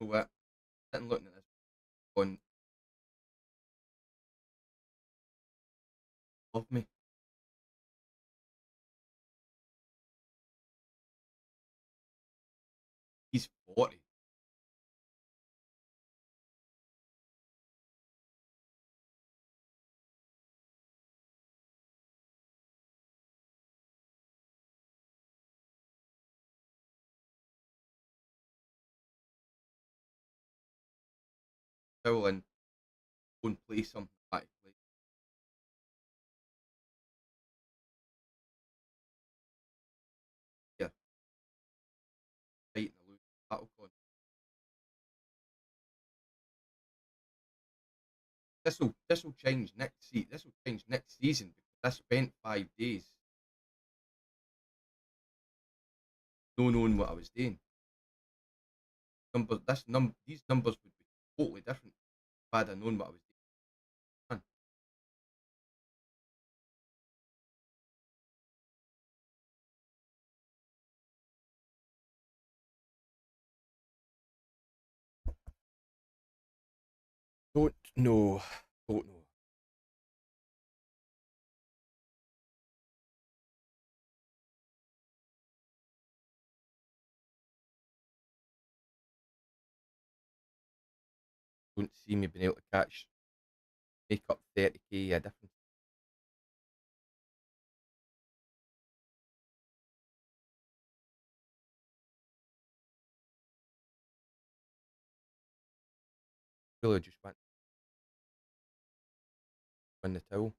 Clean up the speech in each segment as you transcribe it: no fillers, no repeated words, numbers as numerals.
So sitting looking at this going, love me. He's 40. Towel and go and play something back. Like, yeah, fighting a losing battle. Going, this will change next season. This will change next season because I spent 5 days not knowing what I was doing. These numbers would be totally different if I'd have known what I was doing. Don't know. Don't know. Don't see me being able to make up 30k a difference. Really just went win the towel.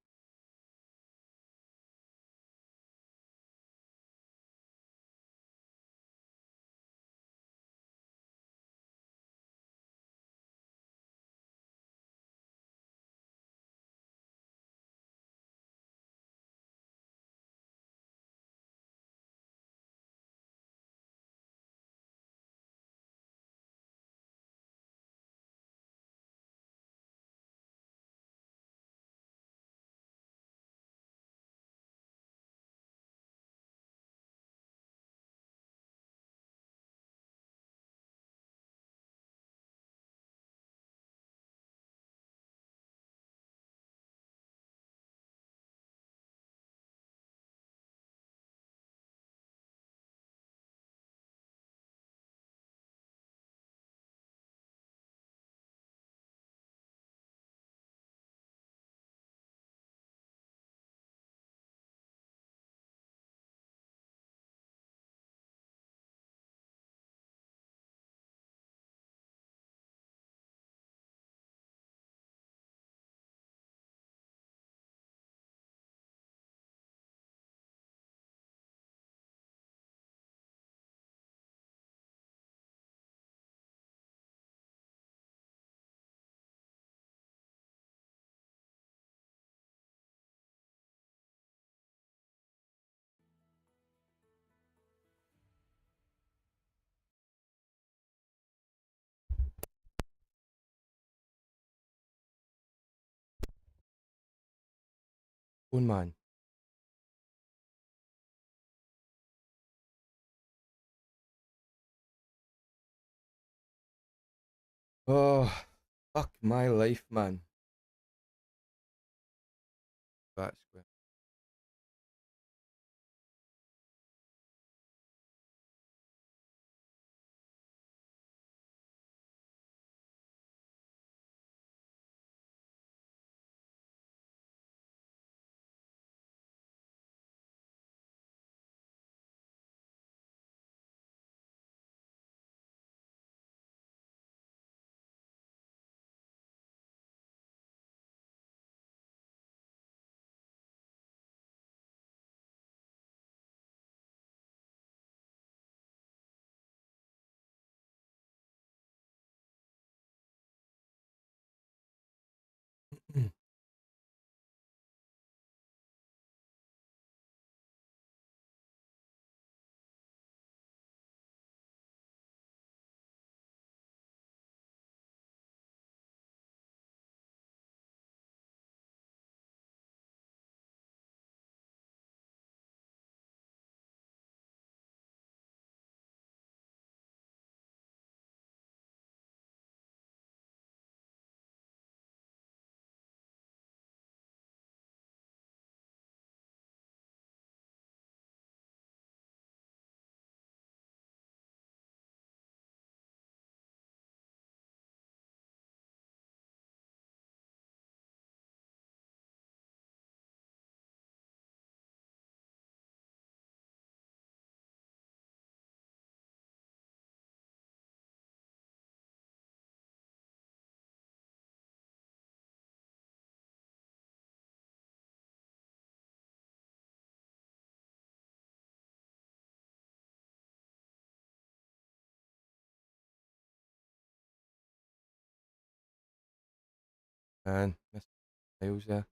One man. Oh, fuck my life, man. That's good. And Mr. Miles there.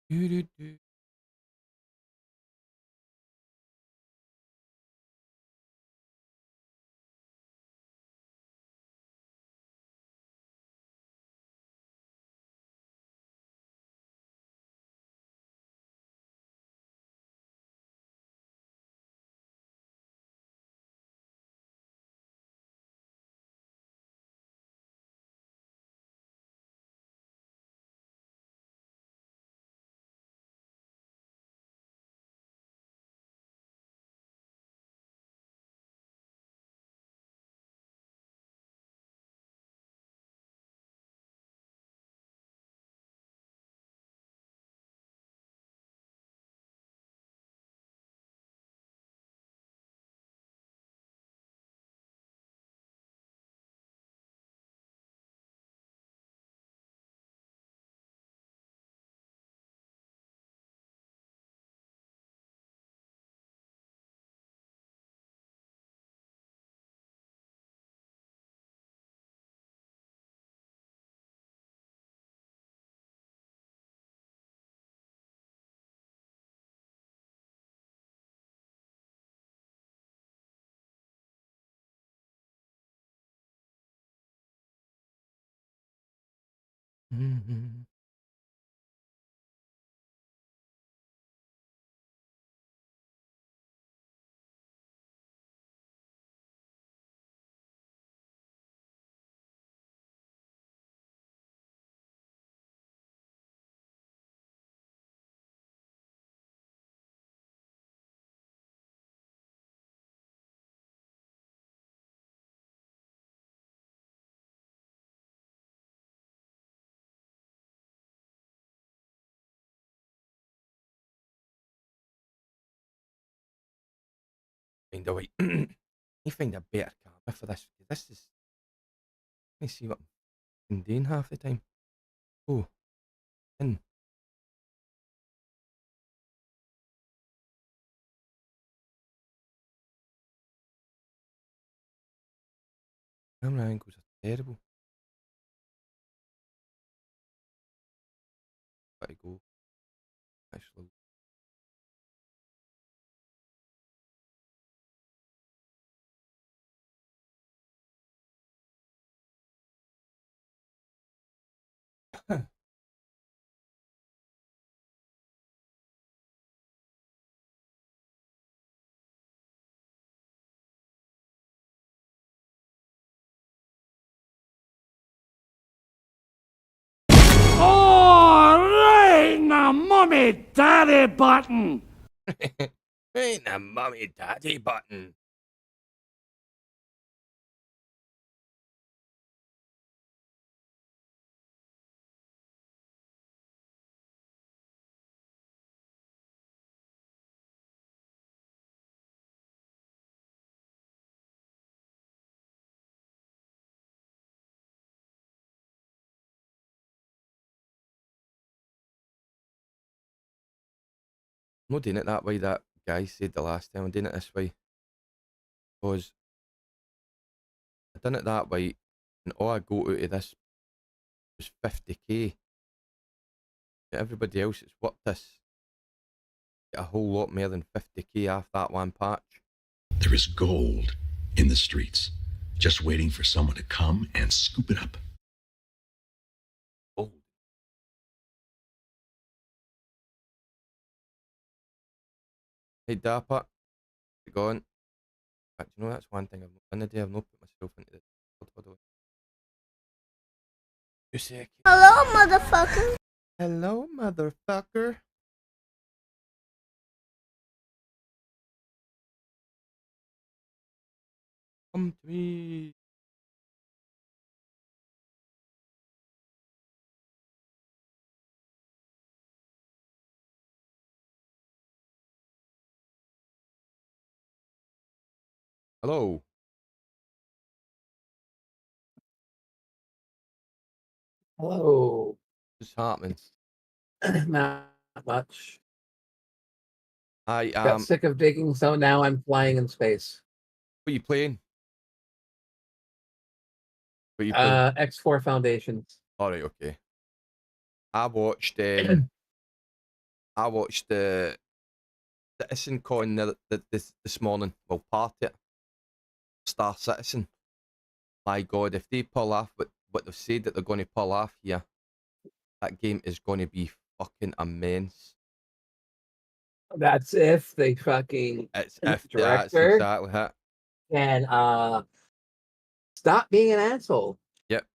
Doo-doo-doo. Mhm. Find a way. You find a better camera for this. This is. Let me see what I'm doing half the time. Oh, in. Camera angles are terrible. Gotta go. Actually. Oh, ring the mummy daddy button! Ain't a mummy daddy button. I'm not doing it that way that guy said the last time. I'm doing it this way. Because done it that way, and all I got out of this was 50k. Everybody else that's worked this get a whole lot more than 50k off that one patch. There is gold in the streets, just waiting for someone to come and scoop it up. Gold. Hey Dapper, you gone? Do you know that's one thing I've not done today? I've not put myself into the Hold on. 2 seconds. Hello, motherfucker. Hello, motherfucker. Come to me. Hello. Hello. What's happening? Not much. I Got sick of digging, so now I'm flying in space. What are you playing? What are you playing? X4 Foundations. Alright, okay. I watched the Citizen Con this morning. Well, part it. Star Citizen. My God, if they pull off what they've said that they're going to pull off here, that game is going to be fucking immense. That's if the fucking It's if that's director exactly it. can stop being an asshole. Yep.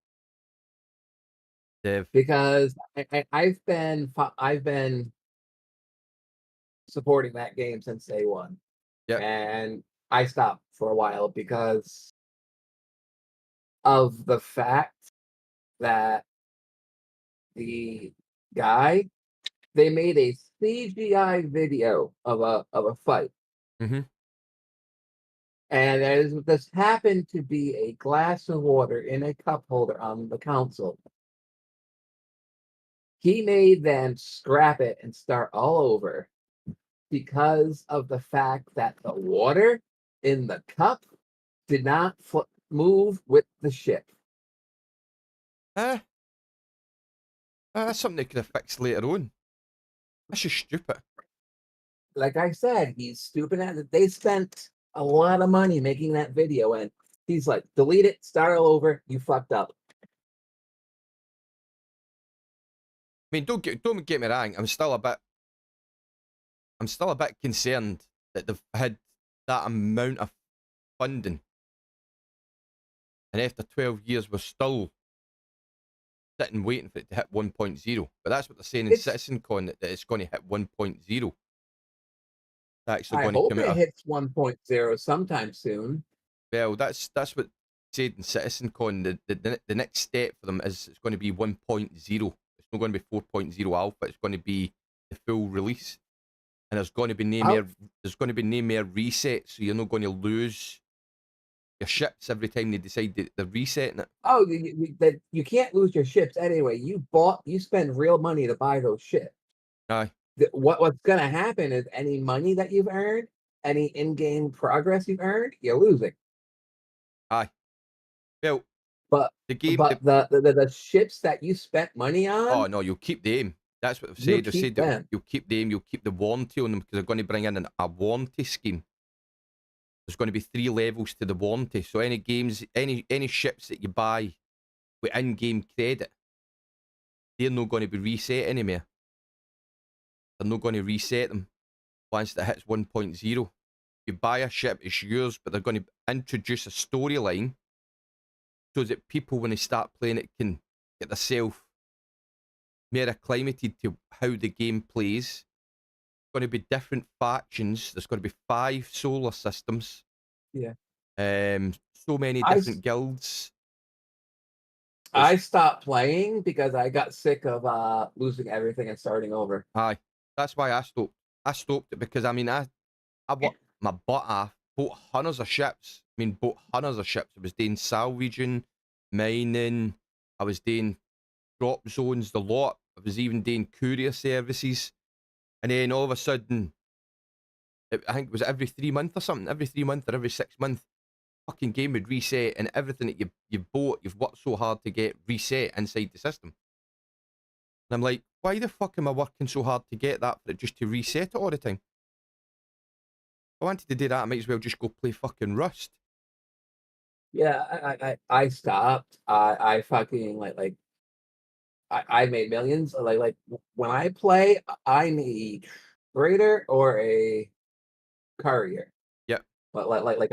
They've Because I've been supporting that game since day one. Yep. And I stopped for a while because of the fact that the guy, they made a CGI video of a fight. Mm-hmm. And this happened to be a glass of water in a cup holder on the console. He made them scrap it and start all over because of the fact that the water in the cup did not move with the ship. That's something they could have fixed later on. That's just stupid. Like I said, he's stupid at it. They spent a lot of money making that video, and he's like, delete it, start all over, you fucked up. I mean, don't get me wrong. I'm still a bit concerned that they've had that amount of funding, and after 12 years, we're still sitting waiting for it to hit 1.0. But that's what they're saying in CitizenCon, that it's going to hit 1.0. Actually, I going hope to come it out. hits 1.0 sometime soon. Well, that's what said in CitizenCon. The next step for them is it's going to be 1.0. It's not going to be 4.0 alpha. It's going to be the full release, and there's going to be no more resets, so you're not going to lose your ships every time they decide they're resetting it. Oh, you can't lose your ships anyway. You spend real money to buy those ships. Aye. What's going to happen is any money that you've earned, any in-game progress you've earned, you're losing. Aye. Well, but the game, the ships that you spent money on. Oh no, you'll keep them. That's what they've said. They've said that you'll keep them. You'll keep the warranty on them because they're going to bring in a warranty scheme. There's going to be 3 levels to the warranty. So any games, any ships that you buy with in-game credit, they're not going to be reset anymore. They're not going to reset them once it hits 1.0. You buy a ship, it's yours, but they're going to introduce a storyline so that people, when they start playing it, can get themselves more acclimated to how the game plays. Going to be different factions. There's going to be 5 solar systems. Yeah. So many different guilds. I stopped playing because I got sick of losing everything and starting over. Aye, that's why I stopped. I stopped it because I mean I worked my butt off, bought hundreds of ships. I mean, bought hundreds of ships. I was doing salvaging, mining. I was doing drop zones, the lot. I was even doing courier services. And then all of a sudden, I think it was every 3 months or something, every 3 months or every 6 months, fucking game would reset and everything that you've bought, you've worked so hard to get reset inside the system. And I'm like, why the fuck am I working so hard to get that for it just to reset it all the time? If I wanted to do that, I might as well just go play fucking Rust. Yeah, I stopped. I fucking I made millions. Like when I play, I need trader or a courier. Yep. But like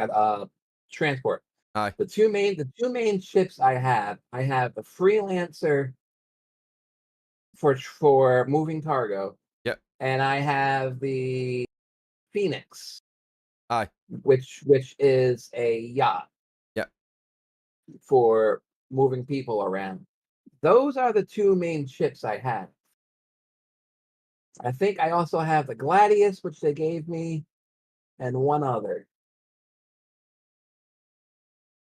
transport. Aye. The two main ships I have the freelancer for moving cargo. Yep. And I have the Phoenix. Aye. Which is a yacht. Yep. For moving people around. Those are the two main ships I have. I think I also have the Gladius, which they gave me, and one other.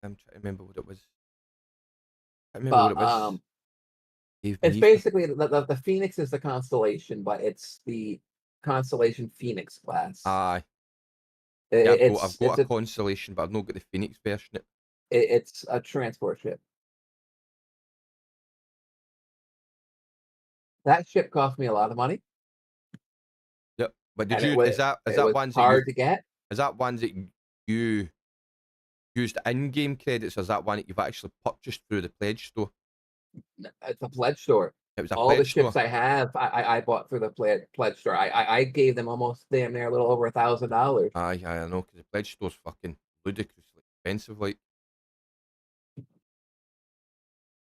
I'm trying to remember what it was. I remember what it was. It's basically the Phoenix is the constellation, but it's the constellation Phoenix class. Aye. I've I've got a constellation, but I've not got the Phoenix version. It's a transport ship. That ship cost me a lot of money. Yep. But is that ones hard to get? Is that ones that you used in-game credits, or is that one that you've actually purchased through the pledge store? It's a pledge store. It was a all pledge the ships store. I have, I bought through the pledge store. I gave them almost damn near a little over $1,000. Aye, I know, because the pledge store's fucking ludicrously expensive. Like,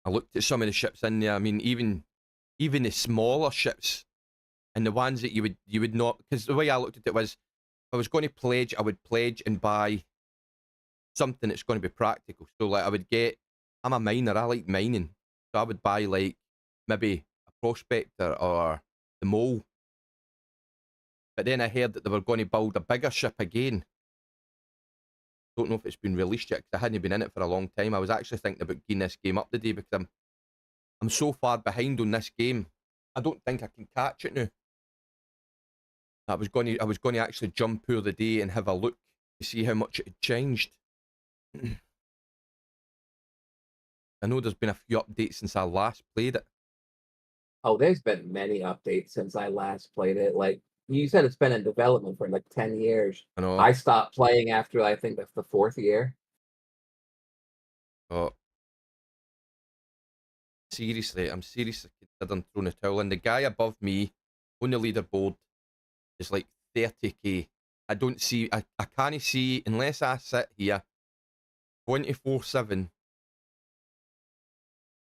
I looked at some of the ships in there. I mean, even the smaller ships, and the ones that you would not, because the way I looked at it was, if I was going to pledge, I would pledge and buy something that's going to be practical. So like, I'm a miner. I like mining, so I would buy like maybe a prospector or the mole. But then I heard that they were going to build a bigger ship again. Don't know if it's been released yet, because I hadn't been in it for a long time. I was actually thinking about getting this game up today, because I'm so far behind on this game. I don't think I can catch it now. I was going to actually jump over the day and have a look to see how much it had changed. I know there's been a few updates since I last played it. Oh, there's been many updates since I last played it. Like you said, it's been in development for like 10 years. I know. I stopped playing after I think that's the 4th year. Oh. Seriously, I'm seriously considering throwing a towel in. The guy above me on the leaderboard is like 30k. I can't see, unless I sit here 24/7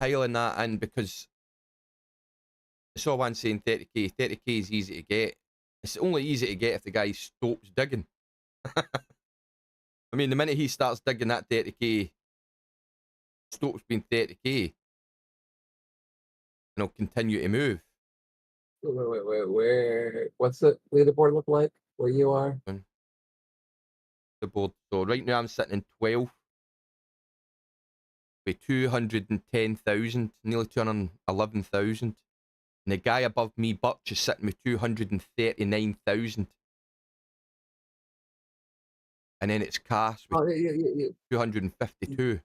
piling that in, because I saw one saying 30k. 30k is easy to get. It's only easy to get if the guy stops digging. I mean, the minute he starts digging, that 30k stops being 30k, and he'll continue to move. Where? What's the leaderboard look like where you are? The board. So right now I'm sitting in 12th with 210,000, nearly 211,000. And the guy above me, Butch, is sitting with 239,000. And then it's Cass with 252.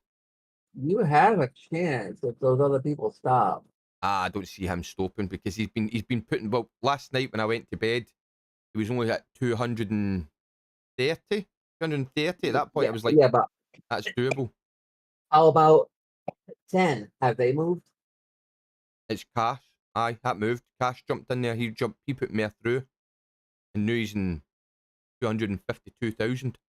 You have a chance if those other people stop. I don't see him stopping, because he's been putting, well, last night when I went to bed, he was only at 230. 230 at that point. Yeah, I was like, yeah, but that's doable. How about 10? Have they moved? It's Cash. Aye, that moved. Cash jumped in there. He put me through. And now he's in 252,000.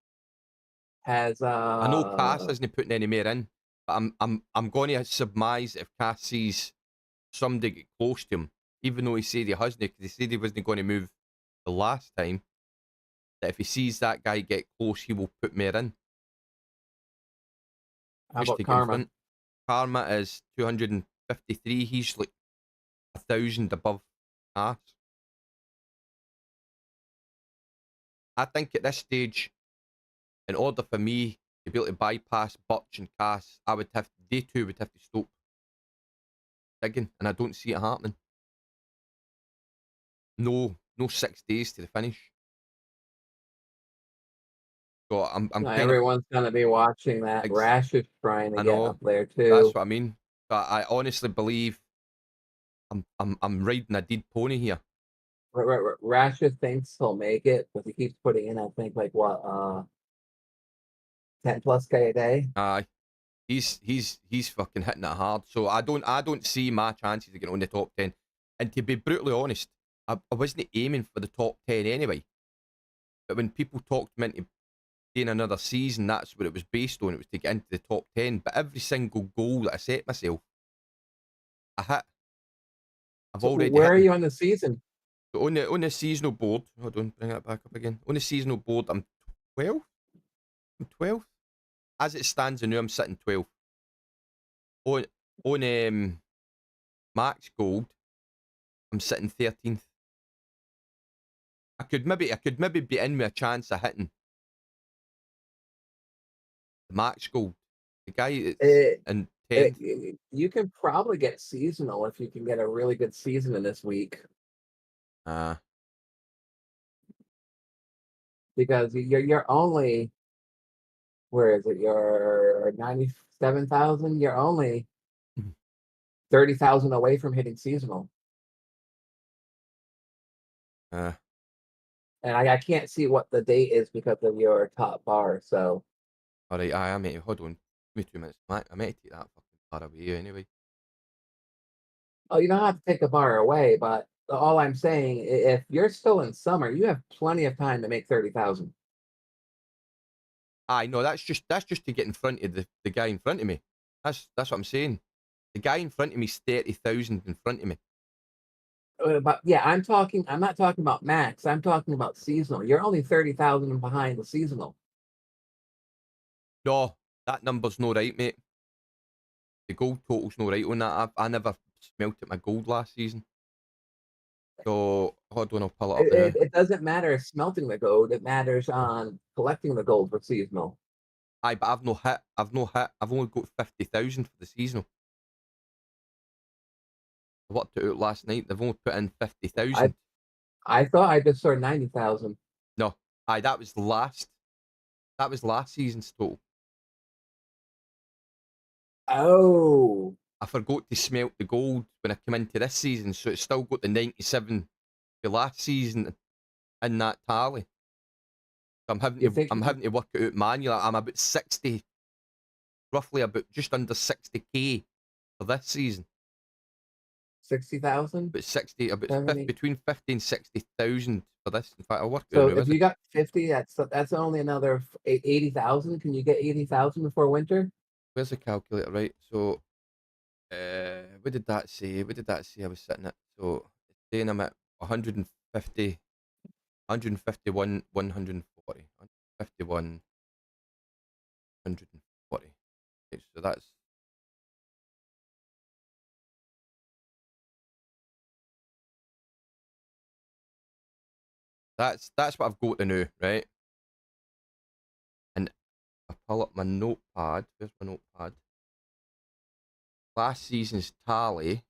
Has I know Cass isn't putting any more in, but I'm going to surmise if Cass sees somebody get close to him, even though he said he hasn't, because he said he wasn't going to move the last time, that if he sees that guy get close, he will put more in. How about Karma? Karma is 253. He's like 1,000 above Cass. I think at this stage, in order for me to be able to bypass Butch and Cass, they two would have to stop digging, and I don't see it happening. No 6 days to the finish. So I'm No, kind of, everyone's gonna be watching that. Rash is trying to I get know, up there that's too. what I mean. But I honestly believe I'm riding a dead pony here. Rasha thinks he'll make it, but he keeps putting in, I think, like what, 10 plus K a day. He's fucking hitting it hard. So I don't see my chances of getting on the top 10. And to be brutally honest, I wasn't aiming for the top 10 anyway. But when people talked me into doing another season, that's what it was based on. It was to get into the top 10. But every single goal that I set myself, I hit. I've So already where hit are them. you on the season? So on the seasonal board, hold on, bring that back up again. On the seasonal board, I'm 12. I'm 12. As it stands now, I'm sitting 12. On Max Gold, I'm sitting 13th. I could maybe be in with a chance of hitting the Max Gold. The guy is It, in 10th. you can probably get seasonal if you can get a really good season in this week, because you're only, where is it? You're 97,000. You're only 30,000 away from hitting seasonal, uh, and I can't see what the date is because of your top bar. So, all right, I mate. Hold on, give me 2 minutes. I might take that fucking bar away anyway. oh, you don't have to take the bar away, but all I'm saying, if you're still in summer, you have plenty of time to make 30,000. Aye, no, that's just to get in front of the guy in front of me. That's what I'm saying. The guy in front of me is 30,000 in front of me. But yeah, I'm not talking about max. I'm talking about seasonal. You're only 30,000 behind the seasonal. No, that number's no right, mate. The gold total's no right on that. I never smelt at my gold last season. So hold on, I'll pull it up now. It doesn't matter smelting the gold. It matters on collecting the gold for seasonal. Aye, but I've no hit. I've only got 50,000 for the seasonal. I worked it out last night. They've only put in 50,000. I thought I just saw 90,000. No, aye, that was last. That was last season's total. Oh, I forgot to smelt the gold when I came into this season, so it's still got the 97 for last season in that tally. So I'm having to work it out manually. I'm about 60, roughly about just under 60k for this season. 60,000? About 60, about 70? between 50 and 60,000 for this. In fact, I'll work it So out. if you got 50, that's only another 80,000. Can you get 80,000 before winter? Where's the calculator? Right. So, what did that say? What did that say I was sitting at? So, it's saying I'm at 150, 151, 140. 151, 140. Okay, so that's what I've got to know, right? And I pull up my notepad. Where's my notepad? Last season's tally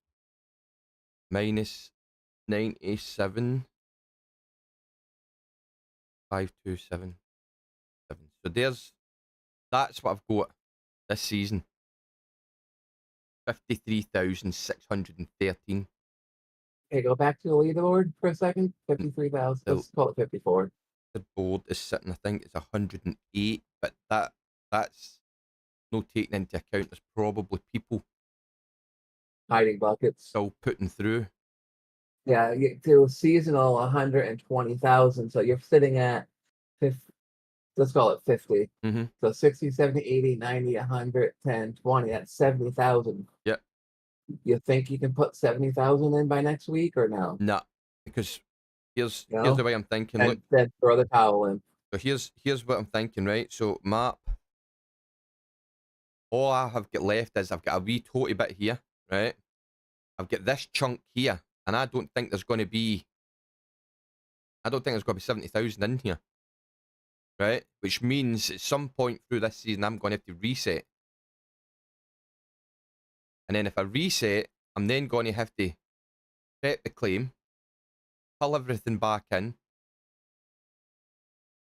minus 97, 527. So that's what I've got this season. 53,613. Okay, go back to the leaderboard for a second. 53,000. The Let's call it 54. board is sitting, I think it's 108, but that's no taking into account there's probably people Hiding buckets. still putting through. Yeah, to seasonal 120,000. So you're sitting at 50, let's call it 50. Mm-hmm. So 60, 70, 80, 90, 100, 10, 20. That's 70,000. Yeah. You think you can put 70,000 in by next week or no? Nah, because here's No? the way I'm thinking. And Look, then throw the towel in. so here's what I'm thinking, right? So map. All I have got left is I've got a wee toty bit here, right? I've got this chunk here, and I don't think there's going to be 70,000 in here, right? Which means at some point through this season, I'm going to have to reset. And then if I reset, I'm then going to have to set the claim, pull everything back in,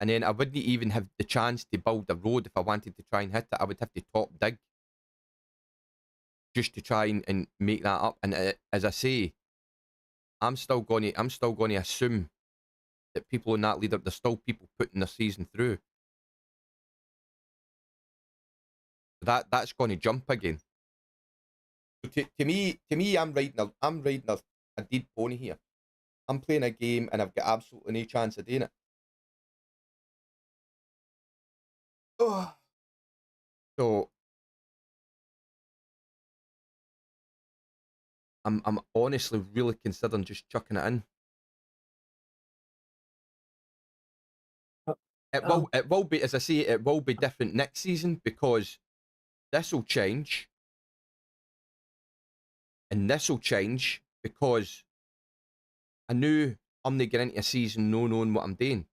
and then I wouldn't even have the chance to build a road if I wanted to try and hit it. I would have to top dig just to try and make that up. And as I say, I'm still going to assume that people in that leader, there's still people putting their season through. That's going to jump again. To me, I'm riding a dead pony here. I'm playing a game and I've got absolutely no chance of doing it. Oh. So I'm honestly really considering just chucking it in. It will be, as I say, it will be different next season because this will change. And this will change because I knew I'm not getting into a season no knowing what I'm doing.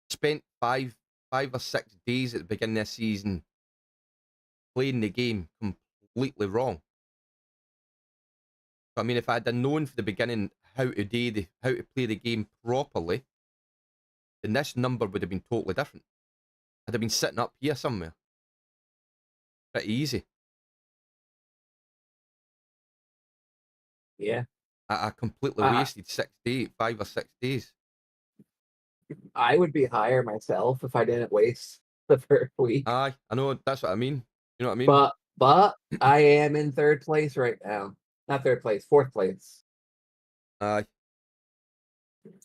Spent five or 6 days at the beginning of the season playing the game completely wrong. So, I mean, if I had known from the beginning how to play the game properly, then this number would have been totally different. I'd have been sitting up here somewhere. Pretty easy. Yeah. I completely wasted 5 or 6 days. I would be higher myself if I didn't waste the first week. Aye, I know, that's what I mean. You know what I mean? But I am in 3rd place right now. Not 3rd place, 4th place. Aye.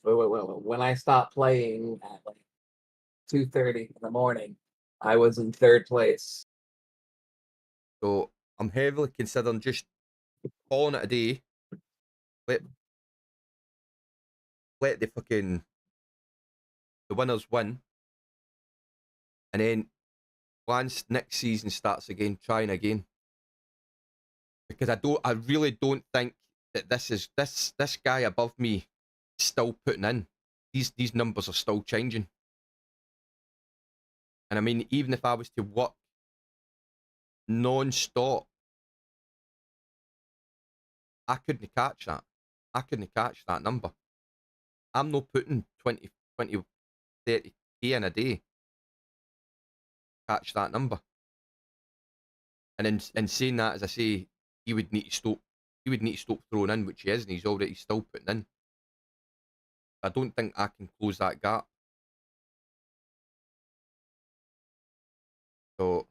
When I stopped playing at like 2:30 in the morning, I was in 3rd place. So I'm heavily considering just calling it a day. Let the winners win. And then once next season starts again, trying again. Because I really don't think that this guy above me still putting in. These numbers are still changing. And I mean, even if I was to work non-stop, I couldn't catch that. I couldn't catch that number. I'm not putting 20, 30k in a day. Catch that number. And in saying that, as I say, he would need to stop throwing in, which he is, and he's already still putting in. I don't think I can close that gap. So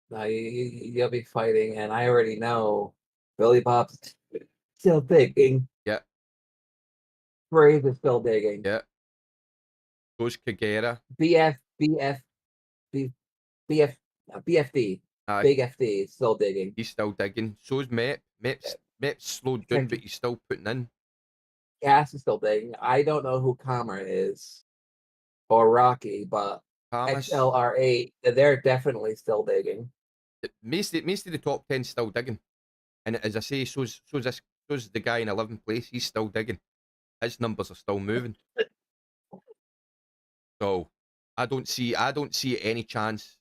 You'll be fighting, and I already know Billy Bob's still digging. yeah. Brave is still digging. Yeah. Goes Kagera. BFD. Aye. Big FD is still digging. He's still digging. So's Mep. Mep's slowed down, but he's still putting in. Gas is still digging. I don't know who Comer is or Rocky, but XLR8, they're definitely still digging. Most of the top 10 still digging. And as I say, so's the guy in 11th place. He's still digging. His numbers are still moving. So I don't see any chance.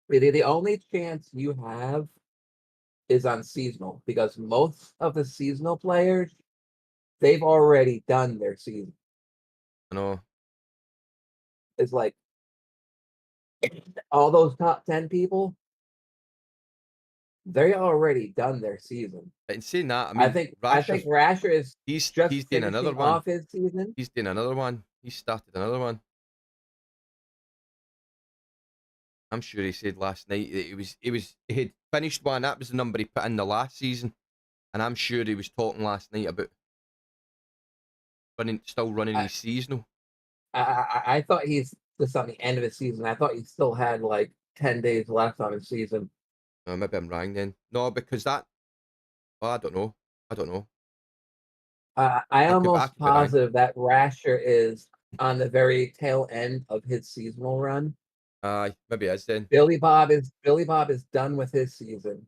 The only chance you have is on seasonal, because most of the seasonal players, they've already done their season. I know. It's like all those top 10 people, they already done their season. And saying that, I mean, I think Rasher is he's just doing another one. off his season. He's doing another one. He started another one. I'm sure he said last night that he had finished one. That was the number he put in the last season, and I'm sure he was talking last night about still running his seasonal. I thought he's just on the end of his season. I thought he still had like 10 days left on his season. Oh, maybe I'm wrong then. No, because that. Well, I don't know. I'm almost positive that Rasher is on the very tail end of his seasonal run. Maybe it is then. Billy Bob is done with his season.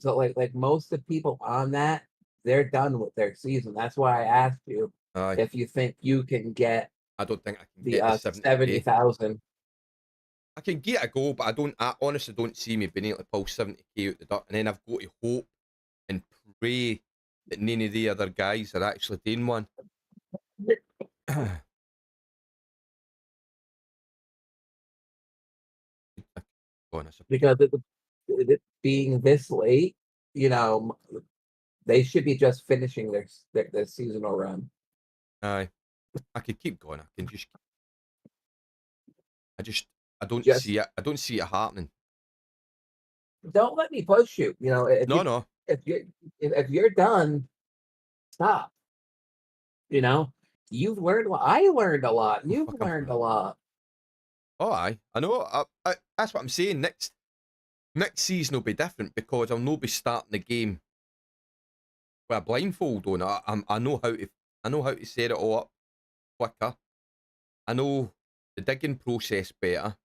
So like most of the people on that, they're done with their season. That's why I asked you if you think you can get. I don't think I can get the 70,000. I can get a goal, but I honestly don't see me being able to pull 70k out the dirt, and then I've got to hope and pray that none of the other guys are actually doing one. Because it being this late, you know, they should be just finishing their seasonal run. Aye, I could keep going. I can I don't Just see it. I don't see it happening. don't let me push you. You know, No. if you're done, stop. You know, you've learned. I learned a lot. You've fuck, learned a lot. Oh, aye. I know. I that's what I'm saying. Next season will be different because I'll not be starting the game with a blindfold on. I know how to set it all up quicker. I know the digging process better.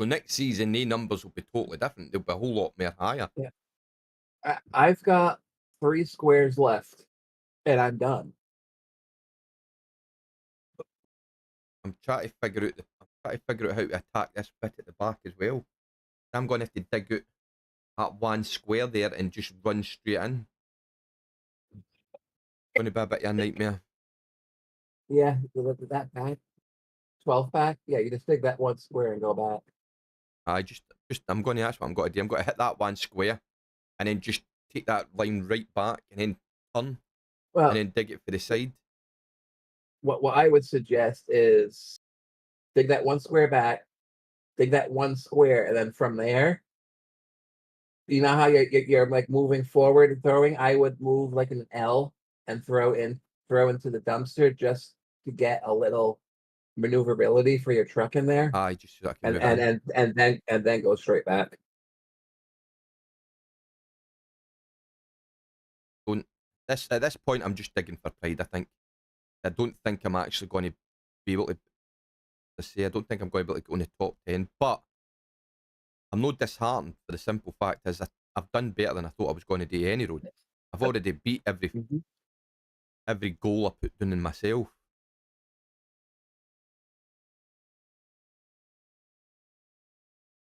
So next season, the numbers will be totally different. They'll be a whole lot more higher. Yeah. I've got 3 squares left, and I'm done. I'm trying to figure out how to attack this bit at the back as well. I'm going to have to dig out that one square there and just run straight in. Going to be a bit of a nightmare. Yeah, you look at that back. 12 pack. Yeah, you just dig that 1 square and go back. I'm going to, that's what I'm going to do. I'm going to hit that one square and then just take that line right back and then turn and then dig it for the side. What I would suggest is dig that 1 square back, dig that 1 square, and then from there, you know how you're like moving forward and throwing. I would move like an L and throw into the dumpster just to get a little maneuverability for your truck in there. Just so I can and then go straight back. At this point, I'm just digging for pride. I don't think I'm actually going to be able to say. I don't think I'm going to be able to go in the top 10. But I'm not disheartened for the simple fact is I've done better than I thought I was going to do any road. I've already beat every goal I put down in myself.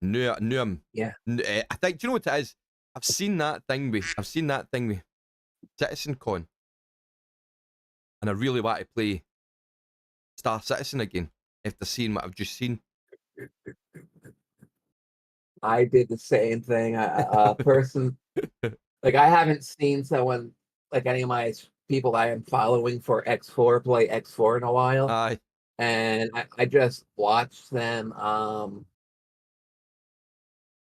No, yeah. I think, do you know what it is? I've seen that thing with Citizen Con, and I really want to play Star Citizen again after seeing what I've just seen. I did the same thing. A person, like I haven't seen someone like any of my people I am following for X4 play X4 in a while. Aye. And I just watched them.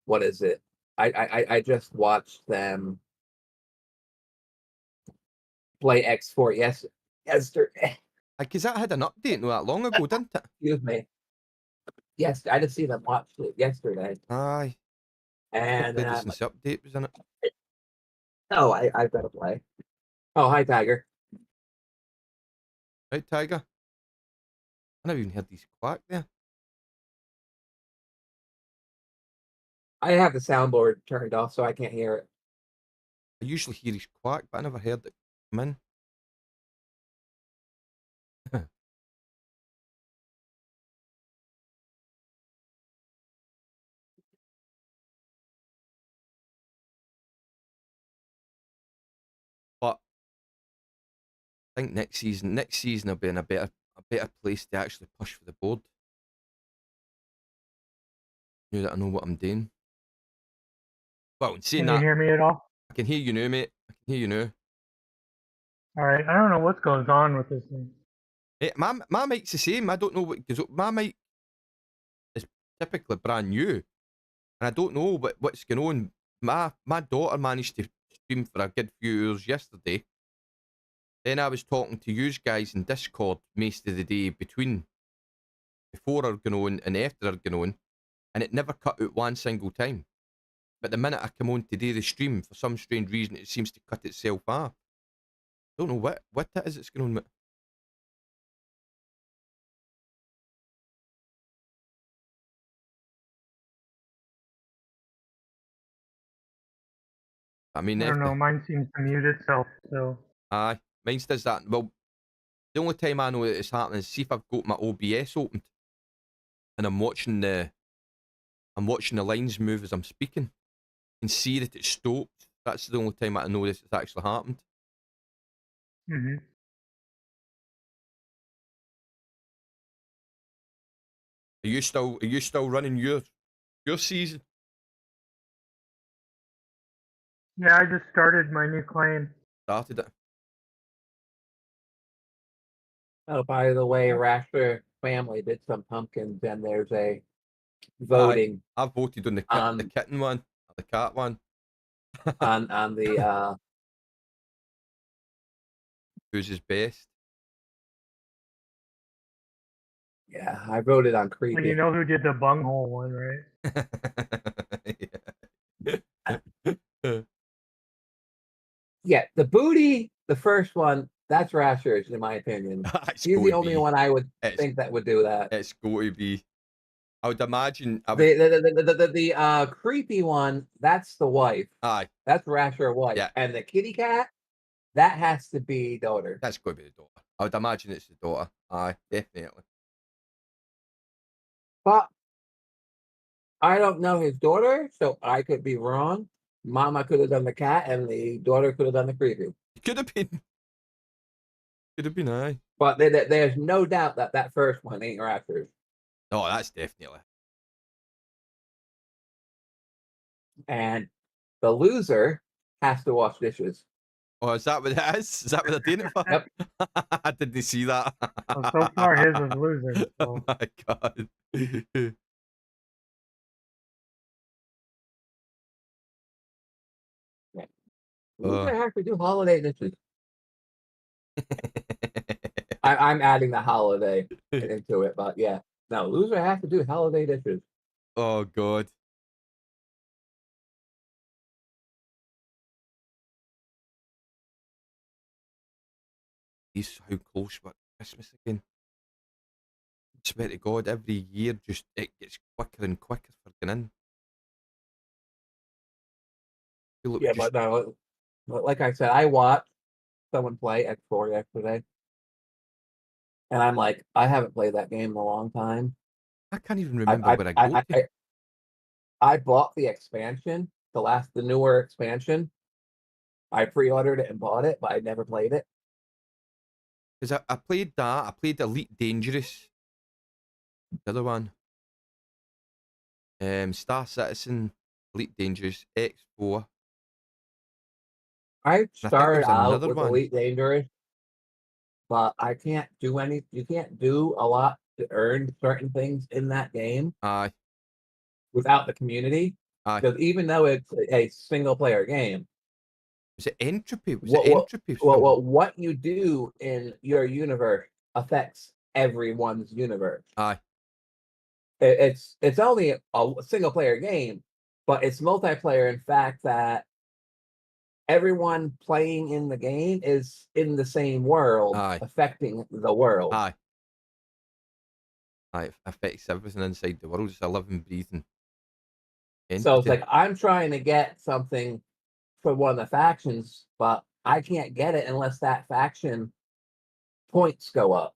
What is it? I just watched them play X4 yesterday. Because that had an update not that long ago, didn't it? Excuse me. Yes, I did see them watch it yesterday. Aye. And this update was in it. Oh, I've got to play. Oh, hi, Tiger. Right, Tiger. I never even heard these quack there. I have the soundboard turned off, so I can't hear it. I usually hear his quack, but I never heard it come in. But I think next season I'll be in a better place to actually push for the board. Now that I know what I'm doing. Well, saying that, can you hear me at all? I can hear you now, mate. I can hear you now. All right, I don't know what's going on with this thing. Hey, my mic's the same. I don't know what, because my mic is typically brand new, and I don't know what's going on. My daughter managed to stream for a good few hours yesterday. Then I was talking to you guys in Discord most of the day before her going on and after her going on, and it never cut out one single time. But the minute I come on to do the stream, for some strange reason, it seems to cut itself off. I don't know what it is it's going on with. I mean, I don't know. Mine seems to mute itself. So. Aye, mine does that. Well, the only time I know that it's happening is see if I've got my OBS opened, and I'm watching the lines move as I'm speaking. I can see that it stopped. That's the only time I know this has actually happened. Mm-hmm. Are you still running your season? Yeah, I just started my new claim. Started it. Oh, by the way, Rasher family did some pumpkins, and there's a I voting voted on the on kitten one, or the cat one. on the Who's his best? yeah, I voted on Well, you creepy. know who did the bunghole one, right? Yeah, the booty, the first one, that's Rasher's in my opinion. It's He's got the to only be. one I would It's think that would do that. it's got to be. I would imagine. I would. The creepy one, that's the wife. Aye, That's Rasher wife. yeah, And the kitty cat, that has to be daughter. that's got to be the daughter. I would imagine it's the daughter. Aye, definitely. But I don't know his daughter, so I could be wrong. Mama could have done the cat, and the daughter could have done the creepy. It could have been. Could have been. Aye. But there's no doubt that that first one ain't Rasher's. Oh, that's definitely. And the loser has to wash dishes. Oh, is that what it is? Is that what they're doing it for? Yep. I didn't see that. Well, so far his is losing. Oh So. my god. Loser has to do holiday dishes. I'm adding the holiday into it, but yeah. No, loser has to do holiday dishes. Oh god. He's how close we're to Christmas again. I swear to God, every year just it gets quicker and quicker for getting in. You look Yeah, just, but no, like I said, I watched someone play X4 yesterday, and I'm like, I haven't played that game in a long time. I can't even remember where I go to. I bought the expansion, the newer expansion. I pre-ordered it and bought it, but I never played it. Because I played that, I played Elite Dangerous. The other one. Star Citizen, Elite Dangerous, X4. I And I think there started was out another with one. Elite Dangerous, but I can't do any. You can't do a lot to earn certain things in that game Aye, without the community. aye. Because even though it's a single player game, Was it Entropy? Was it Entropy? what you do in your universe affects everyone's universe. Aye, It's only a single player game, but it's multiplayer in fact that everyone playing in the game is in the same world, Aye. affecting the world. aye. Aye, it affects everything inside the world. It's a living, breathing entity. So it's like I'm trying to get something for one of the factions, but I can't get it unless that faction points go up.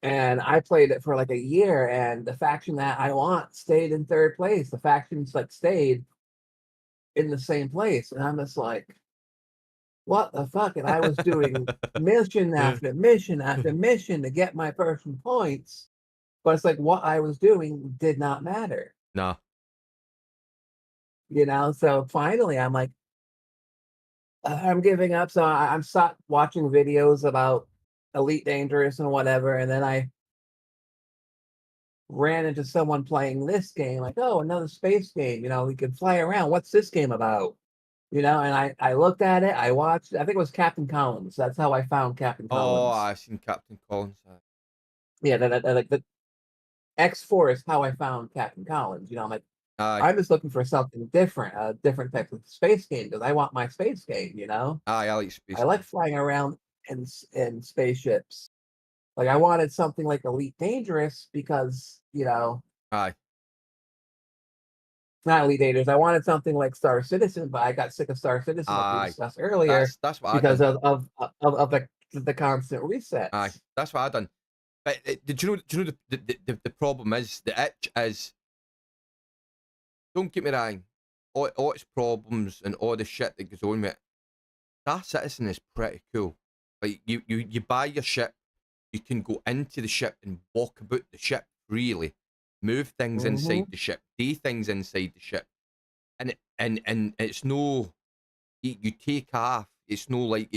And I played it for like a year, and the faction that I want stayed in third place. The factions like stayed in the same place, and I'm just like, what the fuck? And I was doing mission after mission after mission to get my person points, but it's like what I was doing did not matter. Nah. So finally I'm like, I'm giving up. So I'm stopped watching videos about Elite Dangerous and whatever, and then I ran into someone playing this game, like, oh, another space game, we can fly around. What's this game about? And I looked at it, I watched, I think it was Captain Collins. That's how I found Captain Collins. Oh, I've seen Captain Collins. Yeah, the X4 is how I found Captain Collins. I'm like, Aye, I'm just looking for something different, a different type of space game because I want my space game. aye, I like space. I like flying around in spaceships. Like I wanted something like Elite Dangerous because Aye, not Elite Dangerous. I wanted something like Star Citizen, but I got sick of Star Citizen, like we Aye. discussed earlier, that's what I because done. of the constant resets. Aye, that's what I done. But did you know the problem is, the itch is, don't get me wrong, all its problems and all the shit that goes on with it, Star Citizen is pretty cool. Like you buy your ship, you can go into the ship and walk about the ship freely, move things inside the ship, do things inside the ship, and it's no, you take off. It's no like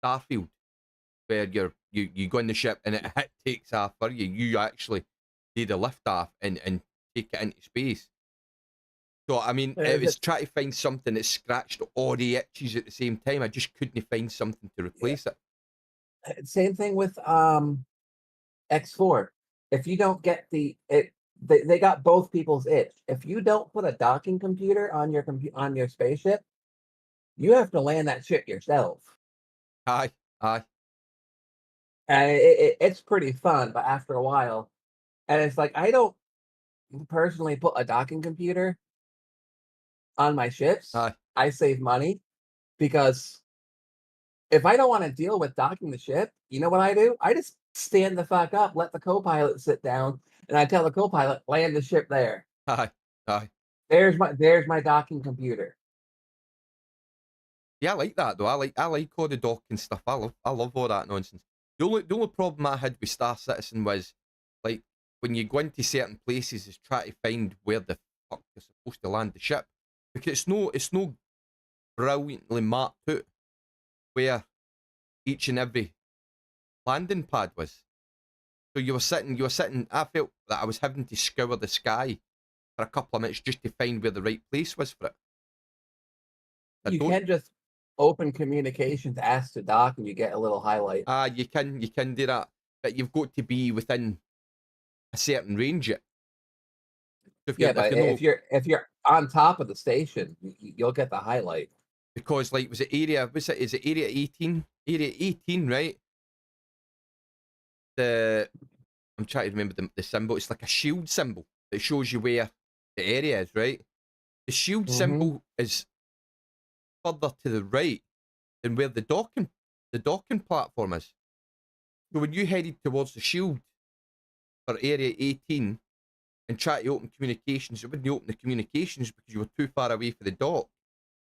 Starfield where you go in the ship and it takes off for you. You actually do the lift off and take it into space. So I mean, it was trying to find something that scratched all the itches at the same time. I just couldn't find something to replace it. Same thing with X4. If you don't get they got both people's itch. If you don't put a docking computer on your spaceship, you have to land that shit yourself. Aye. And it's pretty fun, but after a while, and it's like I don't personally put a docking computer on my ships. Aye. I save money because if I don't want to deal with docking the ship, you know what I do? I just stand the fuck up, let the co-pilot sit down, and I tell the co-pilot, land the ship there. Aye. There's my docking computer. Yeah, I like that though. I like all the docking stuff. I love all that nonsense. The only problem I had with Star Citizen was like when you go into certain places is try to find where the fuck you're supposed to land the ship. Because it's no brilliantly mapped out where each and every landing pad was. So you were sitting, I felt that I was having to scour the sky for a couple of minutes just to find where the right place was for it. You can't just open communications, ask to dock, and you get a little highlight. You can do that, but you've got to be within a certain range yet. If you're on top of the station, you'll get the highlight. Because like is it area 18? Area 18, right? I'm trying to remember the symbol. It's like a shield symbol that shows you where the area is, right? The shield symbol is further to the right than where the docking platform is. So when you headed towards the shield for area 18 and try to open communications, it wouldn't open the communications because you were too far away from the dock.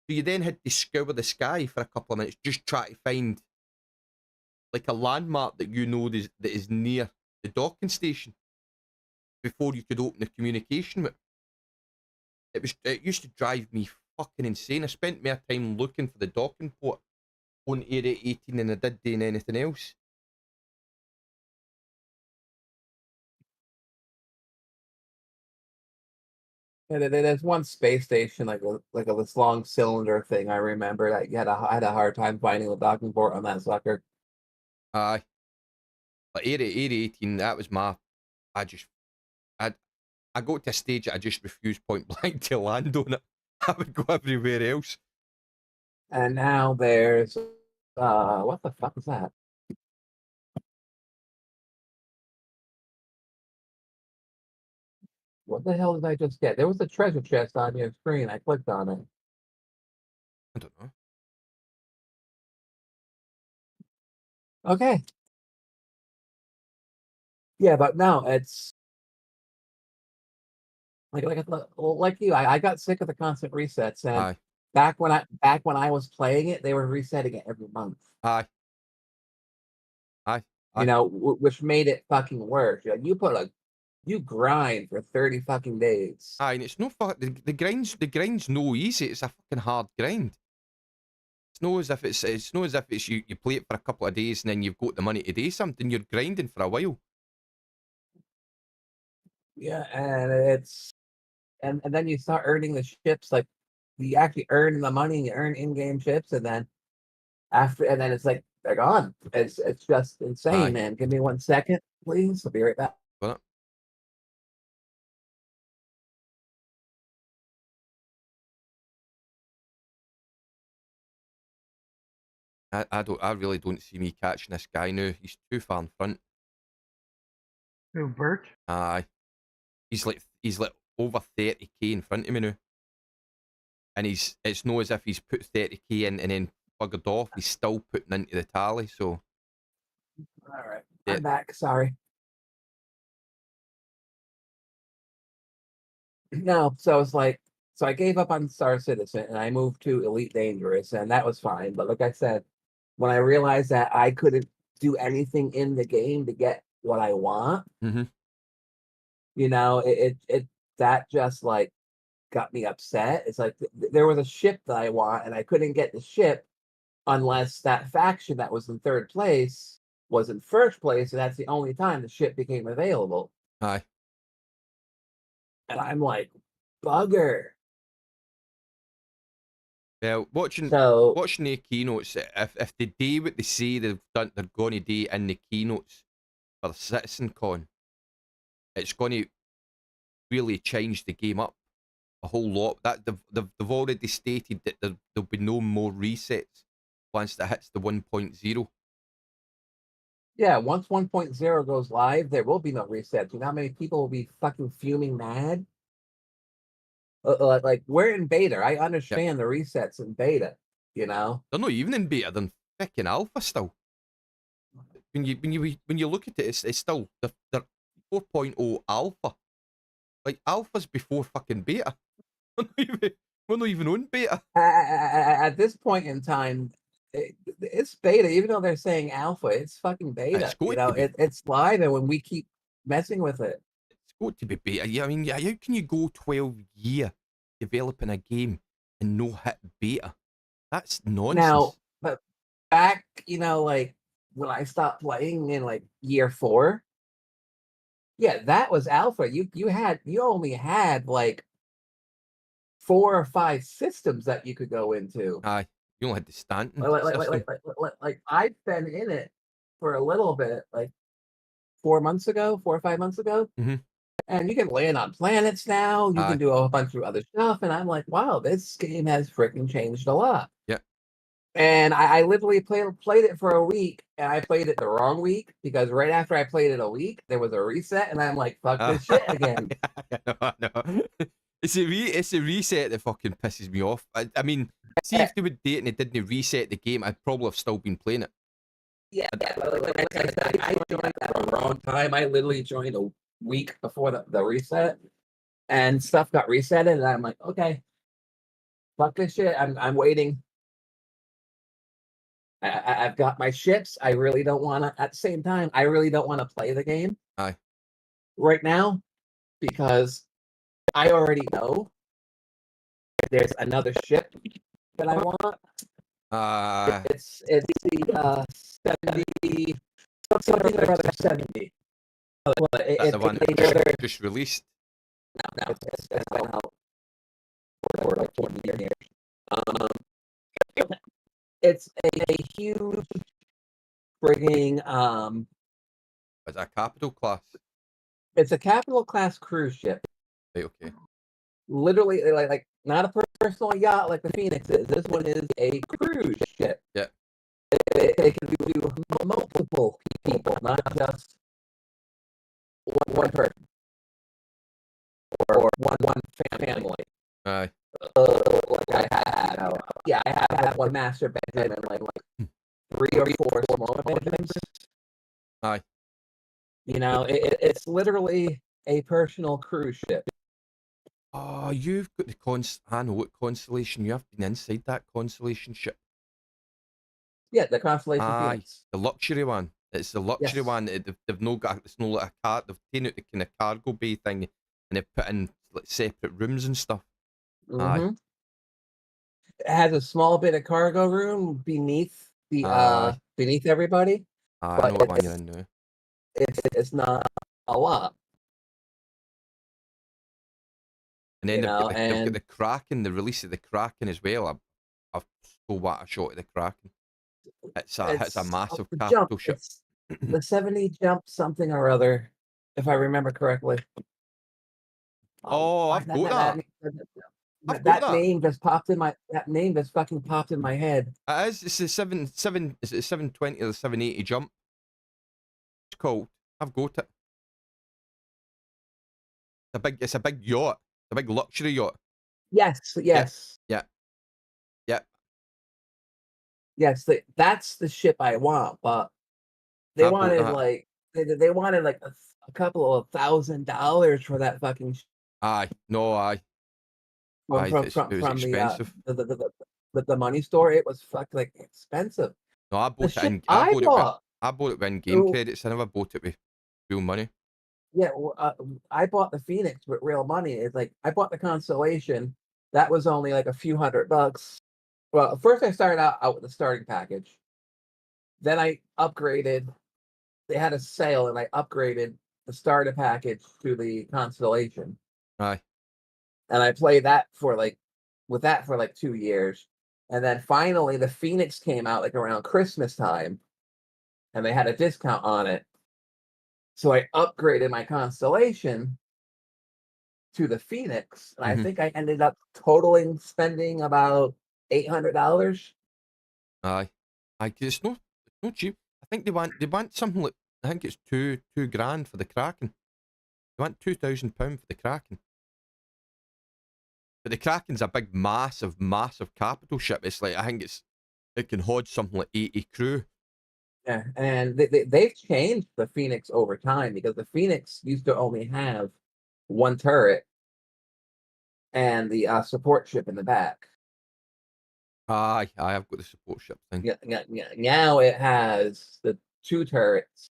So you then had to scour the sky for a couple of minutes, just try to find like a landmark that you know that is near the docking station before you could open the communication with. It used to drive me fucking insane. I spent more time looking for the docking port on Area 18 than I did doing anything else. Yeah, there's one space station like this long cylinder thing. I remember that you had a hard time finding the docking port on that sucker. Aye. But Area 18, that was I got to a stage that I just refused point blank to land on it. I would go everywhere else. And now there's what the fuck is that? What the hell did I just get? There was a treasure chest on your screen. I clicked on it. I don't know. Okay. Yeah, but no, it's like you. I got sick of the constant resets, and Aye. back when I was playing it, they were resetting it every month. Aye. You know, which made it fucking worse. You grind for 30 fucking days. Aye, and it's no fuck. The grind's no easy. It's a fucking hard grind. It's no as if it's you play it for a couple of days and then you've got the money to do something. You're grinding for a while. Yeah, and then you start earning the ships. Like you actually earn the money. You earn in-game ships, and then it's like they're gone. It's just insane, Aye. man. Give me 1 second, please. I'll be right back. What? I really don't see me catching this guy now. He's too far in front. Who, Birch? Aye. He's like over 30k in front of me now. And it's no as if he's put 30k in and then buggered off. He's still putting into the tally, so All right, yeah. I'm back. Sorry. No, so it's like, so I gave up on Star Citizen and I moved to Elite Dangerous, and that was fine. But like I said, when I realized that I couldn't do anything in the game to get what I want, Mm-hmm. it that just like got me upset. It's like there was a ship that I want, and I couldn't get the ship unless that faction that was in third place was in first place, and that's the only time the ship became available. Aye. And I'm like, bugger. Yeah, watching So the keynotes, if they do what they say they're going to do in the keynotes for CitizenCon, it's going to really change the game up a whole lot. That they've already stated that there'll be no more resets once that hits the 1.0. yeah, once 1.0 goes live, there will be no resets. You know how many people will be fucking fuming mad? Like we're in beta. I understand the resets in beta. They're not even in beta. They're freaking alpha still. When you look at it, it's still they're 4.0 alpha. Like alpha's before fucking beta. We're not even on beta. At this point in time, it's beta. Even though they're saying alpha, it's fucking beta. It's live, and when we keep messing with it, it's got to be beta. Yeah, I mean, yeah, how can you go 12 years developing a game and no hit beta? That's nonsense. Now, but back, like when I stopped playing in like year 4, yeah, that was alpha. You only had like 4 or 5 systems that you could go into. Aye, you only had the Stanton like I've been in it for a little bit, like 4 or 5 months ago. Mm-hmm. And you can land on planets now. You can do a bunch of other stuff, and I'm like, wow, this game has freaking changed a lot. Yeah. And I literally played it for a week, and I played it the wrong week because right after I played it a week, there was a reset, and I'm like, fuck this shit again. I know. It's a reset that fucking pisses me off. I mean, see if they would do it and they didn't reset the game, I'd probably have still been playing it. Yeah, like I said, I joined at the wrong time. I literally joined a week before the reset, and stuff got resetted, and I'm like, okay, fuck this shit. I'm waiting. I've got my ships. I really don't want to. At the same time, I really don't want to play the game. Aye. Right now, because I already know there's another ship that I want. It's the 70 something or other 70. But that's the one just released. No, it's been out for like 20 years. It's a huge frigging It's a capital class. It's a capital class cruise ship. Right, okay. Literally, like not a personal yacht like the Phoenix is. This one is a cruise ship. Yeah. It can do multiple people, not just one person or one family. Aye. Like I have one master bedroom and like 3 or 4 smaller bedrooms. Aye. It's literally a personal cruise ship. Oh, you've got the I know what Constellation. You have been inside that Constellation ship. Yeah, the Constellation Phoenix. The luxury one. It's the luxury one. They've no got. It's no like a car. They've taken out the kind of cargo bay thing and they've put in like separate rooms and stuff. Mm-hmm. It has a small bit of cargo room beneath the beneath everybody. I know what one you're in now. It's not a lot. And then they've got the Kraken, the release of the Kraken as well. I've so what a shot at the Kraken. It's a massive capital ship. The 70 jump something or other, if I remember correctly. Oh, I've got that. That name just popped in my. That name just fucking popped in my head. It is. It's the 7. Is it the 720 or the 780 jump? It's called. I've got it. It's a big yacht. A big luxury yacht. Yes. Yeah. Yes, that's the ship I want, but they wanted like they wanted like a couple of $1,000 for that fucking Aye, no, aye, from aye. from It from, was from expensive. the money store. It was like expensive. No, I The bought it ship in. I bought. I bought it with in-game Oh, credits. I never bought it with real money. yeah, I bought the Phoenix with real money. It's like I bought the Constellation. That was only like a few $100. Well, first I started out with the starting package. Then I upgraded. They had a sale, and I upgraded the starter package to the Constellation, Aye. and I played that for like with that for like 2 years, and then finally the Phoenix came out like around Christmas time, and they had a discount on it, so I upgraded my Constellation to the Phoenix, and I Mm-hmm. think I ended up totaling spending about $800. Aye. Aye, 'cause it's no cheap. I think they want something like, I think it's two grand for the Kraken. They want £2,000 for the Kraken. But the Kraken's a big, massive capital ship. It's like, I think it can hold something like 80 crew. Yeah, and they've changed the Phoenix over time because the Phoenix used to only have one turret and the support ship in the back. Aye, I've got the support ship thing. Yeah, now it has the two turrets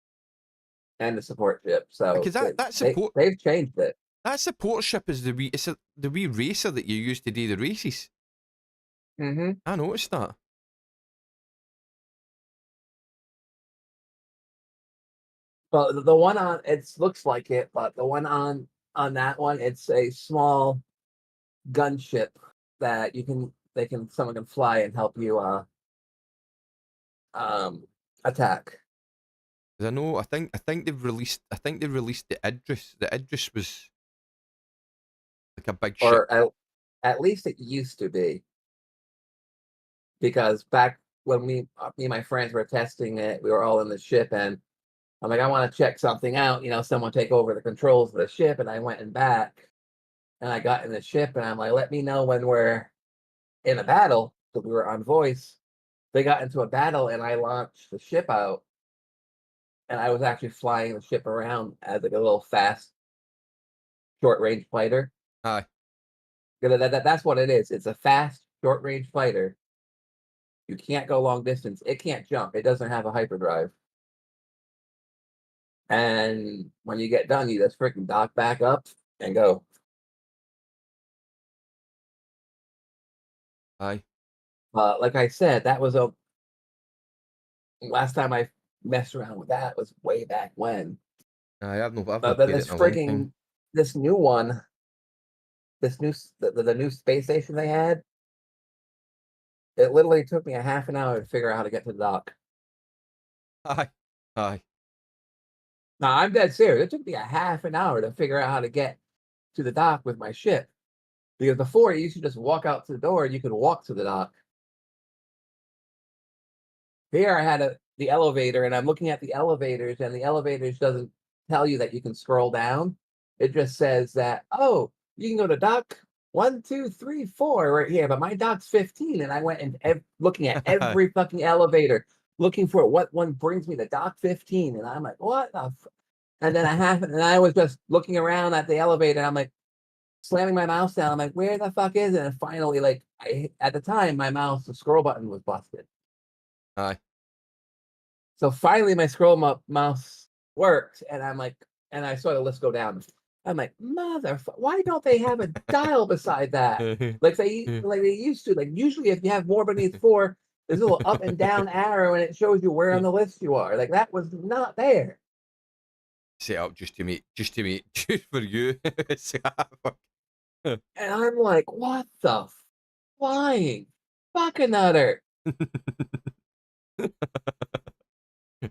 and the support ship. So Because that support they've changed it. that support ship is the wee racer that you use to do the races. Mm-hmm. I noticed that. But the one on it looks like it, but the one on that one, it's a small gunship that someone can fly and help you attack. 'Cause I know, I think they've released the Idris. The Idris was like a big ship. Or at least it used to be, because back when me and my friends were testing it, we were all in the ship, and I'm like, I want to check something out. Someone take over the controls of the ship, and I went in back, and I got in the ship, and I'm like, let me know when we're in a battle. So we were on voice. They got into a battle, and I launched the ship out, and I was actually flying the ship around as like a little fast, short range fighter. Aye. That's what it is. It's a fast, short range fighter. You can't go long distance. It can't jump. It doesn't have a hyperdrive. And when you get done, you just freaking dock back up and go. Aye. Like I said, that was last time I messed around with that was way back when. I've not But played this it in a long time. this new one, the new space station they had, it literally took me a half an hour to figure out how to get to the dock. Aye. Aye. No, I'm dead serious. It took me a half an hour to figure out how to get to the dock with my ship. Because before, you used to just walk out to the door and you could walk to the dock. Here, I had the elevator, and I'm looking at the elevators, and the elevators doesn't tell you that you can scroll down. It just says that, oh, you can go to dock 1, 2, 3, 4 right here, but my dock's 15, and I went and looking at every fucking elevator, looking for what one brings me to dock 15, and I'm like, what the? And then I was just looking around at the elevator, and I'm like, slamming my mouse down. I'm like, where the fuck is it? And finally, like, at the time, the scroll button was busted. Aye. So finally, my mouse worked, and I'm like, and I saw the list go down. I'm like, why don't they have a dial beside that? Like they used to. Like usually, if you have more beneath 4, there's a little up and down arrow, and it shows you where on the list you are. Like that was not there. Set up just to meet, just for you. And I'm like, what the flying fucking utter?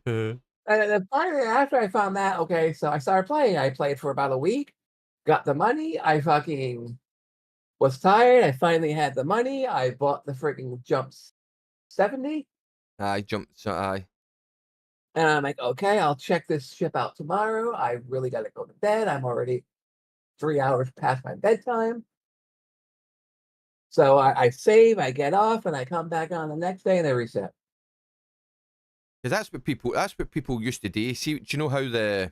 And then finally, after I found that, okay, so I started playing. I played for about a week, got the money. I fucking was tired. I finally had the money. I bought the freaking Jumps 70. Aye, jumped. So aye. And I'm like, okay, I'll check this ship out tomorrow. I really got to go to bed. I'm already 3 hours past my bedtime. So I save, I get off, and I come back on the next day, and they reset. Because that's what people used to do. See, do you know how the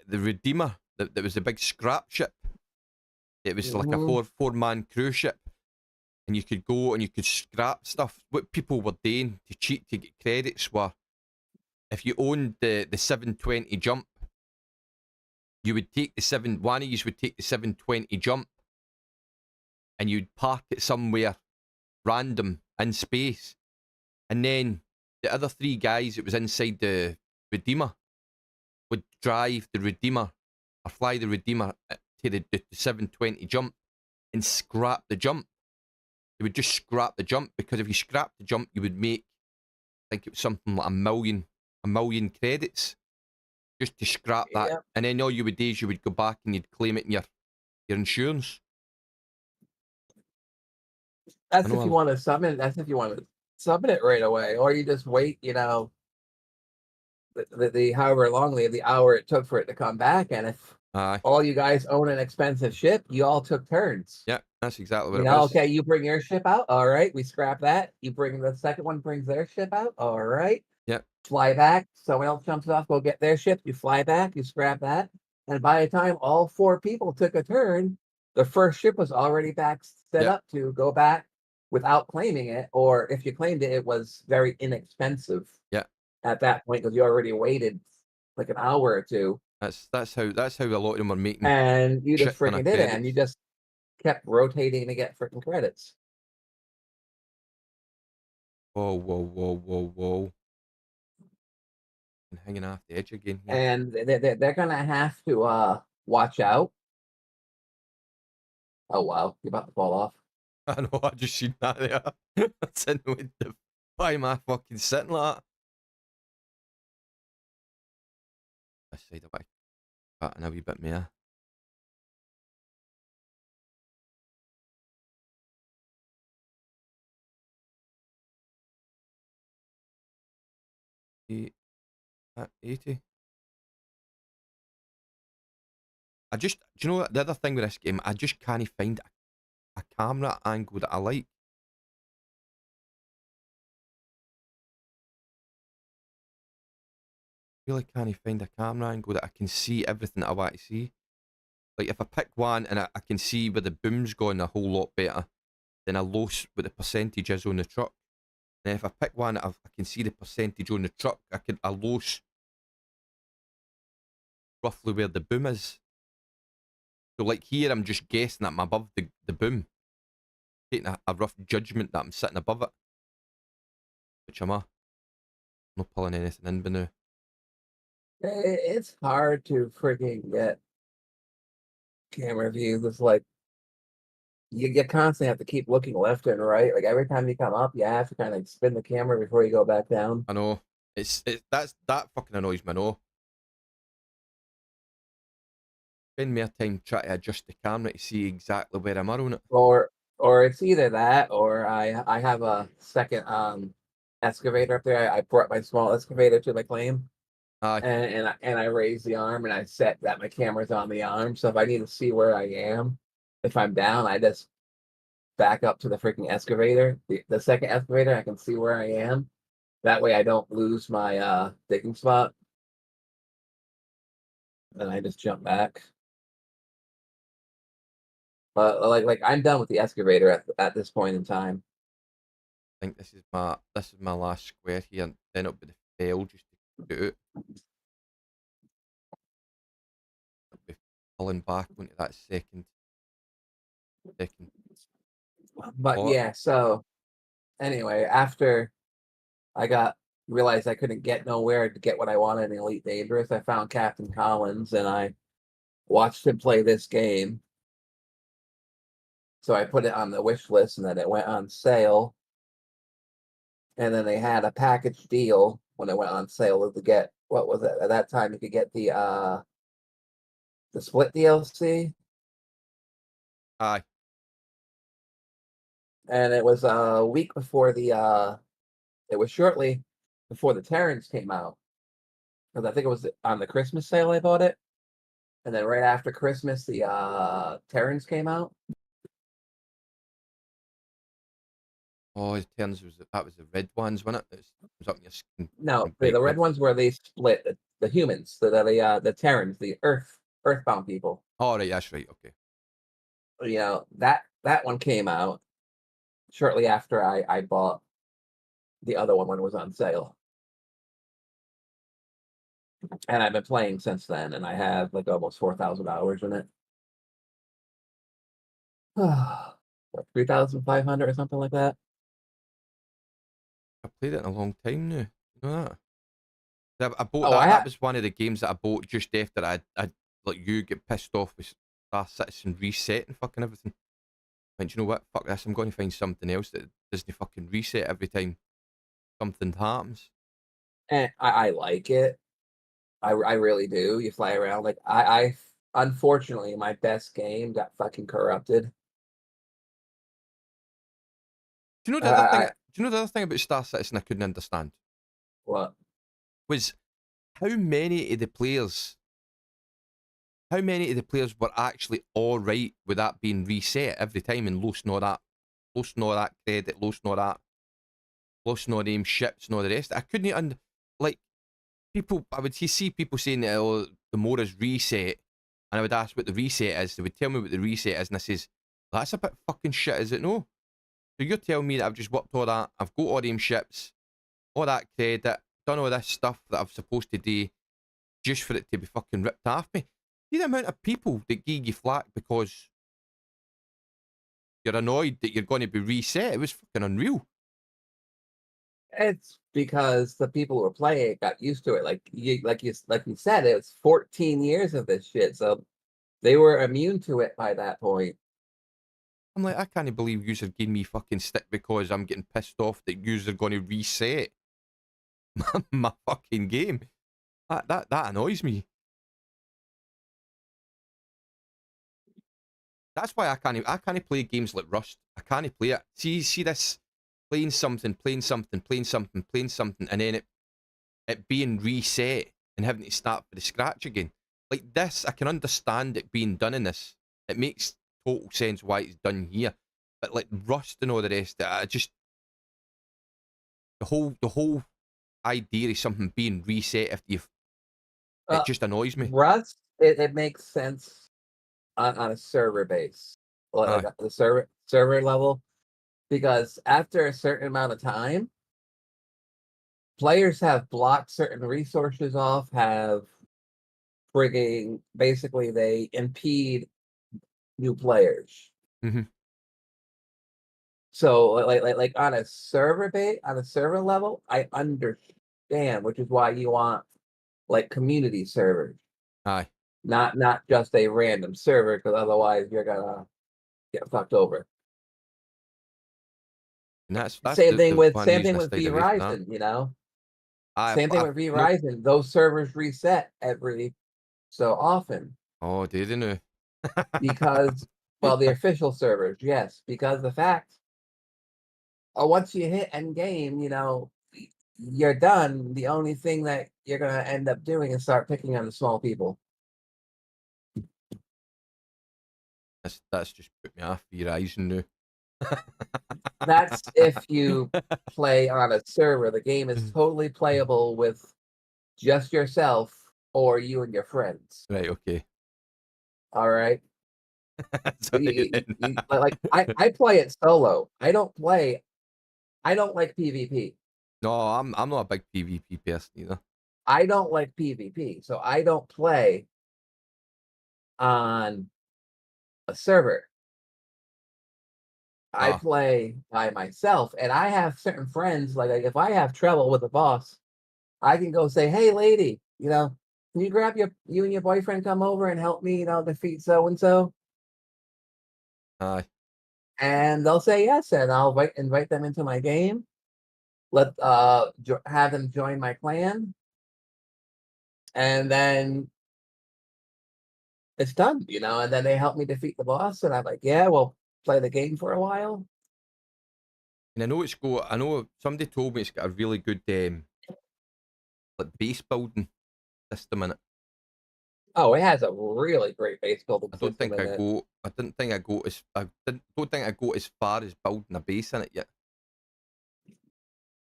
Redeemer there was a big scrap ship. It was like a Mhm. four-man cruise ship, and you could go and you could scrap stuff. What people were doing to cheat to get credits were, if you owned the 720 jump, you would take one of you would take the 720 jump, and you'd park it somewhere random in space, and then the other three guys that was inside the Redeemer would drive the Redeemer or fly the Redeemer to the 720 jump and scrap the jump. They would just scrap the jump, because if you scrap the jump, you would make, I think it was something like a million credits just to scrap that. Yep. And then all you would do is you would go back and you'd claim it in your insurance. That's if you want to summon. That's if you want to summon it right away, or you just wait. The however long the hour it took for it to come back, and if all you guys own an expensive ship, you all took turns. Yeah, that's exactly what it was. Okay, you bring your ship out. All right, we scrap that. You bring the second one, brings their ship out. All right. Yep. Fly back. Someone else jumps off, go get their ship. You fly back. You scrap that. And by the time all four people took a turn, the first ship was already back set up to go back without claiming it. Or if you claimed it, it was very inexpensive. Yeah. At that point, because you already waited like an hour or two. That's how a lot of them are making. And you just freaking did it, credits. and you just kept rotating to get freaking credits. Whoa. I'm hanging off the edge again here. And they're gonna have to watch out. Oh wow, you're about to fall off. I know, I just seen that there. Sitting with the, why am I fucking sitting like that? This side away. But a wee bit more. At 80. Do you know what, the other thing with this game, I just can't find a camera angle that I like. Really can't find a camera angle that I can see everything that I want to see. Like if I pick one and I can see where the boom's going a whole lot better, then I lose what the percentage is on the truck. And if I pick one, I can see the percentage on the truck. I lose roughly where the boom is. So like here, I'm just guessing that I'm above the boom, taking a rough judgment that I'm sitting above it, which I'm not pulling anything in by now. It's hard to freaking get camera views. It's like you constantly have to keep looking left and right. Like every time you come up, you have to kind of spin the camera before you go back down. I know. That fucking annoys me. No. Spend more time trying to adjust the camera to see exactly where I'm at on it. Or it's either that, or I have a second excavator up there. I brought my small excavator to my claim. And I raise the arm and I set that my camera's on the arm. So if I need to see where I am, if I'm down, I just back up to the freaking excavator. The second excavator, I can see where I am. That way I don't lose my digging spot. And I just jump back. But like I'm done with the excavator at this point in time. I think this is my last square here, and then it'll be the fail just to do it. I'll be pulling back onto that second. But yeah, so anyway, after I realized I couldn't get nowhere to get what I wanted in Elite Dangerous, I found Captain Collins and I watched him play this game. So I put it on the wish list, and then it went on sale. And then they had a package deal when it went on sale to get, what was it? At that time you could get the split DLC. Aye. And it was a week before it was shortly before the Terrans came out. Because I think it was on the Christmas sale I bought it. And then right after Christmas, the Terrans came out. Oh, it turns that was the red ones, wasn't it? It was up in your skin. No, the red ones were they split the humans, the Terrans, the Earth Earthbound people. Oh, right, that's right. Okay. You know, that one came out shortly after I bought the other one when it was on sale. And I've been playing since then, and I have like almost 4,000 hours in it. 3,500 or something like that. I played it in a long time now. You know that? I bought Oh, that. That was one of the games that I bought just after I like you get pissed off with Star Citizen reset and fucking everything. And you know what? Fuck this. I'm going to find something else that doesn't fucking reset every time something happens. And I like it. I really do. You fly around like I unfortunately my best game got fucking corrupted. Do you know the other thing? Do you know the other thing about Star Citizen I couldn't understand? What? Was how many of the players were actually all right with that being reset every time and losing all that credit, losing all that, losing all them ships and all the rest. I couldn't like people. I would see people saying that oh, the more is reset, and I would ask what the reset is. They would tell me what the reset is, and I says that's a bit fucking shit, is it no? So you're telling me that I've just worked all that, I've got all them ships, all that credit, done all this stuff that I'm supposed to do, just for it to be fucking ripped off me. See the amount of people that give you flack because you're annoyed that you're going to be reset. It was fucking unreal. It's because the people who were playing it got used to it. Like you said, it was 14 years of this shit, so they were immune to it by that point. I'm like, I can't believe yous are giving me fucking stick because I'm getting pissed off that yous are going to reset my fucking game. That annoys me. That's why I can't play games like Rust. I can't play it. See this playing something, and then it being reset and having to start from the scratch again. Like this, I can understand it being done in this. It makes total sense why it's done here. But like Rust and all the rest, I just the whole idea of something being reset after you've it just annoys me. Rust, it makes sense on a server base, like the server level, because after a certain amount of time, players have blocked certain resources off, have frigging basically they impede new players. Mm-hmm. So like on a server level, I understand, which is why you want like community servers. Aye. Not just a random server, because otherwise you're gonna get fucked over. And that's Same thing with Verizon, Verizon, you know. I've Same thing with Verizon. Those servers reset every so often. Oh, do they know? Because well, the official servers, yes, because the fact once you hit end game, you know, you're done. The only thing that you're gonna end up doing is start picking on the small people. That's just put me off Verizon now. That's if you play on a server. The game is totally playable with just yourself or you and your friends. Right, okay. All right. So like I play it solo. I don't like PvP. No, I'm not a big PvP person either. I don't like PvP, so I don't play on a server. I play by myself, and I have certain friends. Like if I have trouble with a boss, I can go say, "Hey, lady, you know, can you grab you and your boyfriend come over and help me, you know, defeat so and so?" Aye. And they'll say yes, and I'll invite them into my game. Let have them join my clan, and then it's done, you know. And then they help me defeat the boss, and I'm like, yeah, we'll play the game for a while. And I know somebody told me it's got a really good like base building system in it. Oh, it has a really great base building I system. don't think I go as far as building a base in it yet.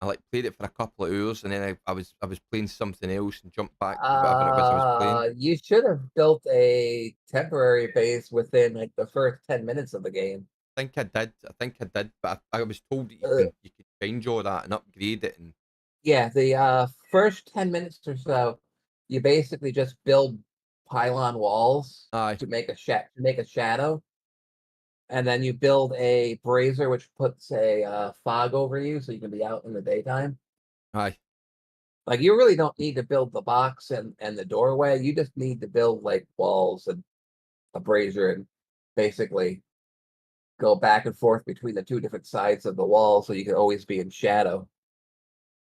I like played it for a couple of hours, and then I was playing something else and jumped back to whatever it was I was playing. You should have built a temporary base within like the first 10 minutes of the game. I think I did. I think I did, but I was told that Uh, you could change all that and upgrade it, and yeah, the first 10 minutes or so, you basically just build pylon walls aye, to make a shadow, and then you build a brazier which puts a fog over you so you can be out in the daytime. aye. Like you really don't need to build the box and the doorway. You just need to build like walls and a brazier and basically go back and forth between the two different sides of the wall so you can always be in shadow.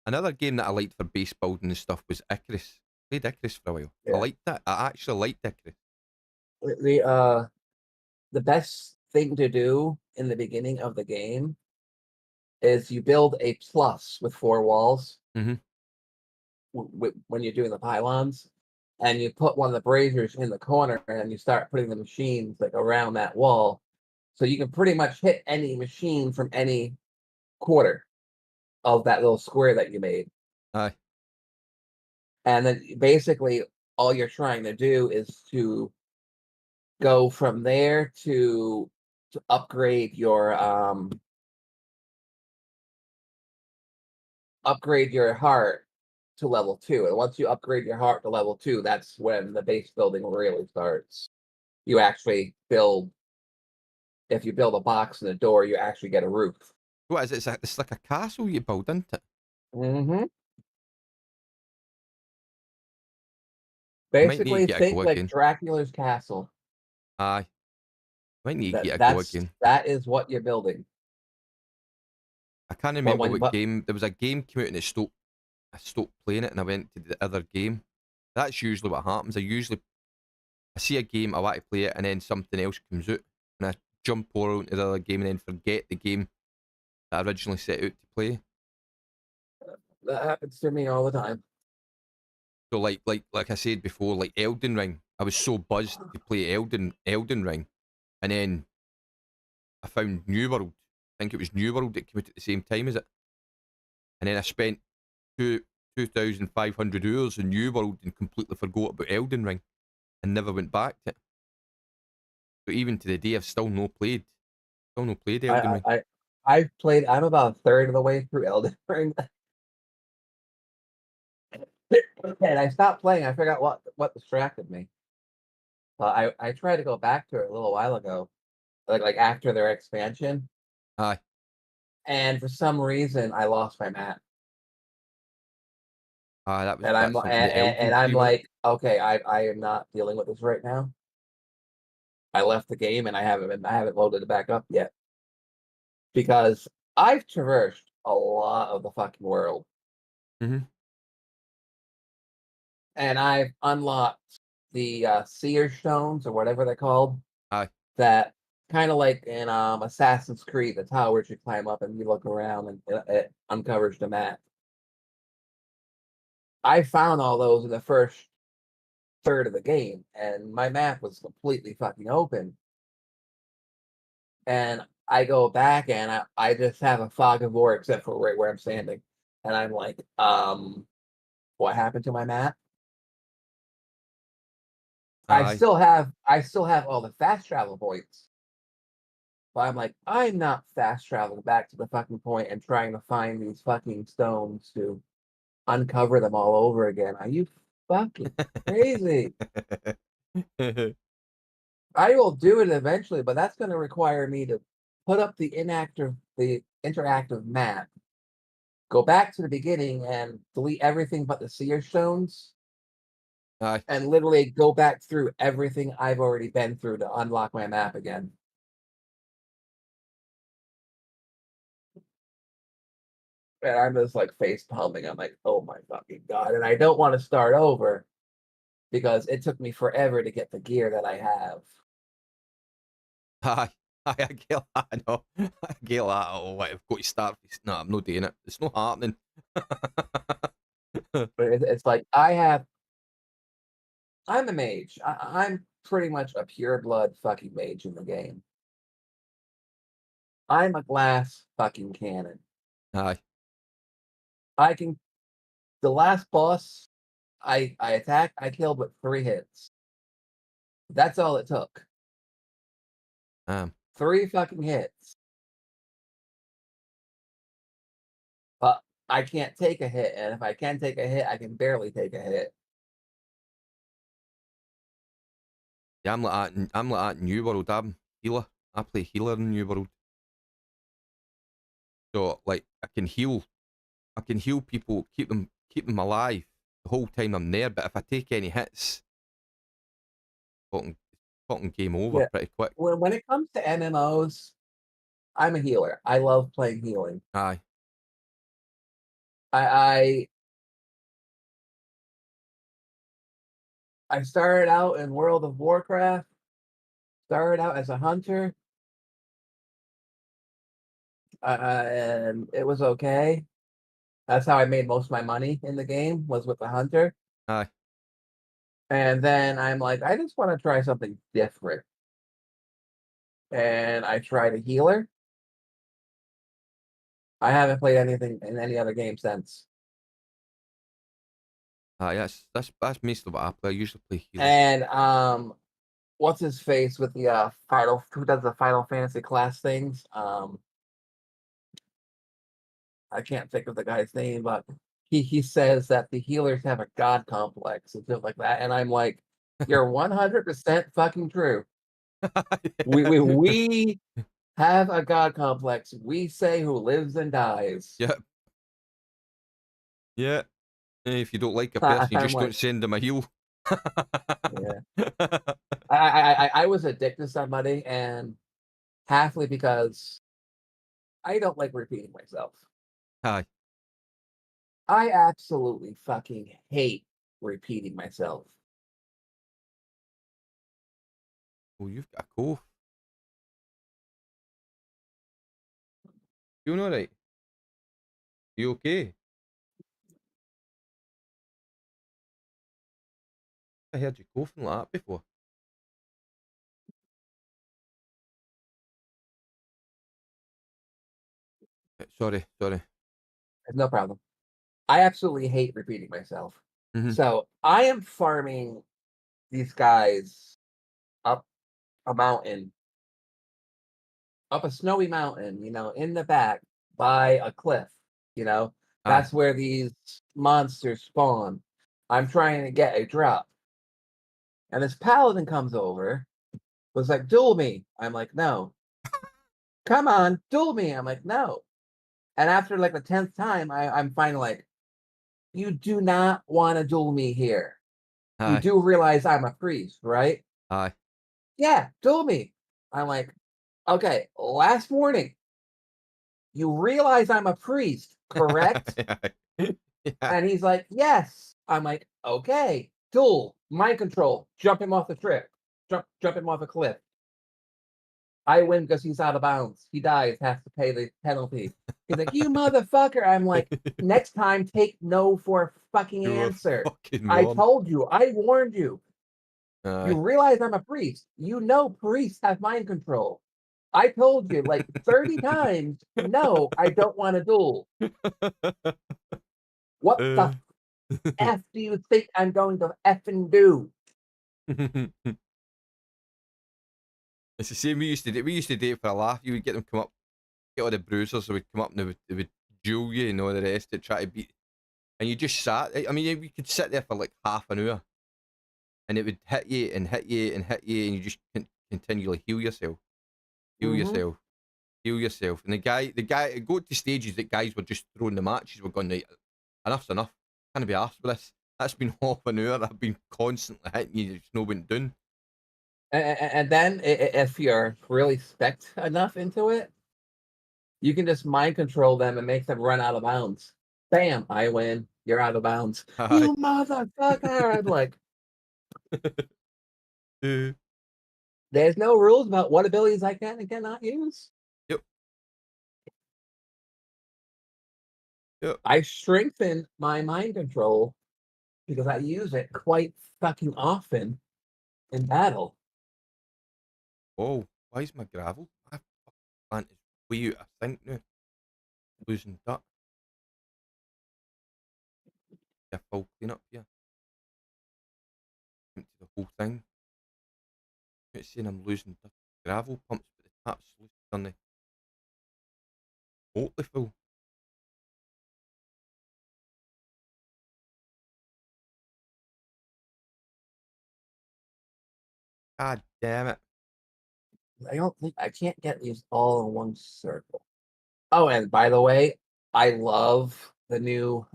Another game that I liked for base building and stuff was Icarus. Played Icarus for a while. I Yeah. liked that. I actually liked Icarus. The best thing to do in the beginning of the game is you build a plus with 4 walls Mhm. when you're doing the pylons, and you put one of the braziers in the corner, and you start putting the machines like around that wall, so you can pretty much hit any machine from any quarter of that little square that you made. Aye, And then basically all you're trying to do is to go from there to upgrade your heart to level 2. And once you upgrade your heart to level 2, that's when the base building really starts. You actually build If you build a box and a door, you actually get a roof. what is it? It's like a castle you build, isn't it? Mm-hmm. I might need to Basically, get a go think like again. Dracula's castle. Aye, might need to That get a go that's again. that is what you're building. I can't But remember when what but game. There was a game came out and I stopped playing it and I went to the other game. That's usually what happens. I see a game, I want to play it, and then something else comes out, and I jump over into the other game and then forget the game that I originally set out to play. that happens to me all the time. So like I said before, like Elden Ring, I was so buzzed to play Elden Ring, and then I found New World. I think it was New World that came out at the same time as it, and then I spent two 2,500 hours in New World and completely forgot about Elden Ring and never went back to it. So even to the day, still no played Elden I Ring. I I've played. I'm about a third of the way through Elden Ring, and I stopped playing. I forgot what distracted me. I tried to go back to it a little while ago, like after their expansion, Aye, and for some reason I lost my map. that's something the And Elden I'm Tree one. like, okay, I am not dealing with this right now. I left the game and I haven't loaded it back up yet because I've traversed a lot of the fucking world Mhm. and I've unlocked the seer stones or whatever they're called, Aye, that kind of like in Assassin's Creed, the towers you climb up and you look around and it uncovers the map. I found all those in the first third of the game, and my map was completely fucking open. And I go back and I just have a fog of war except for right where I'm standing. And I'm like, what happened to my map? aye. I still have all the fast travel points. But I'm like, I'm not fast traveling back to the fucking point and trying to find these fucking stones to uncover them all over again. Are you fucking crazy? I will do it eventually, but that's going to require me to put up the interactive map, go back to the beginning and delete everything but the seer stones, Aye. and literally go back through everything I've already been through to unlock my map again. And I'm just like face palming. I'm like, oh my fucking god! And I don't want to start over because it took me forever to get the gear that I have. Aye. Aye, I get that, I know. I get that. Oh, wait, I've got to start. No, I'm not doing it. It's not happening. But it's like I'm a mage. I'm pretty much a pure blood fucking mage in the game. I'm a glass fucking cannon. Aye. I can. The last boss I attacked, I killed with 3 hits. That's all it took. 3 fucking hits. But I can't take a hit, and if I can take a hit, I can barely take a hit. Yeah, I'm like that in New World. I'm healer. I play healer in New World. So like I can heal people, keep them alive the whole time I'm there. But if I take any hits, fucking game over Yeah. pretty quick. When it comes to MMOs, I'm a healer. I love playing healing. Aye. I started out in World of Warcraft. Started out as a hunter, and it was okay. That's how I made most of my money in the game, was with the hunter. Aye. And then I'm like, I just want to try something different. And I tried a healer. I haven't played anything in any other game since. Aye, that's mostly what I play. I usually play healer. And what's his face with the who does the Final Fantasy class things? I can't think of the guy's name, but he says that the healers have a god complex and stuff like that, and I'm like, you're 100% fucking true. We have a god complex. We say who lives and dies. Yeah. Yeah. If you don't like a person, you I'm just like, don't send them a heal. yeah. I was addicted to somebody, and halfly because I don't like repeating myself. Aye. I absolutely fucking hate repeating myself. Oh, you've got a cough. You all right? You okay? I heard you coughing like that before. Sorry. No problem. I absolutely hate repeating myself. Mhm. So I am farming these guys up a mountain, up a snowy mountain, in the back by a cliff. Aye. That's where these monsters spawn. I'm trying to get a drop. And this paladin comes over, was like, duel me. I'm like, no. Come on, duel me. I'm like, no. And after like the 10th time, I'm finally like, you do not want to duel me here. You Aye. do realize I'm a priest, right? Aye. Yeah, duel me. I'm like, okay, last warning. You realize I'm a priest, correct? Yeah. And he's like, yes. I'm like, okay, duel, mind control, jump him off the trip, jump him off a cliff. I win because he's out of bounds. He dies, has to pay the penalty. He's like, you motherfucker. I'm like, next time, take no for a fucking You were answer. fucking I wrong. told you. I warned you. Aye. You realize I'm a priest. You know priests have mind control. I told you like 30 times, no, I don't want to duel. What the F do you think I'm going to effing do? It's the same we used to do. We used to do it for a laugh. You would get them come up, get all the bruisers, so we'd come up and they would duel you and all the rest to try to beat. And you just sat. I mean, we could sit there for like half an hour, and it would hit you and hit you and hit you, and you just continually heal yourself, heal yourself, heal yourself. And the guy, it go to stages that guys were just throwing the matches. We're going, right, enough's enough. Can't be arsed with this. That's been half an hour. I've been constantly hitting you. It's no been done. And then if you're really spec enough into it, you can just mind control them and make them run out of bounds. Bam, I win. You're out of bounds. You motherfucker. I'm like, there's no rules about what abilities I can and cannot use. Yep. I strengthen my mind control because I use it quite fucking often in battle. Oh, why is my gravel? My plant is way out of sync now. Losing that. a full cleanup here. Empty the whole thing. It's saying I'm losing gravel pumps, but the tap's on the totally full. God damn it. I can't get these all in one circle. Oh, and by the way, I love the new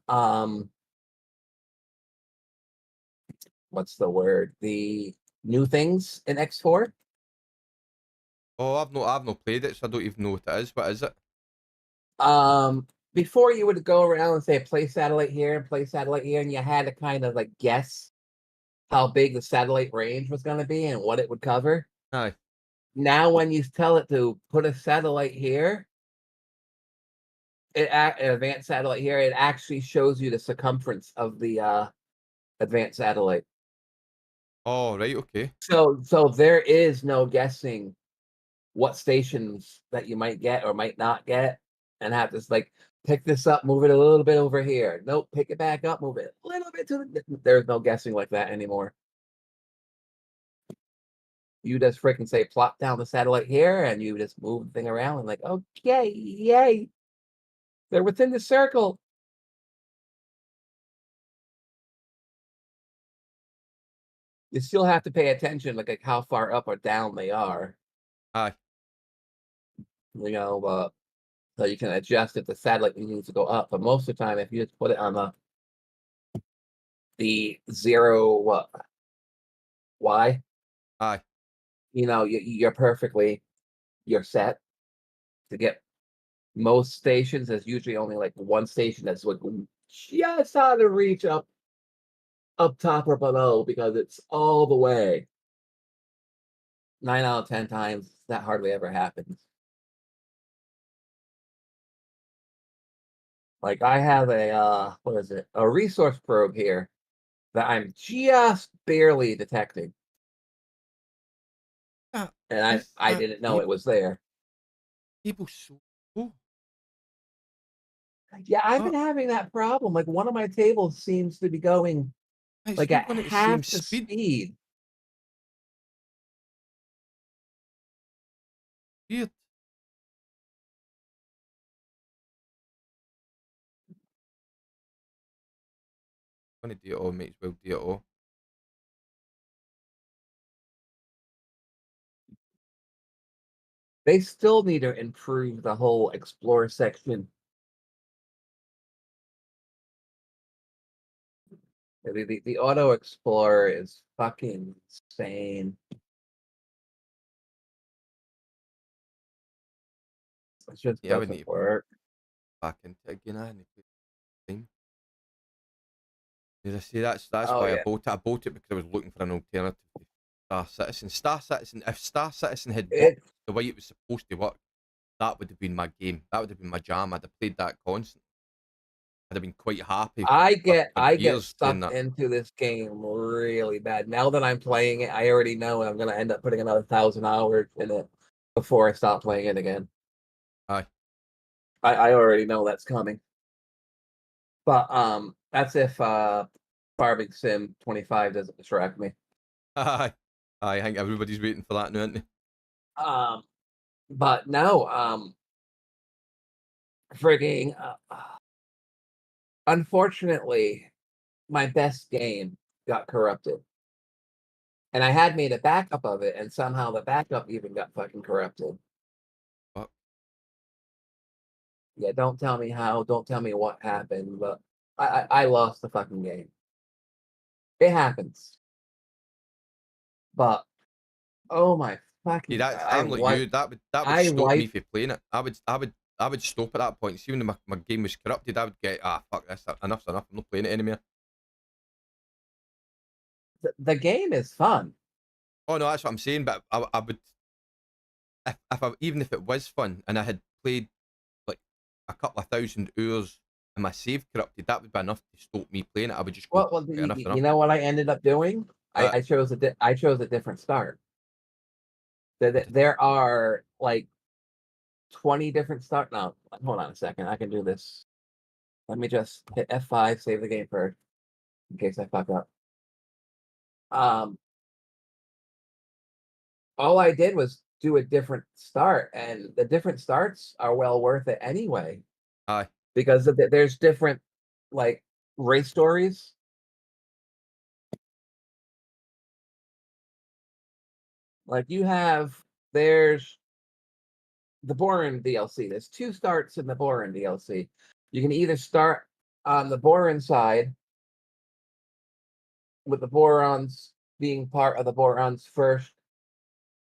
what's the word? The new things in X4. Oh, I've not played it, so I don't even know what it is. What is it? Before you would go around and say play satellite here and play satellite here, and you had to kind of like guess how big the satellite range was going to be and what it would cover. Aye. Now, when you tell it to put a satellite here, an advanced satellite here, it actually shows you the circumference of the advanced satellite. Oh, right, okay. So there is no guessing what stations that you might get or might not get, and have to like pick this up, move it a little bit over here. Nope, pick it back up, move it a little bit to the. There's no guessing like that anymore. You just freaking say plop down the satellite here, and you just move the thing around, and like, okay, yay, they're within the circle. You still have to pay attention, like how far up or down they are. Aye. So you can adjust if the satellite needs to go up. But most of the time, if you just put it on the 0 Y, Aye. you're set to get most stations. There's usually only like one station that's like just out of reach up top or below, because it's all the way. 9 out of 10 times that hardly ever happens. Like I have a a resource probe here that I'm just barely detecting. And I didn't know it was there. People so cool. Yeah, I've been having that problem. Like one of my tables seems to be going It's like not at going at the half same the speed. speed. Weird. I'm gonna do it all, might as well do it all. They still need to improve the whole explore section. The auto explorer is fucking insane. It just Yeah, I would need doesn't to work. back into it again. I need to time. As I say, that's Oh why I yeah. bought it. I bought it because I was looking for an alternative to Star Citizen. Star Citizen, if Star Citizen had worked the way it was supposed to work, that would have been my game. That would have been my jam. I'd have played that constantly. I'd have been quite happy. I get years doing sucked that. into this game really bad. Now that I'm playing it, I already know I'm gonna end up putting another 1,000 hours in it before I stop playing it again. Aye. I already know that's coming. But that's if Farming Sim 25 doesn't distract me. Aye. I think everybody's waiting for that now, aren't they? But no, frigging unfortunately, my best game got corrupted. And I had made a backup of it, and somehow the backup even got fucking corrupted. What? Yeah, don't tell me how, don't tell me what happened, but I lost the fucking game. It happens. But oh my fucking See, I'm like you. That would stop me from playing it. I would stop at that point. See, when my game was corrupted, I would get fuck this, enough's enough. I'm not playing it anymore. The game is fun. Oh no, that's what I'm saying. But I would, even if it was fun and I had played like a couple of 1,000 hours and my save corrupted, that would be enough to stop me playing it. I would just go. Well, Enough's enough. you know what I ended up doing? I chose a different start. There are like 20 different start. No, hold on a second. I can do this. Let me just hit F5, save the game first. in case I fuck up. All I did was do a different start, and the different starts are well worth it anyway Aye. because there's different like race stories. Like there's the Boron DLC. There's 2 starts in the Boron DLC. You can either start on the Boron side with the Borons being part of the Borons first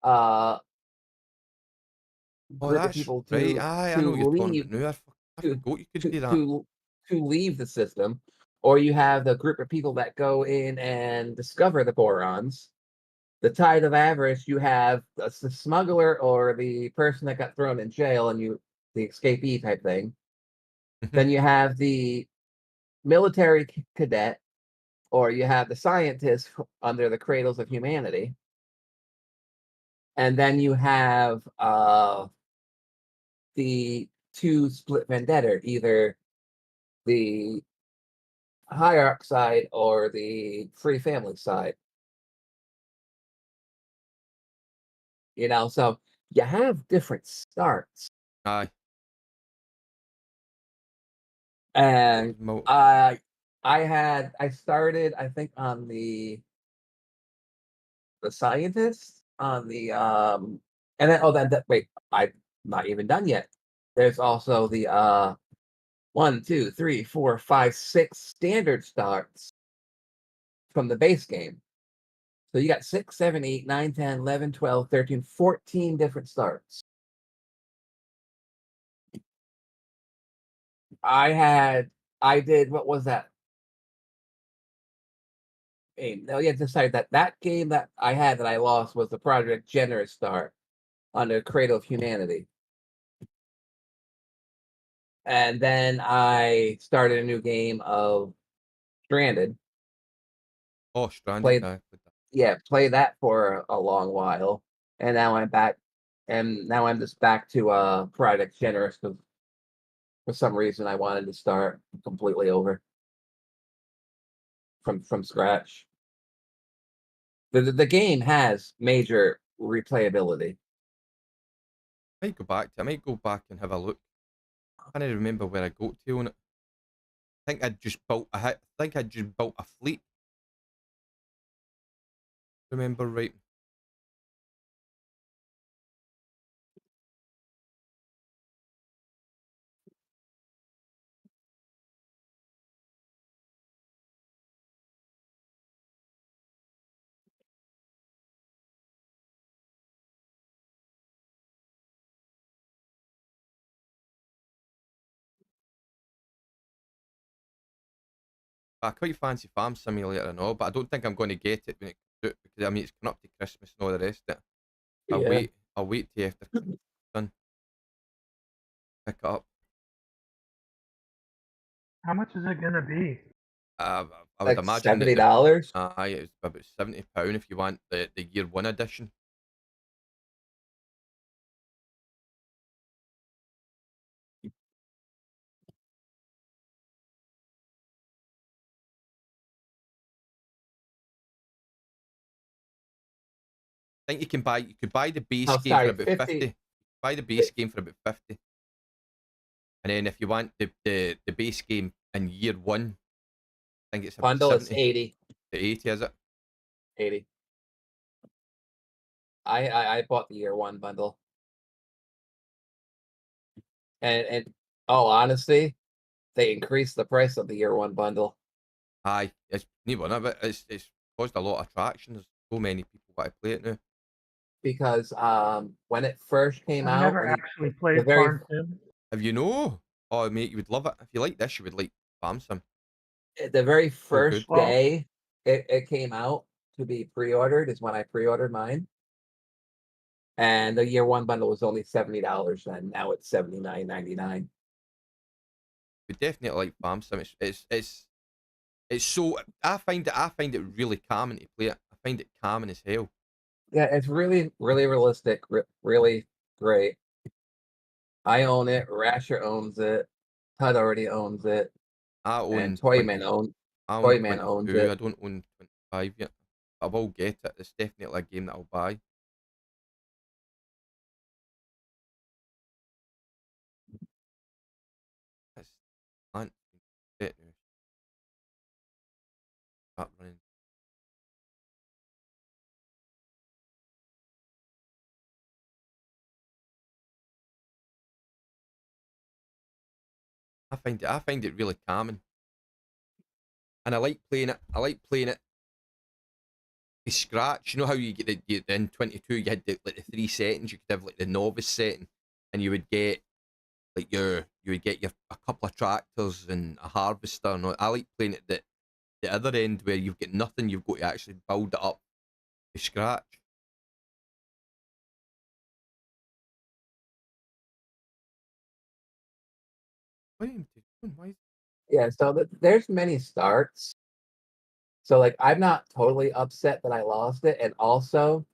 Oh, group of that's people right. to Aye, I know what you're talking leave about now. I to forgot you could to do that. to to leave the system, or you have the group of people that go in and discover the Borons. The Tide of Avarice, you have the smuggler or the person that got thrown in jail, and the escapee type thing. Then you have the military cadet, or you have the scientist under the Cradles of Humanity, and then you have the 2 split vendetta, either the hierarch side or the free family side. So you have different starts. Aye. And Mo- I started, I think, on the scientist, on the and then wait, I'm not even done yet. There's also the 1, 2, 3, 4, 5, 6 standard starts from the base game. So you got 6, 7, 8, 9, 10, 11, 12, 13, 14 different starts. I did, what was that game? No, yeah, decided that game that I had that I lost was the Project Generous start under Cradle of Humanity. And then I started a new game of Stranded. Oh, Stranded. Play that for a long while. And now I'm back, and now I'm just back to Project Generous because for some reason I wanted to start completely over from scratch. The game has major replayability. I might go back and have a look. I can't remember where I got to on it. I think I just built a fleet. Remember right? I quite fancy Farm Simulator and all, but I don't think I'm going to get it when it comes out because I mean it's coming up to Christmas and all the rest of it. Yeah. I'll wait till after Christmas is done. Pick it up. How much is it gonna be? I would Like imagine that $70. aye, it's about £70 if you want the year 1 edition. I think you could buy the base game for about 50. Buy the base game for about 50. And then if you want the base game in year 1, I think it's about Bundle is 70 80. to 80, is it? 80. I bought the year 1 bundle. And all honesty, they increased the price of the year 1 bundle. Aye, it's neat one, but it's caused a lot of traction. There's so many people that play it now. Because when it first came I've out, never actually played very- Farm Sim. Have you know? Oh mate, you would love it. If you like this, you would like Farm Sim. the very first Well- day it came out to be pre-ordered is when I pre-ordered mine. And the year 1 bundle was only $70, and now it's $79.99. We definitely like Farm Sim. It's so I find it really calming to play it. I find it calming as hell. Yeah, it's really, really realistic, really great. I own it. Rasher owns it. Hud already owns it. I own And Toyman owns. I own Toyman owns 22. it. I don't own 25 yet. I will get it. It's definitely a game that I'll buy. That's plant. Start running. I find it really calming, and I like playing it. I like playing it to scratch. You know how you get in 22, you had like the 3 settings. You could have like the novice setting, and you would get like your a couple of tractors and a harvester. And I like playing it the other end where you've got nothing. You've got to actually build it up to scratch. Why? Yeah, so there's many starts. So like I'm not totally upset that I lost it, and also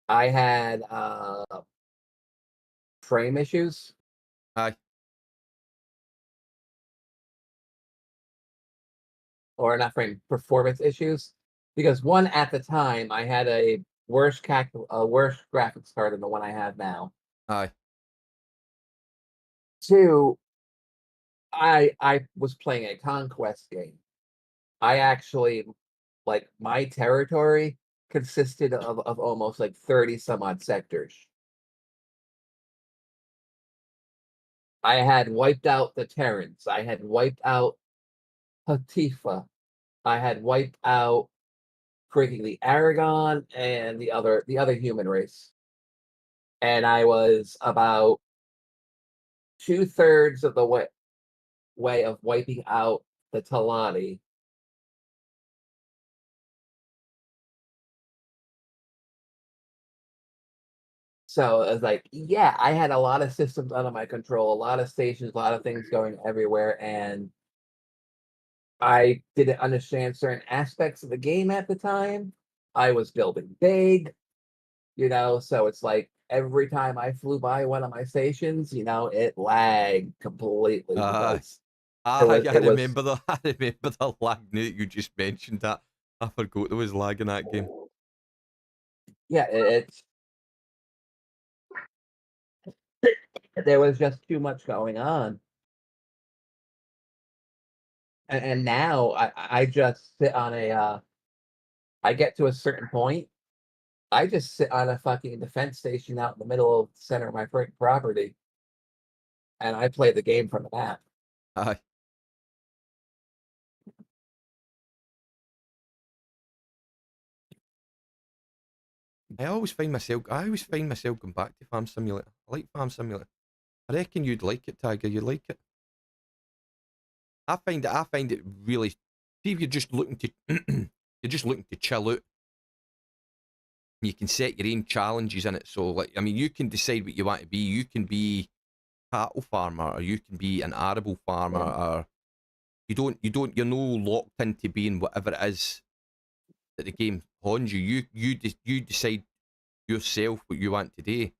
I had frame issues. Aye. Or not frame performance issues, because one at the time I had a worse graphics card than the one I have now. Aye. Two, I was playing a conquest game. I actually like my territory consisted of almost like 30 some odd sectors. I had wiped out the Terrans. I had wiped out Hatifa. I had wiped out freaking the Aragon and the other human race. And I was about 2/3 of the way of wiping out the Talani. So it was like, yeah, I had a lot of systems under my control, a lot of stations, a lot of things going everywhere, and I didn't understand certain aspects of the game at the time. I was building big, so it's like every time I flew by one of my stations, it lagged completely Aye. because it Aye, was I it was remember the I remember the lag now that you just mentioned that. I forgot there was lag in that game. yeah, it's there was just too much going on. And now I just sit on I get to a certain point, I just sit on a fucking defense station out in the middle of the center of my freaking property, and I play the game from the map. Aye. I always find myself going back to Farm Simulator. I like Farm Simulator. I reckon you'd like it, Tiger. You'd like it. I find it really. See if you're just looking to you're just looking to chill out. You can set your own challenges in it. So like I mean you can decide what you want to be. You can be cattle farmer or you can be an arable farmer Yeah. or you're no locked into being whatever it is that the game pawns you. You decide yourself what you want to do.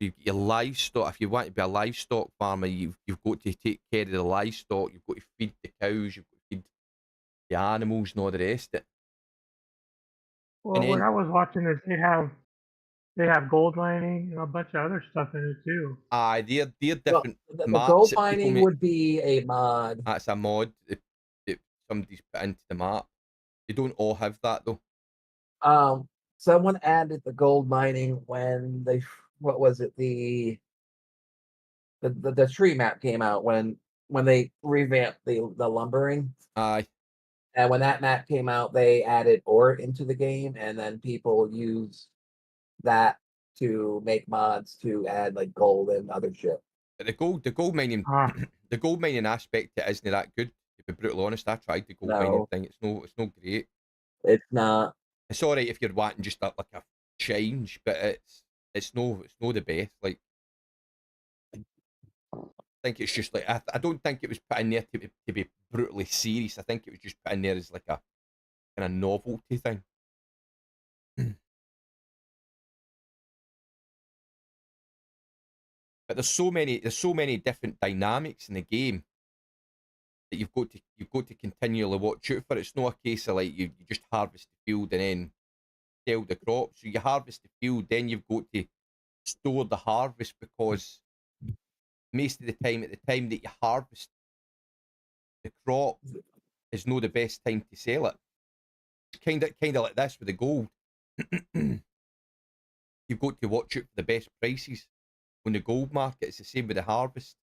Your livestock. If you want to be a livestock farmer, you've got to take care of the livestock. You've got to feed the cows. You've got to feed the animals and all the rest of it. And Well, when then I was watching this, they have gold mining and a bunch of other stuff in it too. they're Well, different the maps gold that people mining make. would be a mod. That's a mod that somebody's put into the map. They don't all have that though. Um, Someone added the gold mining when what was it, the tree map came out when they revamped the lumbering. Aye, And when that map came out, they added ore into the game, and then people use that to make mods to add like gold and other shit. but the gold mining, Ah, the gold mining aspect it isn't that good. To be brutally honest, I tried the gold mining No, thing. It's no great. it's not. It's alright if you're wanting just like a change, but it's no the best. Like I think it's just like I don't think it was put in there to be brutally serious. I think it was just put in there as like a kind of novelty thing. But there's so many different dynamics in the game that you've got to continually watch out for. It's not a case of like you just harvest the field and then sell the crop. So you harvest the field, then you've got to store the harvest, because most of the time, at the time that you harvest the crop, is not the best time to sell it. It's kind of like this with the gold. You've got to watch out for the best prices on the gold market. It's the same with the harvest.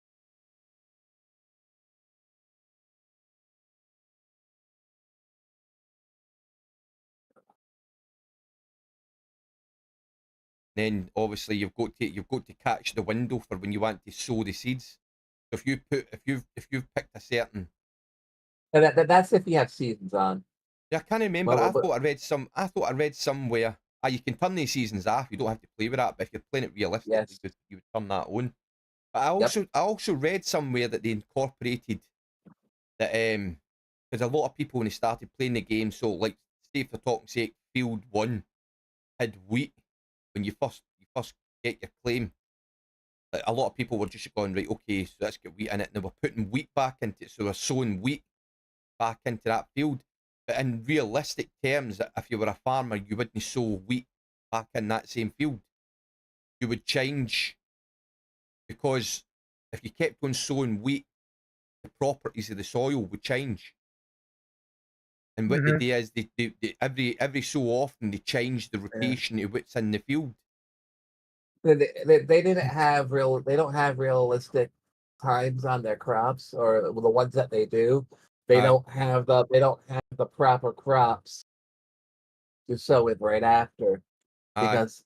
Then obviously you've got to catch the window for when you want to sow the seeds. So if you've picked a certain, And that's if you have seasons on. yeah, I can't remember. Well, but I thought I read somewhere. You can turn these seasons off. You don't have to play with that. But if you're playing it realistically, yes, you would turn that on. But yep. I also read somewhere that they incorporated that because a lot of people, when they started playing the game, so like, say for talking sake, field 1 had wheat when you first get your claim. Like, a lot of people were just going, right, okay, so let's get wheat in it, and they were putting wheat back into it, so they're sowing wheat back into that field. But in realistic terms, if you were a farmer, you wouldn't sow wheat back in that same field. You would change, because if you kept on sowing wheat, the properties of the soil would change. And what they do is they every so often they change the rotation of what's in the field. They didn't have real. They don't have realistic times on their crops, or the ones that they do. They don't have the proper crops to sow it right after, because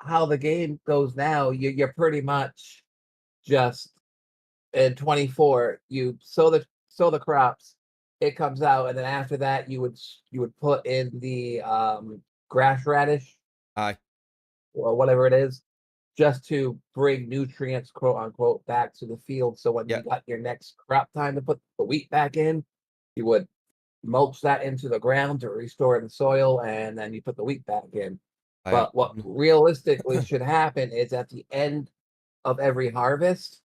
how the game goes now, you're pretty much just in 24. You sow the crops, it comes out, and then after that you would put in the grass radish Aye. or whatever it is, just to bring nutrients, quote unquote, back to the field. So when you got your next crop time to put the wheat back in, you would mulch that into the ground to restore the soil, and then you put the wheat back in. But what realistically should happen is, at the end of every harvest,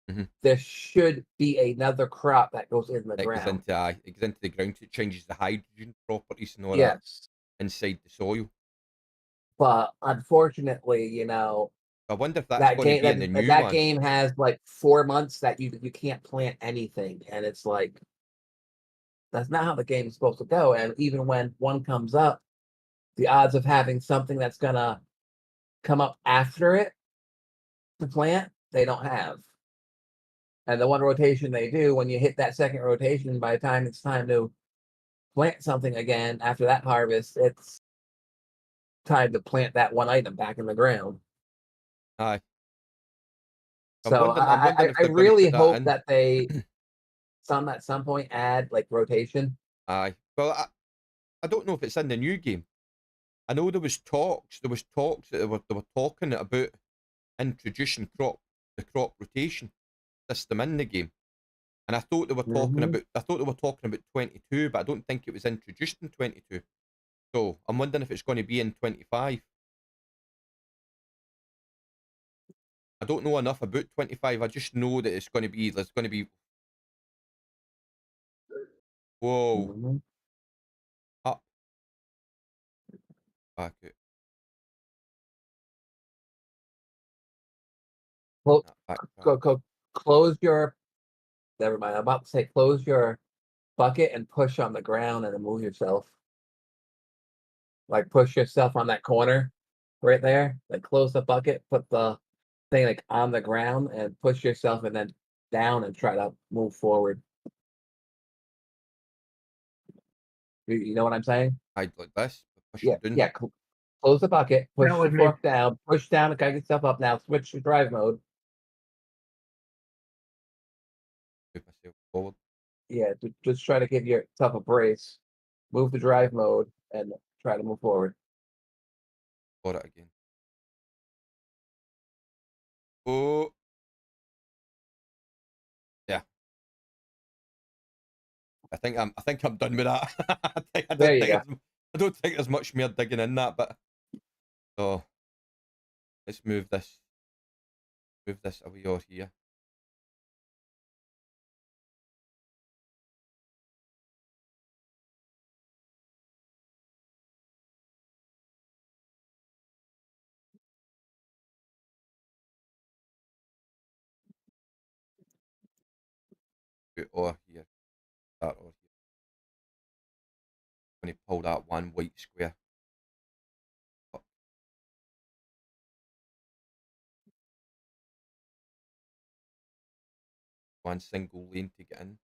there should be another crop that goes in the ground. It goes into the ground. It changes the hydrogen properties and all that Yes. inside the soil. But unfortunately, I wonder if that's that going to game be in the new that one. game has like 4 months that you can't plant anything, and it's like, that's not how the game is supposed to go. And even when one comes up, the odds of having something that's gonna come up after it to plant, they don't have. And the one rotation they do, when you hit that second rotation, by the time it's time to plant something again after that harvest, it's time to plant that one item back in the ground. Aye. So I'm wondering if I they're going to really put that hope in. that they at some point add like rotation. Aye. Well, I don't know if it's in the new game. I know there was talks that they were talking about introducing the crop rotation system in the game. And I thought they were talking about 22, but I don't think it was introduced in 22. So I'm wondering if it's going to be in 25. I don't know enough about 25. I just know that there's going to be. Whoa. Up. Back out. Close your. Never mind. I'm about to say, close your bucket and push on the ground, and then move yourself. Like, push yourself on that corner right there. Like, close the bucket, put the thing like on the ground, and push yourself, and then down, and try to move forward. You know what I'm saying? I'd like this. Push Yeah, it down. yeah. Close the bucket, push That the would make fork down, push down, and get yourself up. Now switch to drive mode. Move myself forward. Yeah, just try to give yourself a brace. Move to drive mode and try to move forward. For it again. Oh. Yeah. I think I'm done with that. There you go. I don't think there's much more digging in that, but so let's move this away over here. to or here. That or here. When he pulled that one white square. Fuck. One single lane to get in.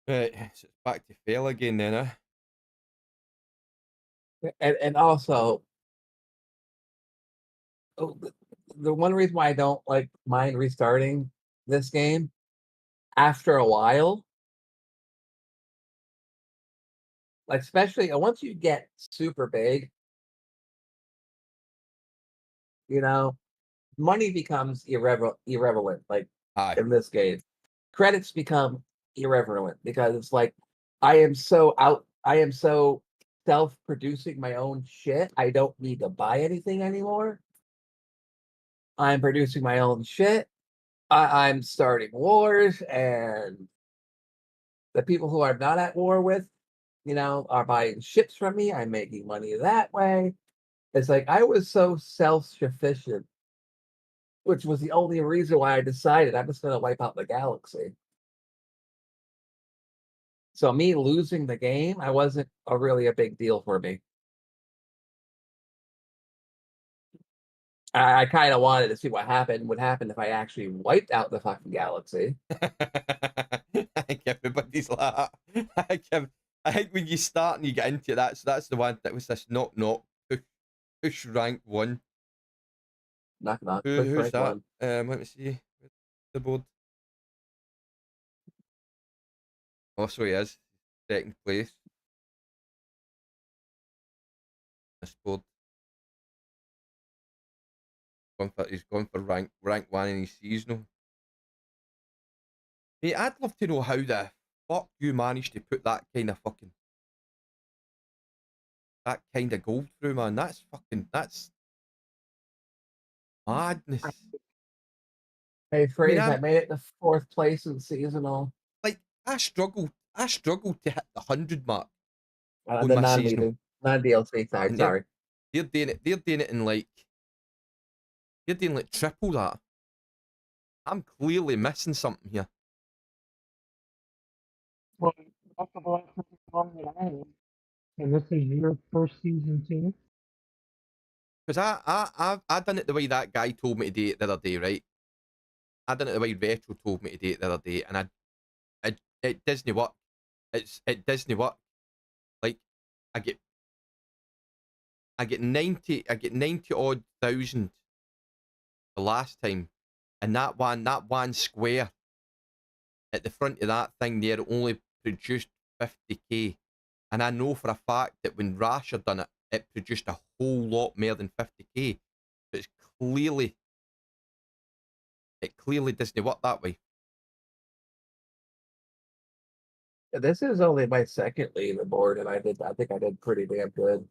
Right, so it's back to fail again then, And also, the one reason why I don't like mind restarting this game, after a while, like especially once you get super big, money becomes irrelevant. Like Aye. in this game, credits become irrelevant because it's like I am so self-producing my own shit. I don't need to buy anything anymore. I'm producing my own shit. I'm starting wars, and the people who I'm not at war with, are buying ships from me. I'm making money that way. It's like I was so self-sufficient, which was the only reason why I decided I'm just going to wipe out the galaxy. So me losing the game, I wasn't really a big deal for me. I kind of wanted to see what would happen if I actually wiped out the fucking galaxy. I think everybody's like that. I think when you start and you get into that, so that's the one that was this knock push rank 1. Knock knock. Who's that? 1. Let me see the board. Oh, so he is 2nd place. This board. He's gone for rank 1 and he's seasonal. Hey, I'd love to know how the fuck you managed to put that kind of gold through, man. That's madness. Hey, Phrase, I made it to 4th place in seasonal. Like, I struggled to hit the 100 mark. The non-DLC side, sorry. They're doing it in like, they're doing like triple that. I'm clearly missing something here. Well, that's the last one that I had. And this is your first season too? Because I done it the way that guy told me to do it the other day, right? I done it the way Retro told me to do it the other day, and it doesn't work. It doesn't work. Like, I get 90 odd thousand the last time, and that one square at the front of that thing there only produced 50k, and I know for a fact that when Rasher done it, it produced a whole lot more than 50k. But it clearly doesn't work that way. This is only my 2nd leaderboard, and I think I did pretty damn good.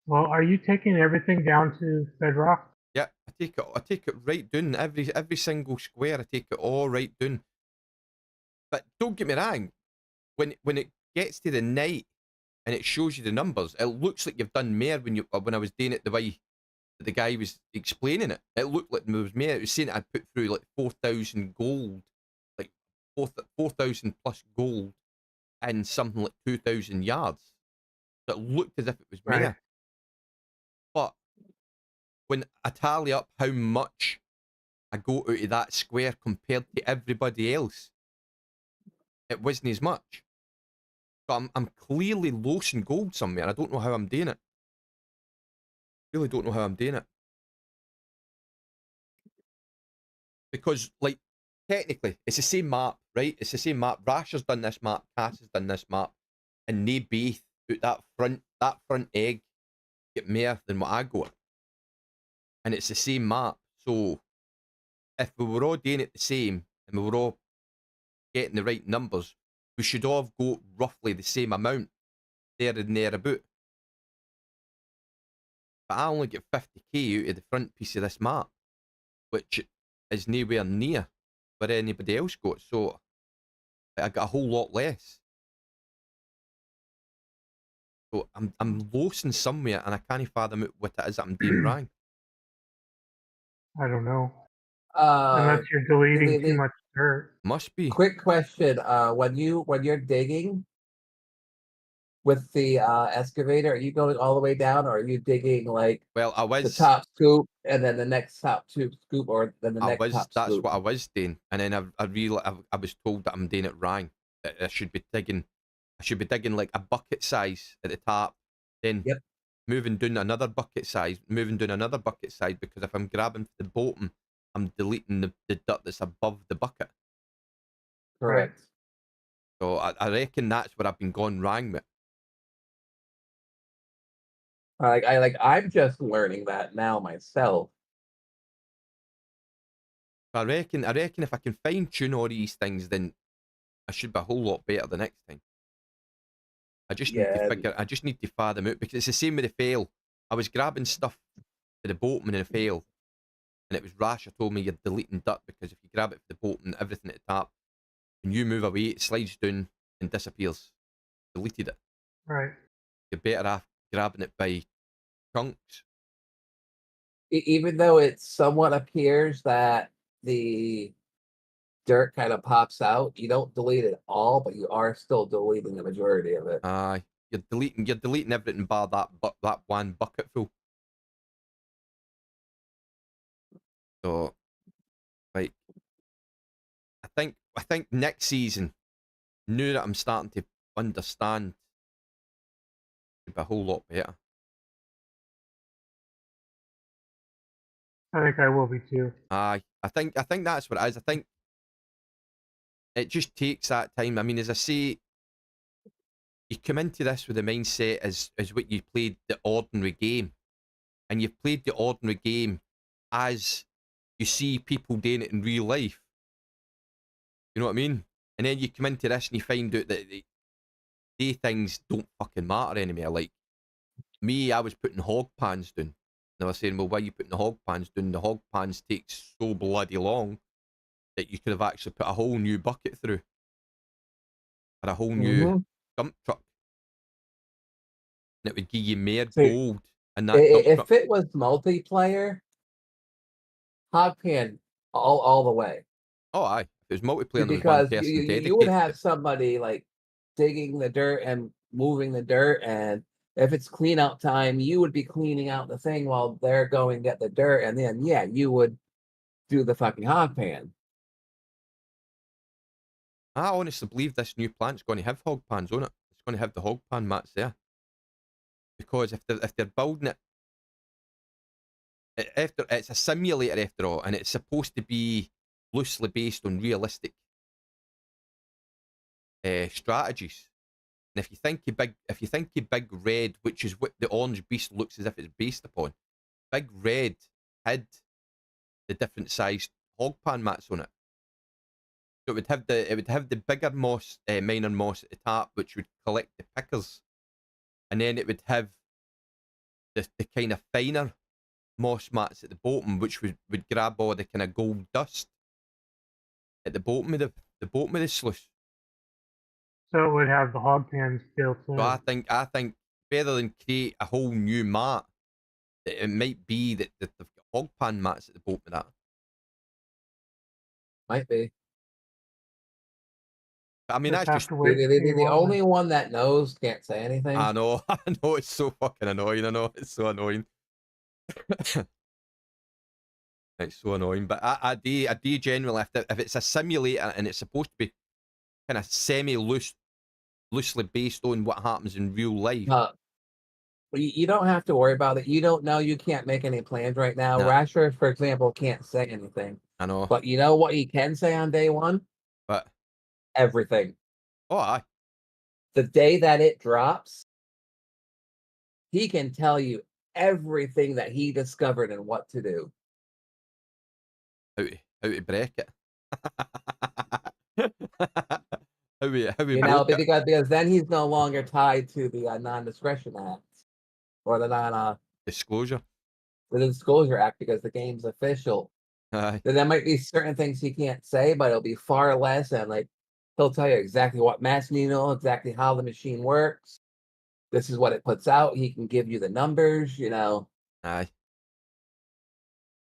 Well, are you taking everything down to Bedrock? Yeah, I take it right down. Every single square, I take it all right down. But don't get me wrong, when it gets to the night and it shows you the numbers, it looks like you've done more when I was doing it the way that the guy was explaining it. It looked like there was more. It was saying I'd put through like 4,000 gold, like 4,000 plus gold, and something like 2,000 yards. So it looked as if it was more. Right. But when I tally up how much I go out of that square compared to everybody else, it wasn't as much. So I'm clearly losing gold somewhere. I don't know how I'm doing it. Really don't know how I'm doing it. Because, like, technically, it's the same map, right? It's the same map. Rasher's done this map, Cass has done this map, and they both put that front egg get more than what I got. And it's the same map. So if we were all doing it the same and we were all getting the right numbers, we should all have got roughly the same amount there and thereabout. But I only get 50k out of the front piece of this map, which is nowhere near where anybody else got. So I got a whole lot less. So I'm losing somewhere, and I can't fathom out what it is that I'm doing wrong. I don't know. Uh, Unless you're deleting the, too the much dirt. Must be. quick question: when you're digging with the excavator, are you going all the way down, or are you digging like Well, the top scoop and then the next top two scoop, or then the next top that's scoop? what I was doing, and then I was told that I'm doing it wrong. That I should be digging like a bucket size at the top, then Yep. moving down another bucket size, because if I'm grabbing the bottom, I'm deleting the dirt that's above the bucket. Correct. So I reckon that's what I've been going wrong with. I'm just learning that now myself. I reckon if I can fine tune all these things, then I should be a whole lot better the next time. I just need to fire them out, because it's the same with the fail. I was grabbing stuff to the bottom in the fail, and it was Rasher told me you're deleting dirt, because if you grab it for the bottom, everything at the top, when you move away, it slides down and disappears. Deleted it. Right. You're better off grabbing it by chunks. Even though it somewhat appears that the dirt kind of pops out, you don't delete it all, but you are still deleting the majority of it. You're deleting everything bar that one bucket full. So, like, I think next season, now that I'm starting to understand, it'll be a whole lot better. I think I will be too. I think that's what it is. I think it just takes that time. I mean, as I say, you come into this with the mindset as what you played the ordinary game, and you've played the ordinary game as you see people doing it in real life. You know what I mean? And then you come into this and you find out that they things don't fucking matter anymore. Like me, I was putting hog pans down. They were saying, well, why are you putting the hog pans down? The hog pans take so bloody long that you could have actually put a whole new bucket through. Or a whole new dump truck. And it would give you more gold in that dump If truck. it was multiplayer, hog pan all the way. Oh, aye. If it was multiplayer, there was one Because person dedicated. you would have somebody like digging the dirt and moving the dirt, and if it's clean out time, you would be cleaning out the thing while they're going to get the dirt, and then you would do the fucking hog pan. I honestly believe this new plant's going to have hog pans on it. It's going to have the hog pan mats there. Because if they're building it after, it's a simulator after all, and it's supposed to be loosely based on realistic strategies. And if you think of Big Red, which is what the Orange Beast looks as if it's based upon, Big Red had the different sized hog pan mats on it. So it would have the bigger moss, minor moss at the top, which would collect the pickers, and then it would have the kind of finer moss mats at the bottom, which would grab all the kind of gold dust at the bottom of the sluice. So it would have the hog pans built in. So I think rather than create a whole new mat, it might be that they've got hog pan mats at the bottom of that. Might be. I mean, that's just the only one that knows can't say anything. I know, it's so fucking annoying. I know, it's so annoying. It's so annoying, but I do generally, if it's a simulator and it's supposed to be kind of loosely based on what happens in real life. You don't have to worry about it. You don't know. You can't make any plans right now. No. Rasher, for example, can't say anything. I know. But you know what he can say on day one? What? Everything. Oh, aye. The day that it drops, he can tell you everything that he discovered and what to do. How to break it. how we because then he's no longer tied to the non-discretion act or the disclosure. The Disclosure Act, because the game's official. Aye. There might be certain things he can't say, but it'll be far less, and like he'll tell you exactly what mass you know, exactly how the machine works. This is what it puts out. He can give you the numbers, you know. Aye.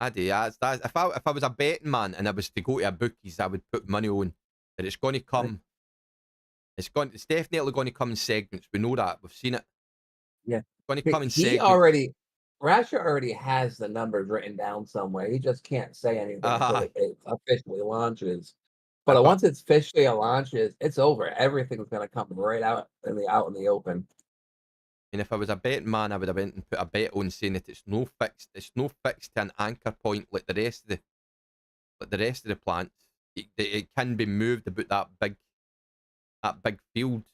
I do. That's if I was a betting man and I was to go to a bookies, I would put money on that it's going to come. It's definitely going to come in segments. We know that. We've seen it. Yeah. It's going to come in He segments. Rasher already has the numbers written down somewhere. He just can't say anything until it officially launches. But once it's officially launches, it's over. Everything's gonna come right out in the open. And if I was a betting man, I would have went and put a bet on saying that it's no fixed to an anchor point like the rest of the plants. It can be moved about that big field.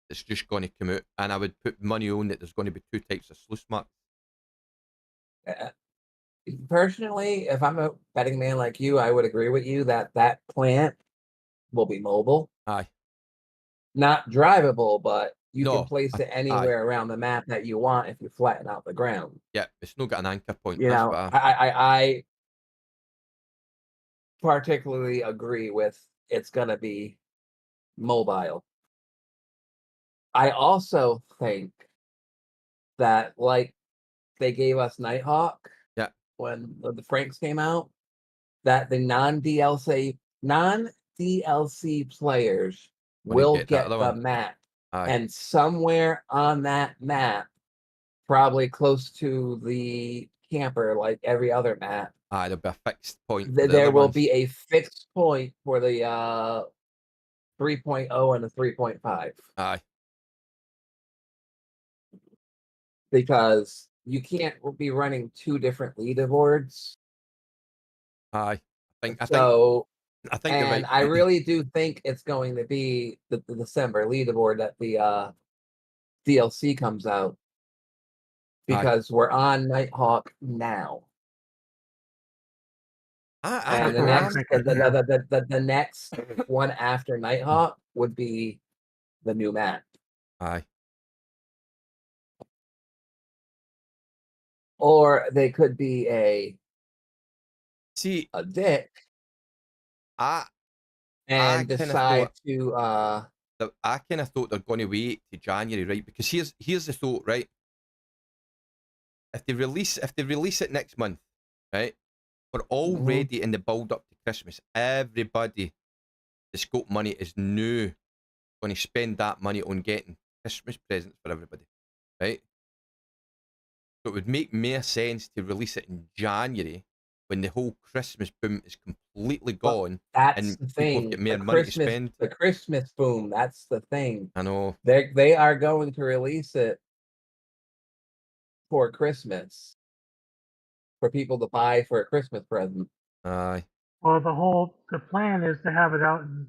It's just going to come out, and I would put money on that there's going to be 2 types of sluice marks. Personally, if I'm a betting man like you, I would agree with you that that plant will be mobile. Aye. Not drivable, but you No, can place it anywhere aye. around the map that you want if you flatten out the ground. Yeah, it's not got an anchor point. You That's know, what I particularly agree with it's gonna be mobile. I also think that like they gave us Nighthawk Yeah. when the Franks came out, that the non-DLC players will get that get other the one. map. Aye. And somewhere on that map, probably close to the camper, like every other map, Aye, there'll be a fixed point. For the there other will ones. be a fixed point for the 3.0 and the 3.5. Aye. Because you can't be running 2 different leaderboards. Aye. I think So, you're right. I really do think it's going to be the December leaderboard that the DLC comes out. Because we're on Nighthawk now. And the next one after Nighthawk would be the new map. Aye. Or they could be a dick and decide to I kind of thought they're going to wait to January, right? Because here's the thought, right? If they release it next month, right? We're already in the build up to Christmas. Everybody that's got money is now going to spend that money on getting Christmas presents for everybody, right? So it would make more sense to release it in January when the whole Christmas boom is completely gone. That's the thing. Get more money to spend. The Christmas boom, that's the thing. I know. They are going to release it for Christmas. For people to buy for a Christmas present. Aye. Well, the plan is to have it out in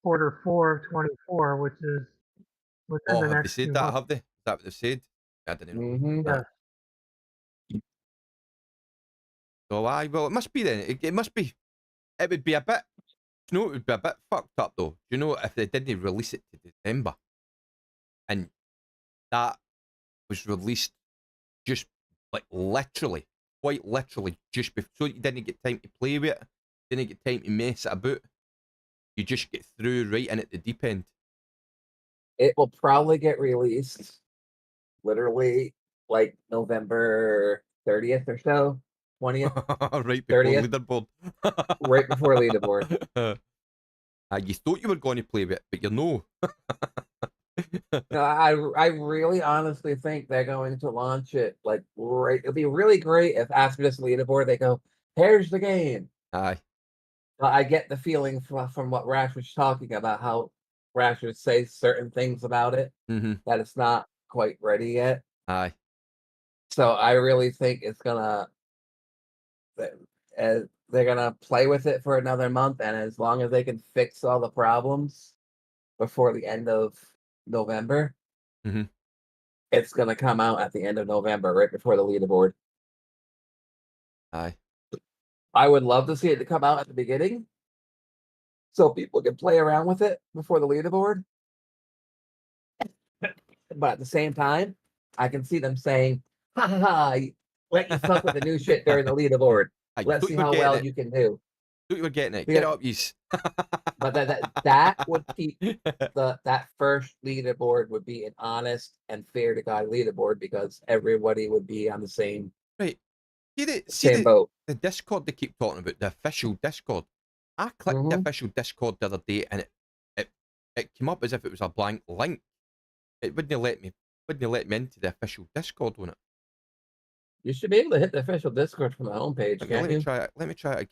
quarter 4 of 24, which is within the next few months. Have they? Is that what they've said? I didn't know. Mm-hmm. Yeah. So well, it must be then. It must be. It would be a bit. You know, it would be a bit fucked up though. You know, if they didn't release it to December, and that was released just like literally, quite literally, just before, so you didn't get time to play with it, didn't get time to mess it about. You just get through right in at the deep end. It will probably get released literally like November 30th or so. 20th. Right before 30th. leaderboard. Right before leaderboard. You thought you were going to play with it, but you know. No, I really honestly think they're going to launch it like right. It'll be really great if after this leaderboard they go, here's the game. Aye. But I get the feeling from what Rash was talking about, how Rash would say certain things about it, that it's not quite ready yet. Aye. So I really think it's gonna, they're gonna play with it for another month, and as long as they can fix all the problems before the end of November, it's gonna come out at the end of November, right before the leaderboard. Aye. I would love to see it to come out at the beginning, so people can play around with it before the leaderboard. But at the same time, I can see them saying, "Ha ha ha! Let you fuck with the new shit during the leaderboard. Let's see how well you can do." Thought you were getting it. Get up, yous. But that would keep that first leaderboard would be an honest and fair to God leaderboard, because everybody would be on the same right. Same boat. the Discord they keep talking about, the official Discord. I clicked the official Discord the other day, and it came up as if it was a blank link. It wouldn't let me into the official Discord on it. You should be able to hit the official Discord from the homepage, can't you? Let me try it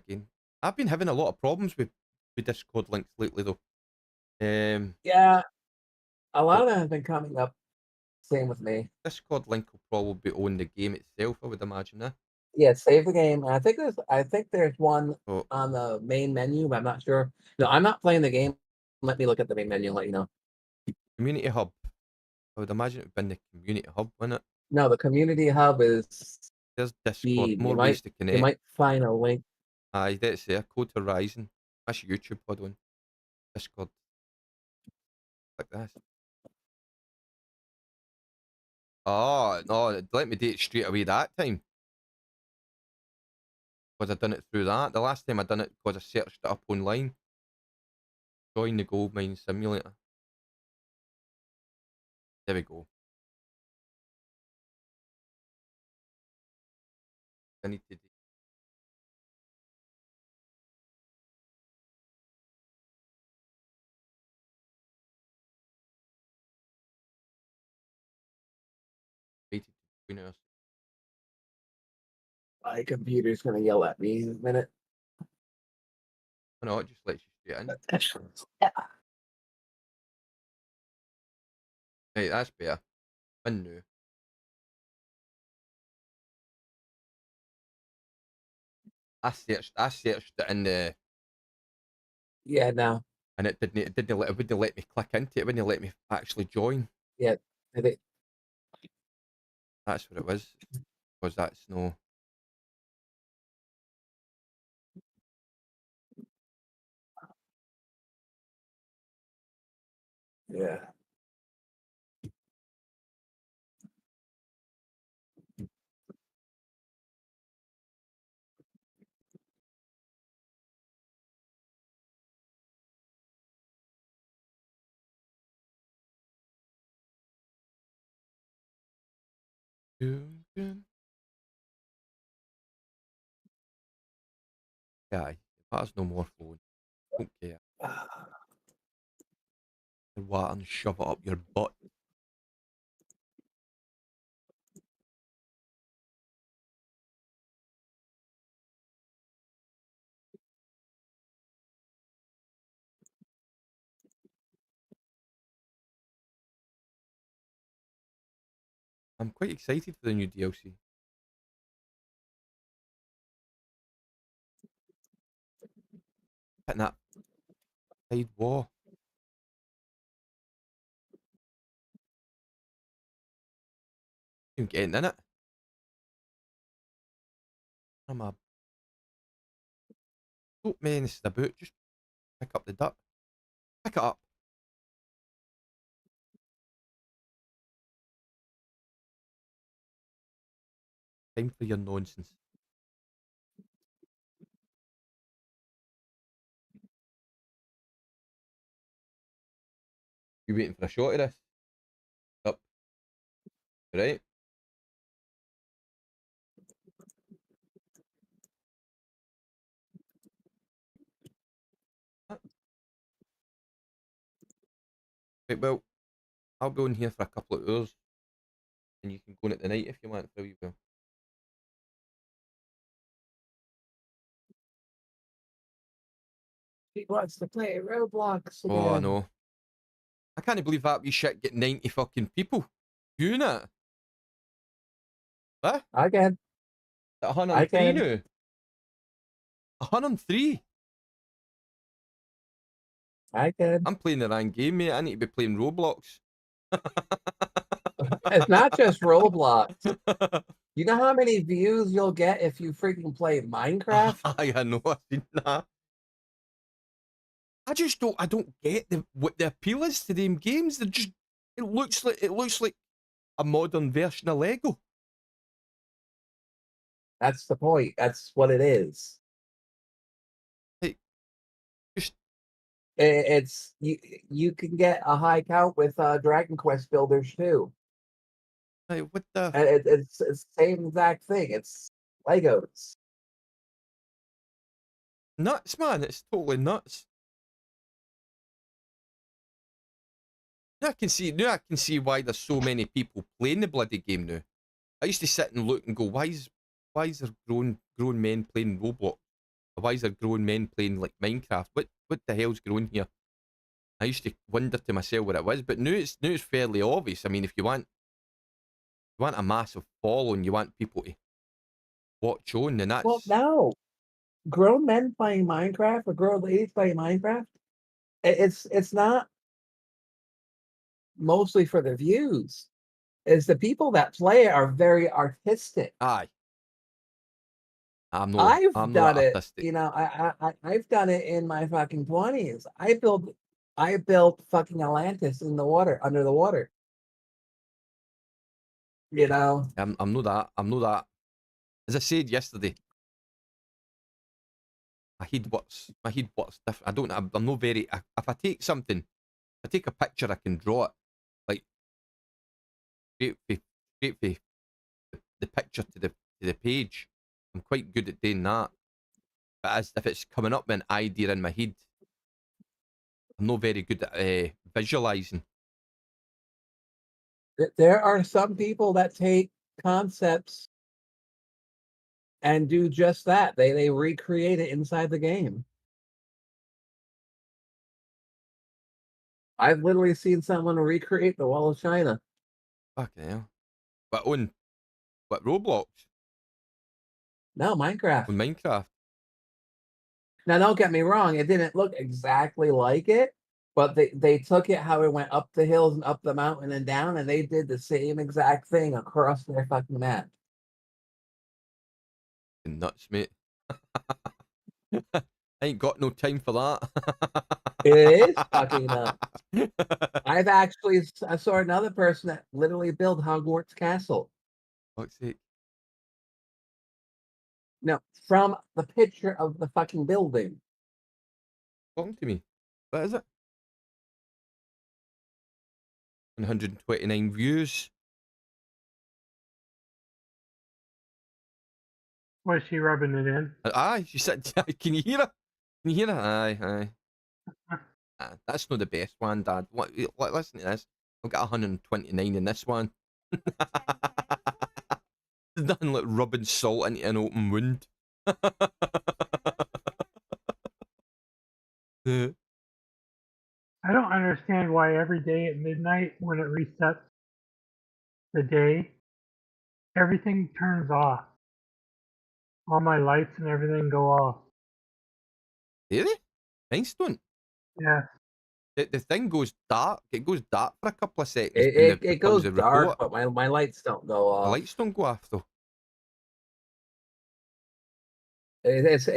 again. I've been having a lot of problems with Discord links lately, though. Yeah, a lot of them have been coming up. Same with me. Discord link will probably own the game itself, I would imagine. Yeah, save the game. I think there's one on the main menu, but I'm not sure. No, I'm not playing the game. Let me look at the main menu and let you know. Community hub. I would imagine it would be in the community hub, wouldn't it? No, the community hub is. There's Discord. More ways to connect. You might find a link. Aye, that's there. Code Horizon. That's YouTube, hold on. Discord. Like this. Oh, no, let me do it straight away that time. Because I done it through that. The last time I done it because I searched it up online. Join the Goldmine Simulator. There we go. I need to do. My computer's gonna yell at me in a minute. Oh, no, it just lets you straight in. Yeah. Right, that's better. In now. I searched it in the. Yeah, no. And it wouldn't let me click into it. It wouldn't let me actually join. Yeah, That's what it was. Because that's no. Yeah. Guy, that's no more phone. Don't care. What and shove it up your butt. I'm quite excited for the new DLC. Hitting that side wall. Even getting in it. I'm a. Don't menace the boot. Just pick up the dirt. Pick it up. Time for your nonsense. You waiting for a shot of this? Up. Right. Right, well, I'll be on here for a couple of hours. And you can go in at the night if you want for a wee while. He wants to play Roblox again. Oh, no. I can't believe that wee shit get 90 fucking people viewing it. Huh? I can. 103 now. 103. I can. I'm playing the wrong game, mate. I need to be playing Roblox. It's not just Roblox. You know how many views you'll get if you freaking play Minecraft? I know, I've seen that. I don't get what the appeal is to them games. They're just, it looks like a modern version of Lego. That's the point. That's what it is. It's you can get a high count with Dragon Quest builders too. Like, what the? And it's the same exact thing. It's Legos. Nuts, man. It's totally nuts. Now I can see why there's so many people playing the bloody game now. I used to sit and look and go, why is there grown men playing Roblox? Or why is there grown men playing like Minecraft? What the hell's growing here? I used to wonder to myself what it was, but now it's fairly obvious. I mean, if you want a massive following, you want people to watch on, then Well, that's no. Grown men playing Minecraft or grown ladies playing Minecraft, it's not mostly for the views. Is the people that play it are very artistic. aye. I'm I've not done that it, artistic. I've done it in my fucking 20s. I built fucking Atlantis in the water, under the water. You know, I'm not that. I'm not that. As I said yesterday, my head what's different. I don't. I'm not very. If I take something, if I take a picture, I can draw it like straight for the picture to the page. I'm quite good at doing that. But as if it's coming up with an idea in my head, I'm not very good at visualizing. there are some people that take concepts and do just that. They recreate it inside the game. I've literally seen someone recreate the Wall of China. Fucking hell. But on what Roblox? No, Minecraft. On Minecraft. Now, don't get me wrong; it didn't look exactly like it, but they took it how it went up the hills and up the mountain and down, and they did the same exact thing across their fucking map. Nuts, mate. I ain't got no time for that. It is fucking nuts. I saw another person that literally built Hogwarts Castle. Fuck's sake. No, from the picture of the fucking building. Talking to me. What is it? 129 views. Was she rubbing it in? Aye, she said, can you hear her? Can you hear her? Aye. That's not the best one, Dad. Listen to this. I've got 129 in this one. There's nothing like rubbing salt into an open wound. I don't understand why every day at midnight when it resets the day, everything turns off. All my lights and everything go off. Do they? Mine's don't. Yeah. The thing goes dark. It goes dark for a couple of seconds. It goes dark, but my lights don't go off. The lights don't go off though. It's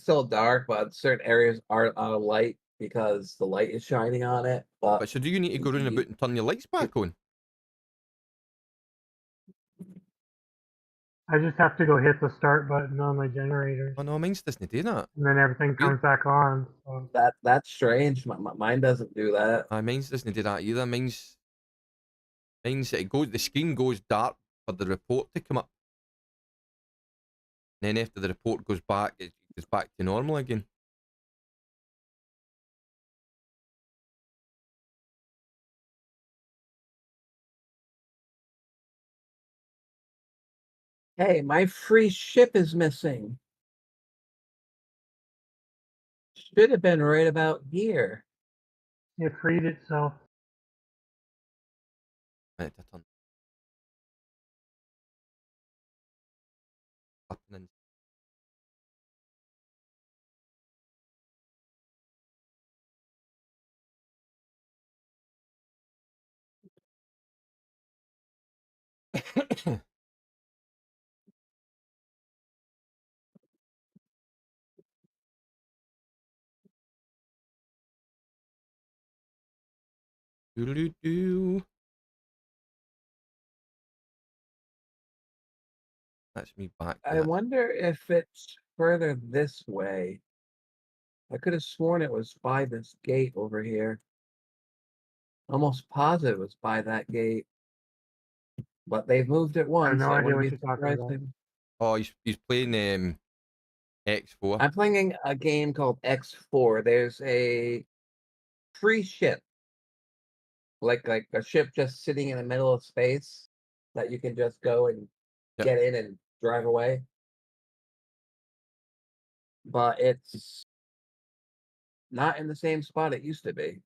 still dark, but certain areas are out of light because the light is shining on it. But so do you need to go round about and turn your lights back on? I just have to go hit the start button on my generator. Oh no, mine doesn't do that. And then everything comes back on. So. That's strange. Mine doesn't do that. Mine doesn't do that either. Mine's the screen goes dark for the report to come up. And then after the report goes back, it goes back to normal again. Hey, my free ship is missing. Should have been right about here. It freed itself. Right, turn. Up and in. Doo-doo-doo. That's me back. I wonder if it's further this way. I could have sworn it was by this gate over here. Almost positive it was by that gate. But they've moved it I once. have no I idea wouldn't what be you're talking surprised. about. Oh, he's playing X4. I'm playing a game called X4. There's a free ship, like a ship just sitting in the middle of space that you can just go and Yep. get in and drive away. But it's not in the same spot it used to be.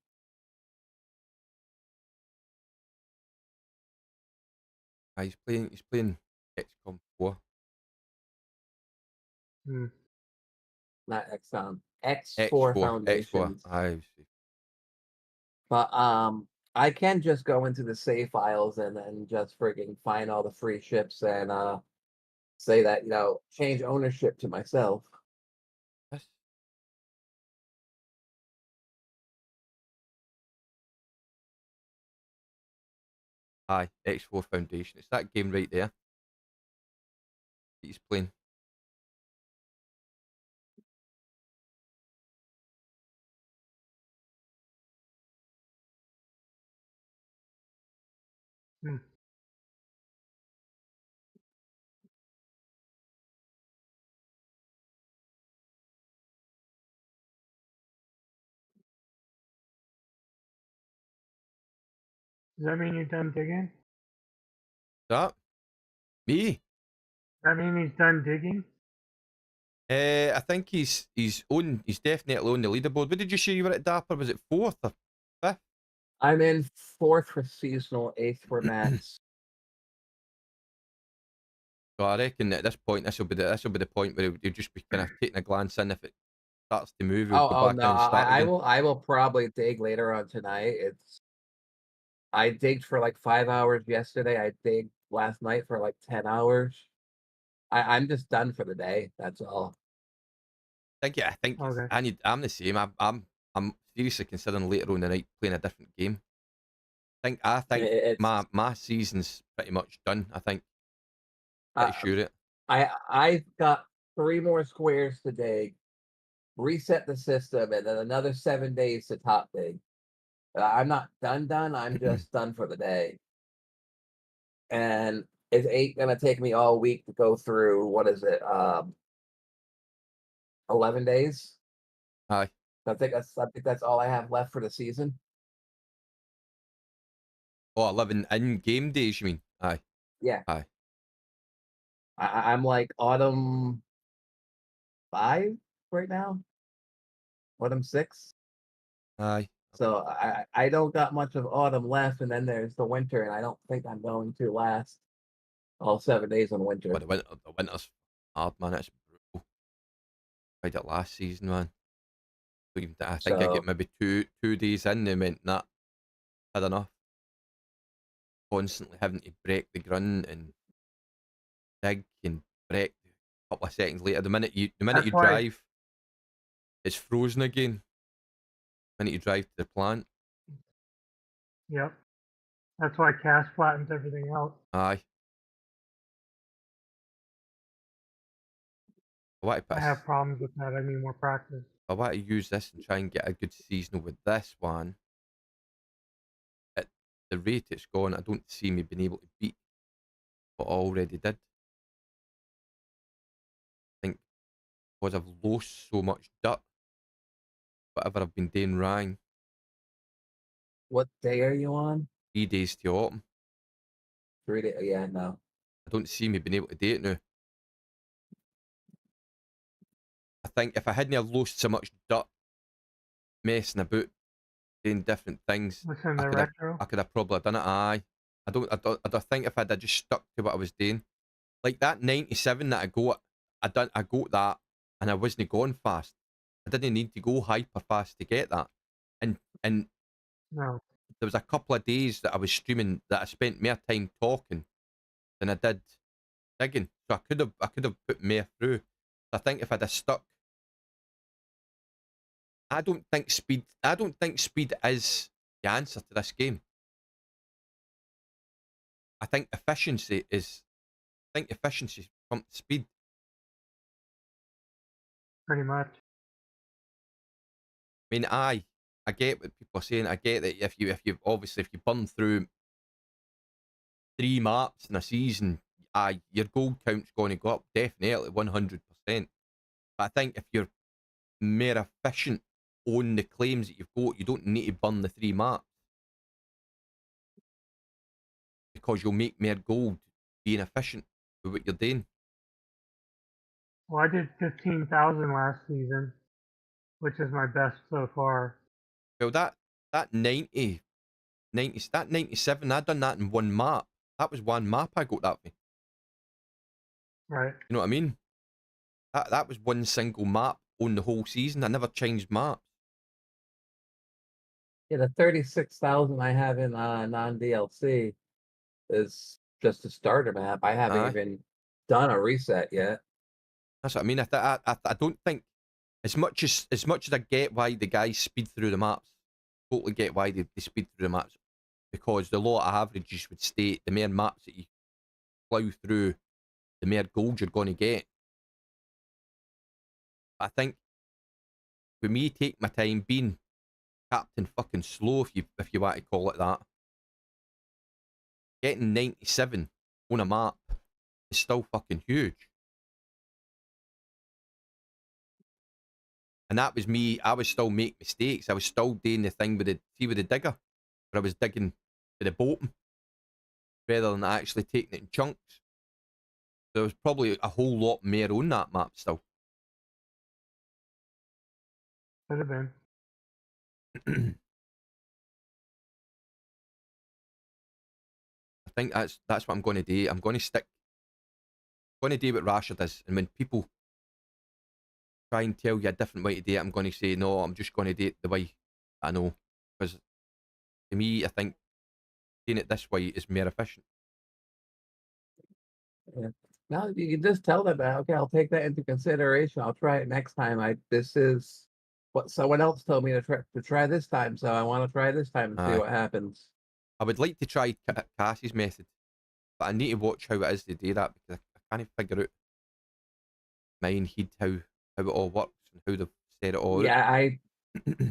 He's playing XCOM 4. Hmm. Not XCOM. X4 X4. Foundations. But I can just go into the save files and then just freaking find all the free ships and say that, change ownership to myself. Yes. Aye, X4 Foundation. It's that game right there that he's playing. Hmm. Does that mean you're done digging? That? Me? Does that mean he's done digging? I think he's definitely on the leaderboard. What did you say you were at Dapper? Was it 4th or 5th? I'm in 4th for seasonal, 8th for mats. So I reckon at this point, this will be the point where he'll just be kind of taking a glance in. If it starts to move, he'll go back No, in and start I again. will probably dig later on tonight. I digged for like 5 hours yesterday. I digged last night for like 10 hours. I'm just done for the day. That's all. I think Okay. I'm the same. I'm seriously considering later on in the night playing a different game. I think It's my season's pretty much done. I think pretty sure it. I've got 3 more squares to dig, reset the system, and then another 7 days to top dig. I'm not done. I'm just done for the day. And it ain't gonna take me all week to go through, what is it, 11 days? Aye. I think that's all I have left for the season. Oh, 11 in-game days, you mean? Aye. Yeah. Aye. I'm like autumn 5 right now. Autumn 6. Aye. So I don't got much of autumn left, and then there's the winter, and I don't think I'm going to last all 7 days on winter. But the winter's hard, man. It's brutal. Tried it last season, man. I think I get maybe two days in, they went, nah, had enough. Constantly having to break the grunt and dig and break a couple of seconds later. The minute you That's why drive, it's frozen again. The minute you drive to the plant. Yep. That's why Cass flattens everything out. Aye. I have problems with that. I need more practice. I want to use this and try and get a good seasonal with this one. At the rate it's gone, I don't see me being able to beat what I already did. I think because I've lost so much dirt, whatever I've been doing wrong. What day are you on? 3 days to autumn. 3 days. Yeah, no. I don't see me being able to do it now. I think if I hadn't lost so much dirt messing about doing different things, Listen to retro. I could have probably done it. Aye. I don't think if I'd have just stuck to what I was doing. Like that 97 that I got that and I wasn't going fast. I didn't need to go hyper fast to get that. And No. there was a couple of days that I was streaming that I spent more time talking than I did digging. So I could have put more through. I think if I'd have stuck, I don't think speed is the answer to this game. I think efficiency trumps speed. Pretty much. I mean, I get what people are saying. I get that if you burn through 3 maps in a season, your gold count's going to go up, definitely, 100%. But I think if you're more efficient on the claims that you've got, you don't need to burn the 3 maps. Because you'll make more gold being efficient with what you're doing. Well, I did 15,000 last season, which is my best so far. Well, that 90, that 97, I done that in 1 map. That was 1 map I got that for. Right. You know what I mean? That was 1 single map on the whole season. I never changed maps. Yeah, the 36,000 I have in non-DLC is just a starter map. I haven't even done a reset yet. That's what I mean. I don't think, as much as I get why the guys speed through the maps, totally get why they speed through the maps, because the law of averages would state the more maps that you plough through, the more gold you're going to get. I think, for me, take my time being Captain fucking Slow, if you want to call it that, getting 97 on a map is still fucking huge. And that was me. I was still making mistakes. I was still doing the thing with the digger, where I was digging with the bottom rather than actually taking it in chunks. There was probably a whole lot more on that map still. Could have been. I think that's what I'm going to do. I'm going to do what Rasher does, and when people try and tell you a different way to do it, I'm going to say no. I'm just going to do it the way I know, because to me, I think doing it this way is more efficient. Yeah. Now you can just tell them that. Okay, I'll take that into consideration. I'll try it next time. This is what someone else told me to try this time, so I want to try this time and see what happens. I would like to try Cassie's method, but I need to watch how it is to do that, because I can't figure out my own head how it all works and how they've set it all Yeah, out.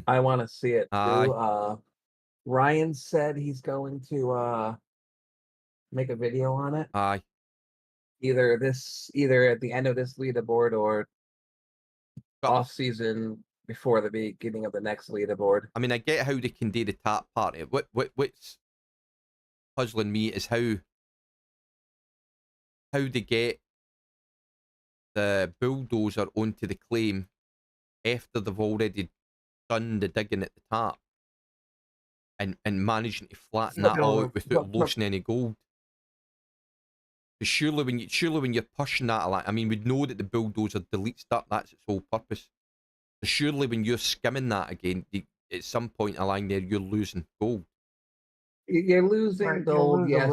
I want to see it Aye. too. Ryan said he's going to make a video on it. Aye. Either at the end of this leaderboard or off season before the beginning of the next leaderboard. I mean, I get how they can do the tap part. What's puzzling me is how they get the bulldozer onto the claim after they've already done the digging at the top, and managing to flatten that all out without losing any gold. Because surely when you're pushing that, like, I mean, we'd know that the bulldozer deletes that. That's its whole purpose. So surely when you're skimming that again, at some point along there, you're losing gold. You're losing gold, yes,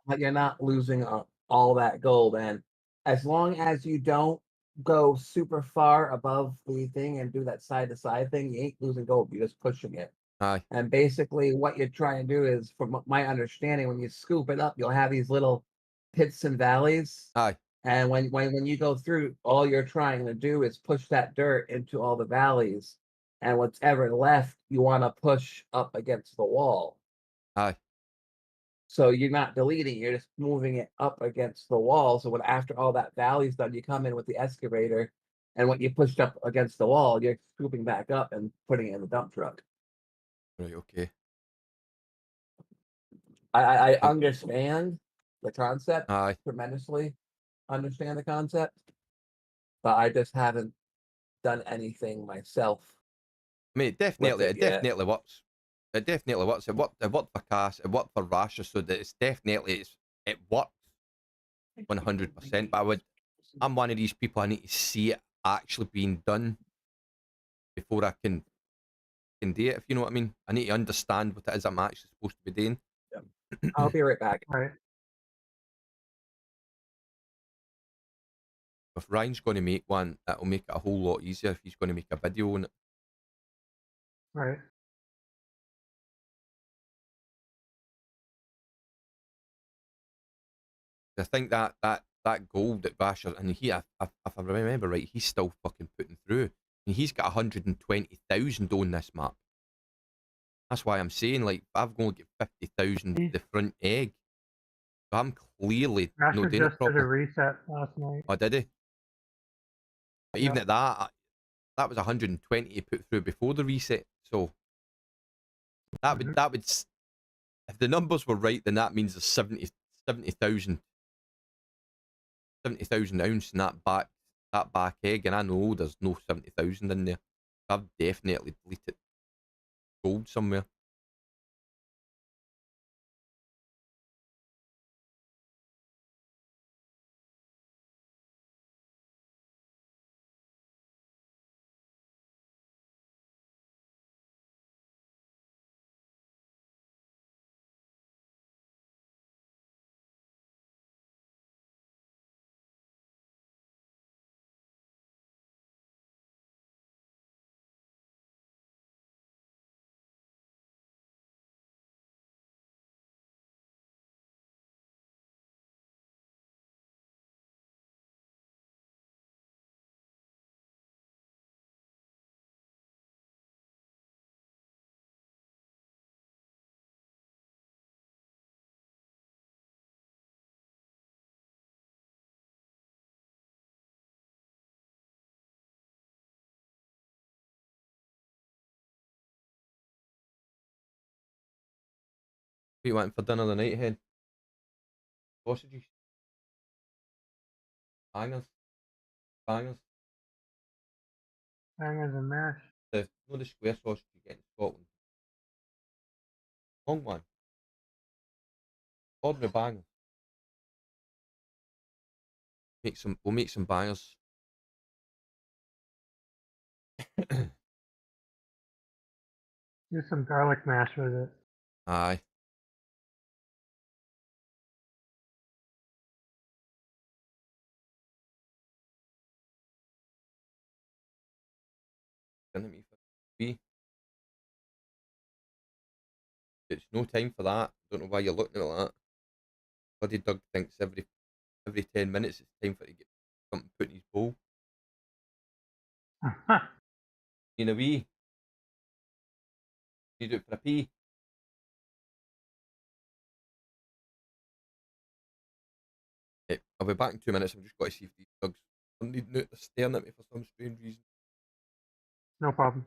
but you're not losing all that gold. And as long as you don't go super far above the thing and do that side to side thing, you ain't losing gold. You're just pushing it. Aye. And basically, what you're trying to do is, from my understanding, when you scoop it up, you'll have these little pits and valleys. Aye. And when you go through, all you're trying to do is push that dirt into all the valleys, and whatever left, you want to push up against the wall. Aye. So you're not deleting, you're just moving it up against the wall. So when after all that valley's done, you come in with the excavator, and what you pushed up against the wall, you're scooping back up and putting it in the dump truck. Right, okay. I understand the concept. Aye. Tremendously understand the concept, but I just haven't done anything myself. I mean, it definitely works. It definitely works. It worked for Cass. It worked for Rasher. So that it works 100%. But I'm one of these people. I need to see it actually being done before I can do it. If you know what I mean. I need to understand what it is I'm actually supposed to be doing. Yeah. I'll be right back. Right. If Ryan's going to make one, that'll make it a whole lot easier if he's going to make a video on it. Right. I think that gold that Rasher, and he, if I remember right, he's still fucking putting through. And he's got 120,000 on this map. That's why I'm saying, like, I've only got 50,000 the front egg. I'm clearly Master not doing it just did a properly. reset last night. Oh, did he? But even Yep. at that, that was 120 he put through before the reset. So that would if the numbers were right, then that means there's 70,000 ounce in that back egg, and I know there's no 70,000 in there. I've definitely deleted gold somewhere. What are you wanting for dinner tonight, hen? Sausages? Bangers? Bangers? Bangers and mash. No, the square sausage you get in Scotland. Long one. Ordinary bangers. We'll make some bangers. Do some garlic mash with it. Aye. Didn't me for me. It's no time for that. Don't know why you're looking at that. Bloody Doug thinks every 10 minutes it's time for him to get something put in his bowl. In a wee. You do it for a pee. Hey, I'll be back in 2 minutes. I'm just got to see if these dogs are needing out. They're staring at me for some strange reason. No problem.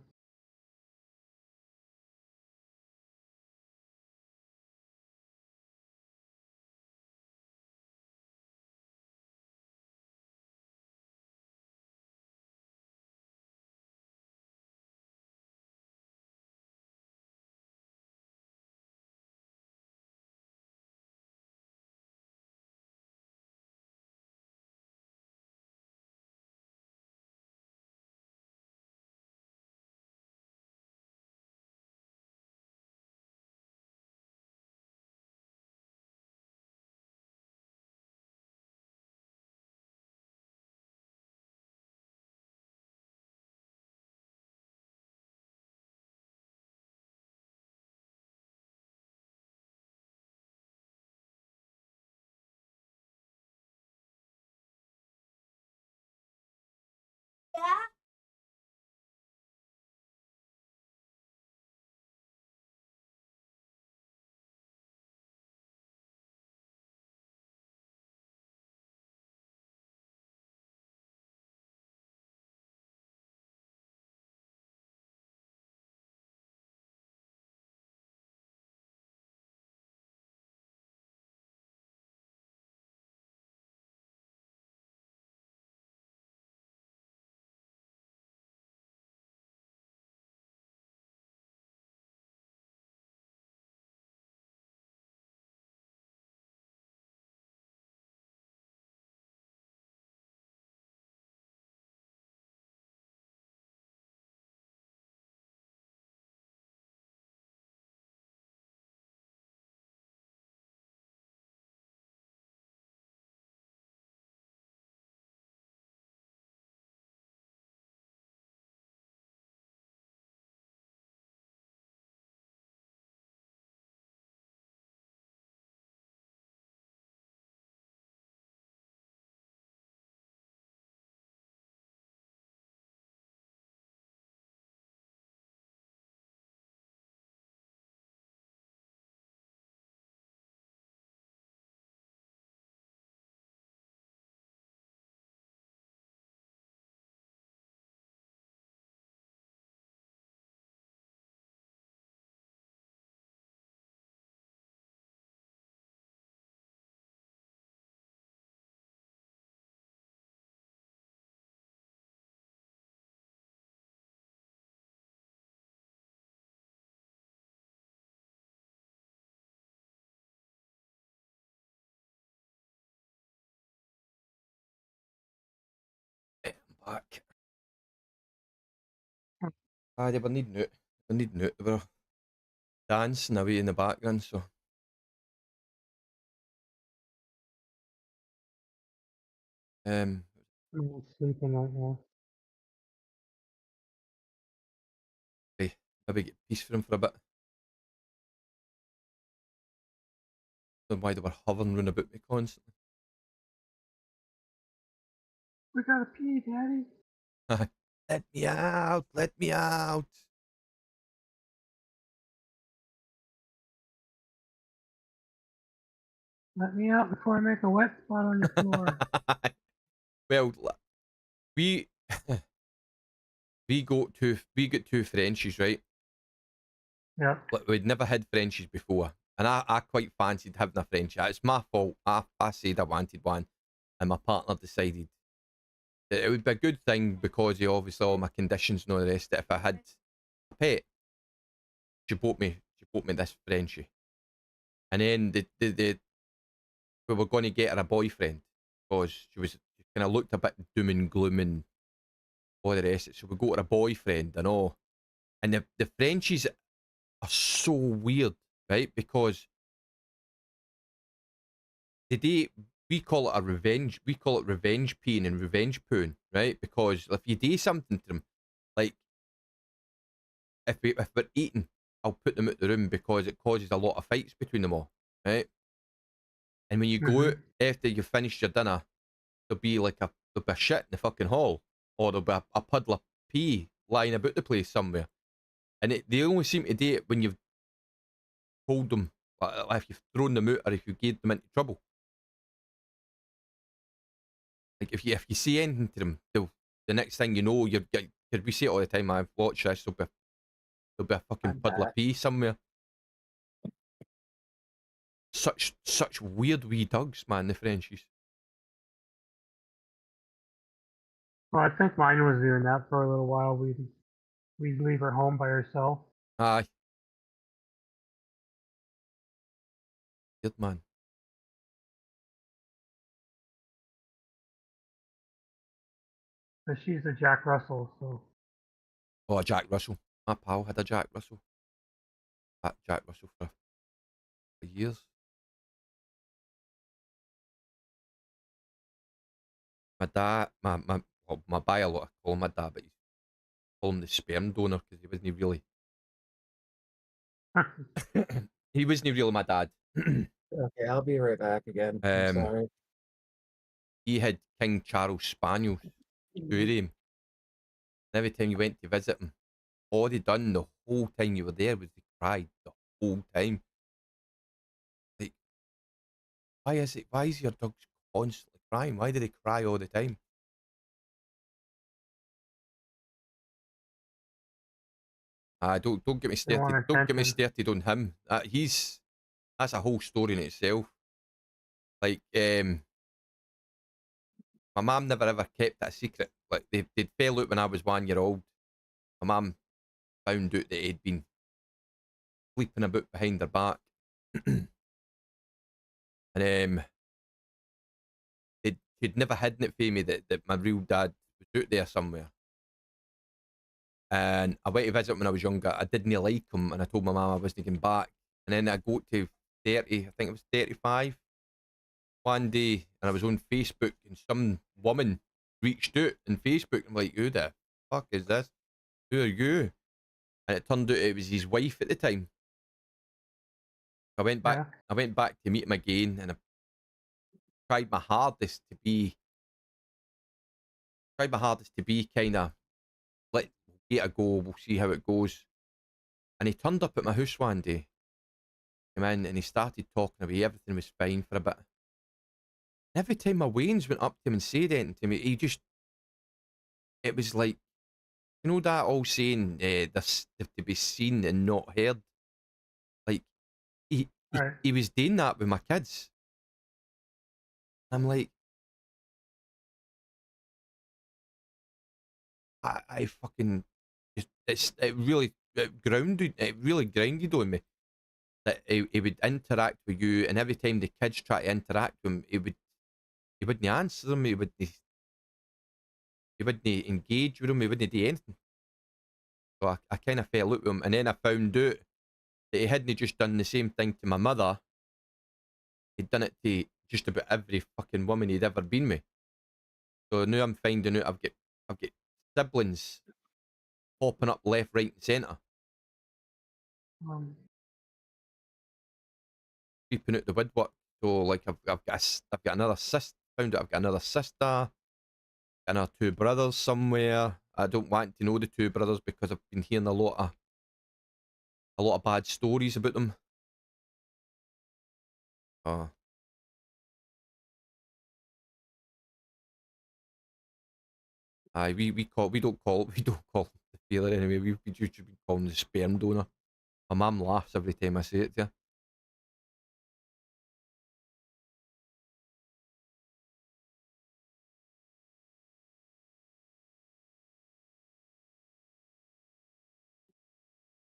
Fuck. They were needing it. They were needing it. They were dancing away in the background, so. I'm sleeping right now. Maybe get peace for him for a bit. Don't know why they were hovering round about me constantly. We gotta pee, Daddy. Let me out! Let me out! Let me out before I make a wet spot on your floor. Well, we got two Frenchies, right? Yeah. We'd never had Frenchies before, and I quite fancied having a Frenchie. It's my fault. I said I wanted one, and my partner decided that it would be a good thing because of obviously all my conditions and all the rest. That if I had a pet, she bought me this Frenchie, and then we were going to get her a boyfriend because she kind of looked a bit doom and gloom and all the rest. So we got her a boyfriend and all, and the Frenchies are so weird, right? Because we call it revenge peeing and revenge pooing, right? Because if you do something to them, like if we're eating, I'll put them out the room because it causes a lot of fights between them all, right? And when you go out after you've finished your dinner, there'll be a shit in the fucking hall, or there'll be a puddle of pee lying about the place somewhere. And they only seem to do it when you've told them, if you've thrown them out or if you gave them into trouble. Like if you say anything to them, the next thing you know, because we see it all the time. I've watched this. There'll be a fucking puddle of pee somewhere. Such weird wee dogs, man. The Frenchies. Well, I think mine was doing that for a little while. We'd leave her home by herself. Aye. Good man. But she's a Jack Russell, so. Oh, a Jack Russell. My pal had a Jack Russell. That Jack Russell for years. My dad, my biological, I call him my dad, but he's call him the sperm donor because he wasn't really. He wasn't really my dad. Okay, I'll be right back again. I'm sorry. He had King Charles Spaniels, two of them. And every time you went to visit him, all they done the whole time you were there was they cried the whole time. Like, why is your dog constantly crying? Why do they cry all the time? Don't get me started. Don't get me started on him. That's a whole story in itself. Like, my mum never ever kept that a secret. Like they fell out when I was 1 year old. My mum found out that he'd been sleeping about behind her back, and she'd never hidden it from me that my real dad was out there somewhere. And I went to visit him when I was younger. I didn't like him, and I told my mum I wasn't getting back. And then I got to 30, I think it was 35, one day, and I was on Facebook, and some woman reached out on Facebook. I'm like, who the fuck is this? Who are you? And it turned out it was his wife at the time. I went back. Yeah. I went back to meet him again, and I tried my hardest to be kind of let it a go. We'll see how it goes. And he turned up at my house one day. Came in and he started talking away. Everything was fine for a bit. And every time my Waynes went up to him and said anything to me, it was like, you know that old saying, this to be seen and not heard. Like he was doing that with my kids. I'm like, I fucking it really grounded on me that he would interact with you, and every time the kids try to interact with him, he wouldn't answer them. He he wouldn't engage with him, he wouldn't do anything. So I kind of fell out with him, and then I found out that he hadn't just done the same thing to my mother. He'd done it to just about every fucking woman he'd ever been with. So now I'm finding out I've got siblings popping up left, right, and centre, Um, creeping out the woodwork. So like I've got another sister. Found out I've got another sister, another two brothers somewhere. I don't want to know the two brothers because I've been hearing a lot of bad stories about them. Aye, we don't call it the feeler anyway. We usually been calling the sperm donor. My mum laughs every time I say it to her.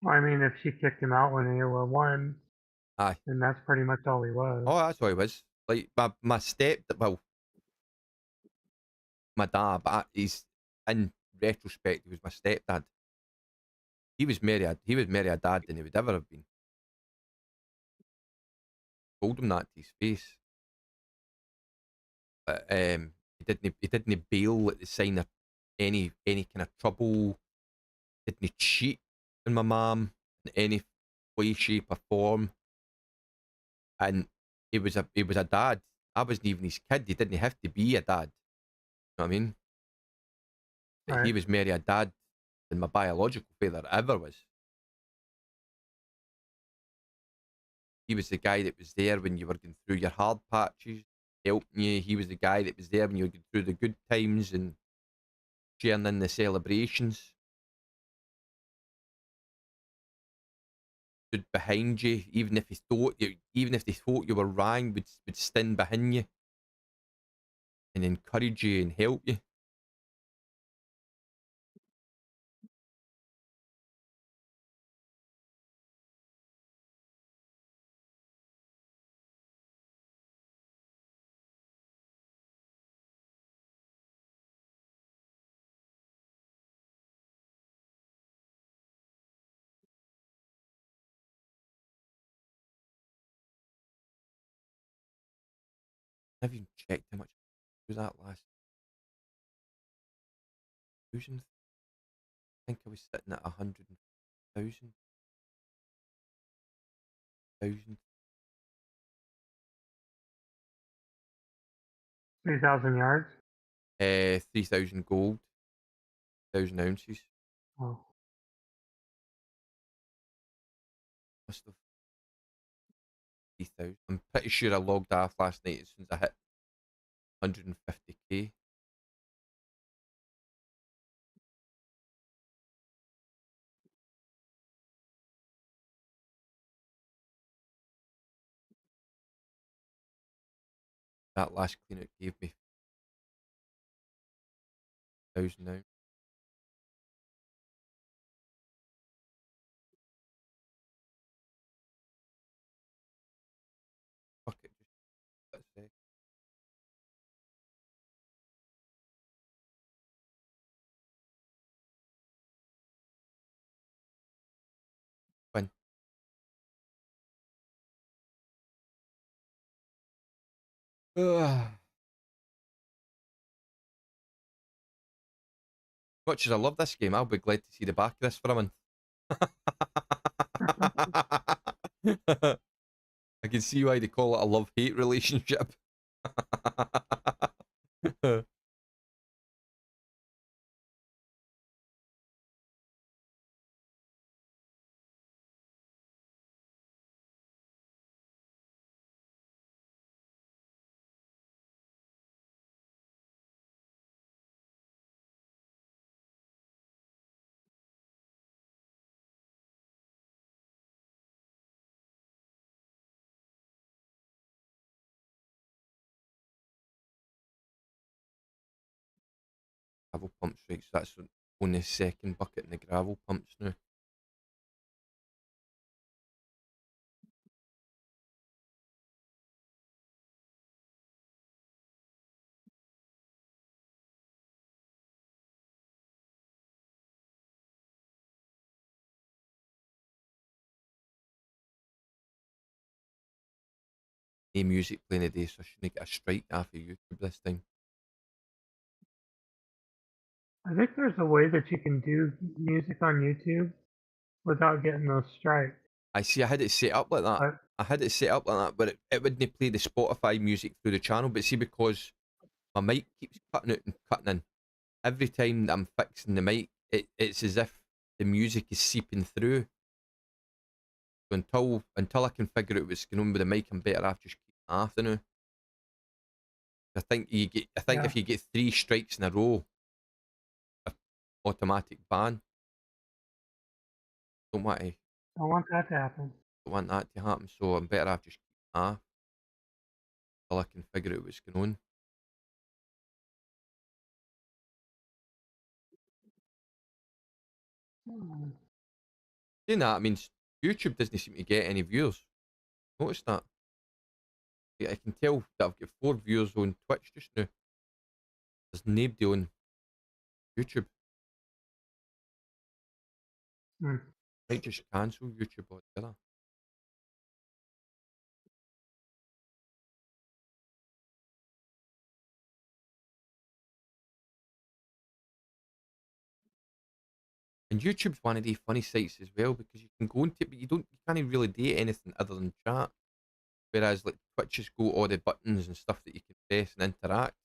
I mean, if she kicked him out when they were one, Aye. then that's pretty much all he was. Oh, that's what it was. Like my dad, but he's in retrospect, he was my stepdad. He was married a dad than he would ever have been. Told him that to his face. But he didn't bail at the sign of any kind of trouble. Didn't cheat on my mum in any way, shape, or form. And he was a dad. I wasn't even his kid. He didn't have to be a dad. You know what I mean? But he Right. was married a dad than my biological father ever was. He was the guy that was there when you were going through your hard patches, helping you. He was the guy that was there when you were going through the good times and sharing in the celebrations. Stood behind you, even if they thought you were wrong, would stand behind you and encourage you and help you. I've even checked how much was that last 1,000. I think I was sitting at 100,000. 3,000 yards. 3,000 gold, 1,000 ounces. Oh. Must have 3,000. I'm pretty sure I logged off last night as soon as I hit 150k. That last clean out gave me 1,000 now. Fuck it, just let's say. Win. Ugh. Much as I love this game, I'll be glad to see the back of this for a month. I can see why they call it a love-hate relationship. Gravel pumps, right? So that's only the second bucket in the gravel pumps now. no music playing today, so I shouldn't get a strike off of YouTube this time. I think there's a way that you can do music on YouTube without getting those strikes. I see. I had it set up like that. But I had it set up like that, but it wouldn't play the Spotify music through the channel. But see, because my mic keeps cutting out and cutting in, every time that I'm fixing the mic, it's as if the music is seeping through. So until I can figure out what's going on with the mic, I'm better off just keeping it off the now. I think yeah, if you get 3 strikes in a row, automatic ban. Don't want to. I want that to happen. Don't want that to happen. So I'm better off just keeping it off until I can figure out what's going on. Hmm. Saying that, I mean, YouTube doesn't seem to get any viewers. Notice that. Yeah, I can tell that I've got 4 viewers on Twitch just now. There's nobody on YouTube. Hmm. Might just cancel YouTube altogether. And YouTube's one of the funny sites as well because you can go into it, but you can't really do anything other than chat. Whereas like Twitch has got all the buttons and stuff that you can press and interact.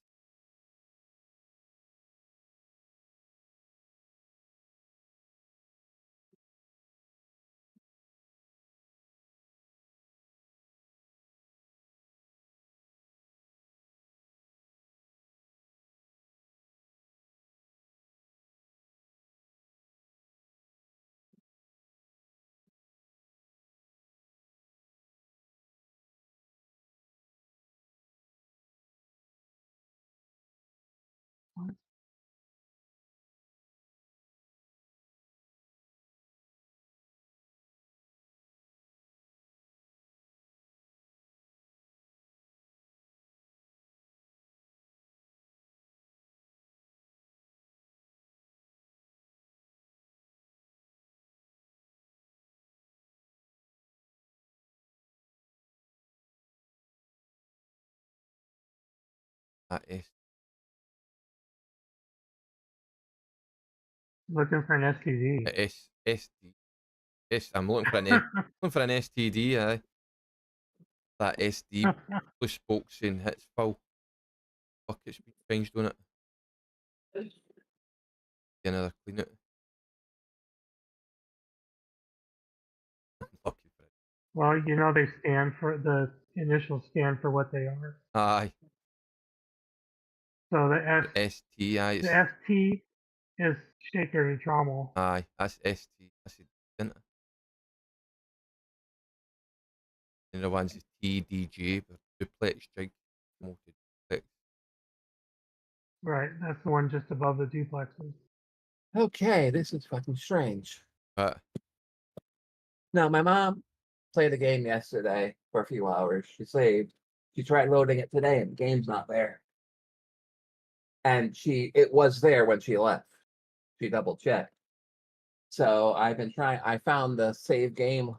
That is Looking for an STD. SD. Yes, I'm looking for looking for an STD. That SD blue spokes saying hits full. Bucket speed fines, don't it? Get another clean it. Lucky for it. Well, they stand for the initials stand for what they are. Aye. So the STI. the ST is shaker trauma. Aye, that's ST. That's it, isn't it? And the one's is TDJ, but duplex jig promoted duplex. Right, that's the one just above the duplexes. Okay, this is fucking strange. But Now, my mom played the game yesterday for a few hours. She saved. She tried loading it today, and the game's not there. And it was there when she left. She double checked. So I've been trying. I found the save game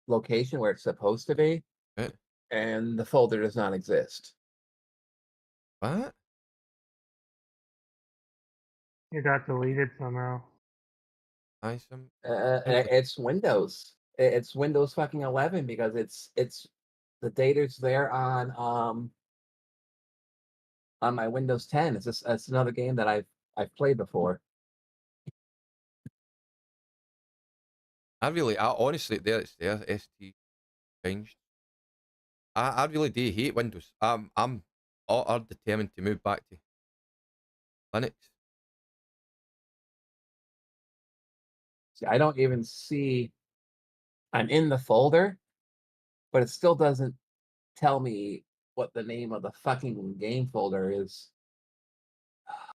location where it's supposed to be, right. and the folder does not exist. What? It got deleted somehow. Aye, some. It's Windows. It's Windows fucking 11 because it's the data's there on my Windows 10. It's another game that I've played before. I honestly, there it's there. ST changed. I really do hate Windows. I'm all determined to move back to Linux. See, I don't even see. I'm in the folder, but it still doesn't tell me what the name of the fucking game folder is.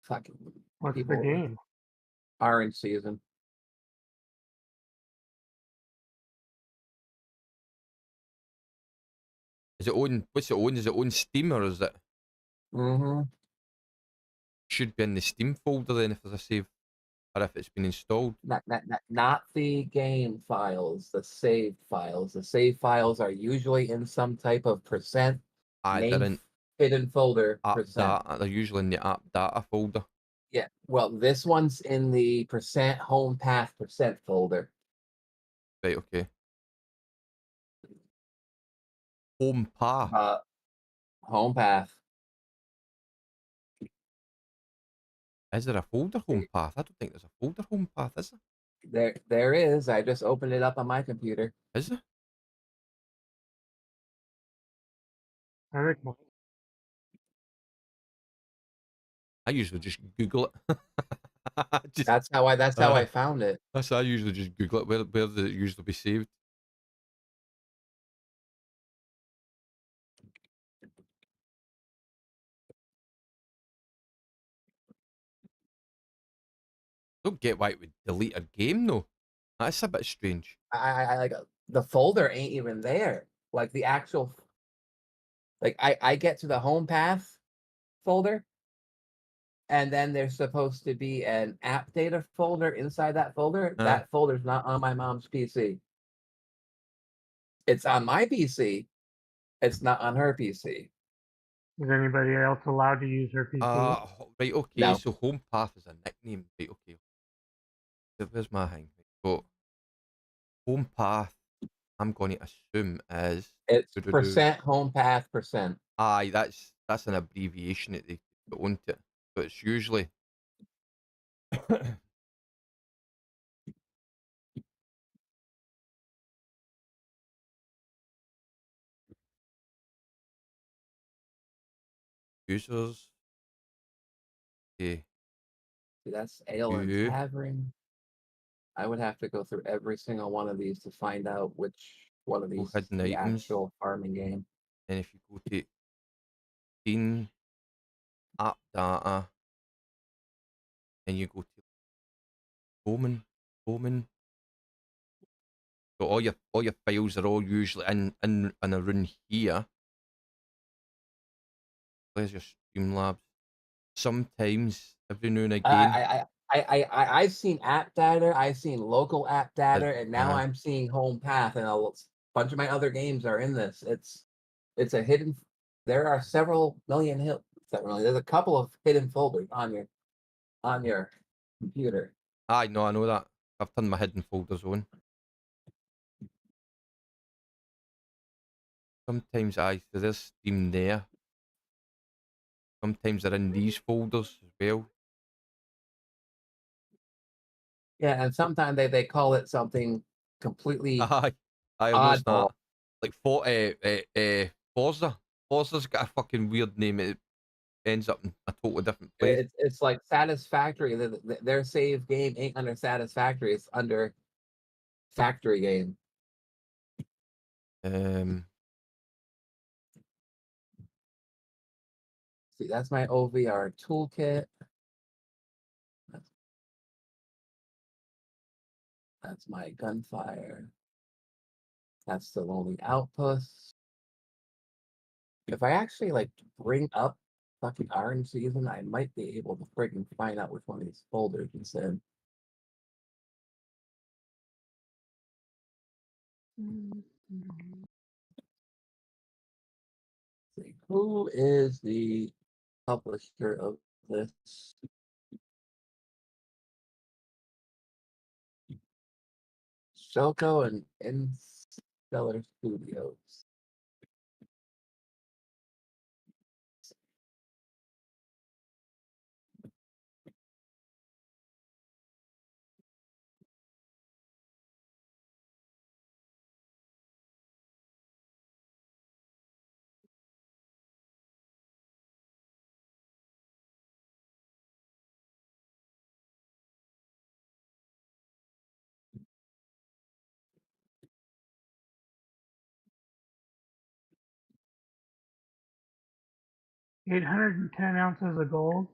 Fucking What's people. the game? Orange Season. Is it on? What's it on? Is it on Steam or is it? Mm-hmm. Should be in the Steam folder then if there's a save. or if it's been installed. Not the game files, the saved files. The save files are usually in some type of percent They're main in hidden folder app percent. data. They're usually in the app data folder. Yeah, well, this one's in the percent home path percent folder. Right, okay. Home path. Home path. Is there a folder home path? I don't think there's a folder home path, is there? There is. I just opened it up on my computer. Is there? I usually just Google it. That's how I found it. I usually just Google it. Where does it usually be saved? Don't get why it would delete a game though. That's a bit strange. I like the folder ain't even there. Like the actual, like I get to the home path folder, and then there's supposed to be an app data folder inside that folder. That folder's not on my mom's PC. It's on my PC. It's not on her PC. Is anybody else allowed to use her PC? Right, okay, No. so home path is a nickname. Right, okay. Where's my thing? So home path, I'm going to assume is It's percent home path percent. Aye, that's an abbreviation that they put onto it. So it's usually users. Okay. See, that's Ale and You. Tavern. I would have to go through every single one of these to find out which one of these is hidden the items. actual farming game. And if you go to scene app data and you go to Bowman. So all your files are all usually in around here. Where's your Streamlabs? Sometimes every now and again. I've seen app data, I've seen local app data, and now Uh-huh. I'm seeing home path, and a bunch of my other games are in this. It's a hidden. There are several million there's a couple of hidden folders on your computer. I know that. I've turned my hidden folders on. Sometimes there's Steam there. Sometimes they're in these folders as well. Yeah, and sometimes they call it something completely I noticed that. oddball. Like Forza. Forza's got a fucking weird name. It ends up in a totally different place. It's like Satisfactory. Their save game ain't under Satisfactory. It's under Factory Game. See, that's my OVR toolkit. That's my gunfire. That's the Lonely Outpost. If I actually like bring up fucking Orange Season, I might be able to freaking find out which one of these folders is in. See, who is the publisher of this? Shoko and Instellar Studios. $810 ounces of gold,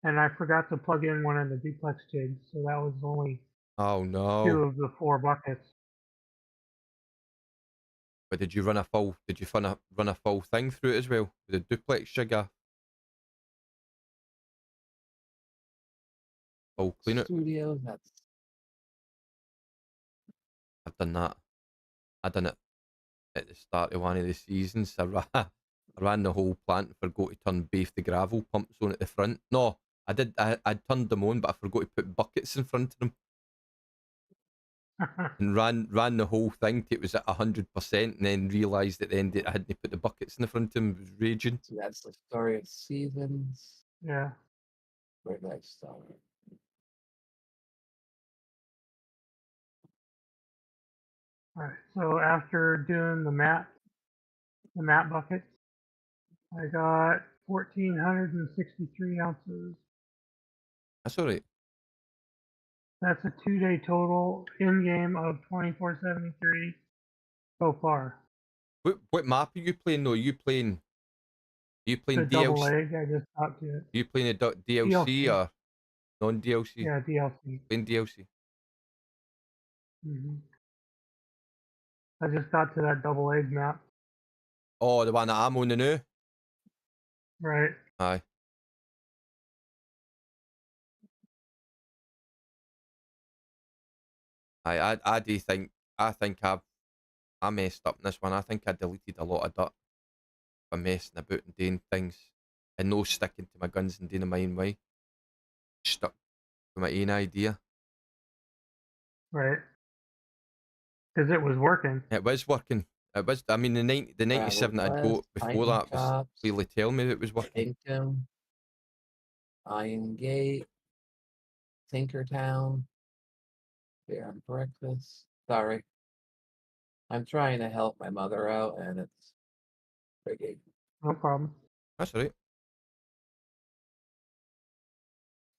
and I forgot to plug in one of the duplex jigs, so that was only Oh 2 no. of the 4 buckets. But did you run a full thing through it as well? With the duplex jigger? I'll clean it. Studios. That's I've done that. I done it at the start of one of the seasons. I ran the whole plant and forgot to turn both the gravel pumps on at the front. No, I did. I turned them on, but I forgot to put buckets in front of them and ran the whole thing till it was at 100%, and then realised at the end that I hadn't put the buckets in the front of them. It was raging. so that's the story of seasons. Yeah. Where did I start? All right. So after doing the map buckets, I got 1,463 ounces. That's all right. That's a 2-day total in game of 2,473 so far. What map are you playing though? You playing The double DLC? egg, I just got to it. You playing a DLC or non DLC? Yeah, DLC. Playing DLC. I just got to that double egg map. Oh, the one that I'm on the new. Right. Aye. I do think I messed up in this one. I think I deleted a lot of dirt for messing about and doing things and no sticking to my guns and doing my own way. Stuck to my own idea. Right. Because it was working. It was working. It was. I mean, the 97 that I'd got before that was clearly telling me it was working. Inkton, Iron Gate, Tinkertown, Bear and Breakfast. Sorry. I'm trying to help my mother out, and it's frigging. No problem. That's all right.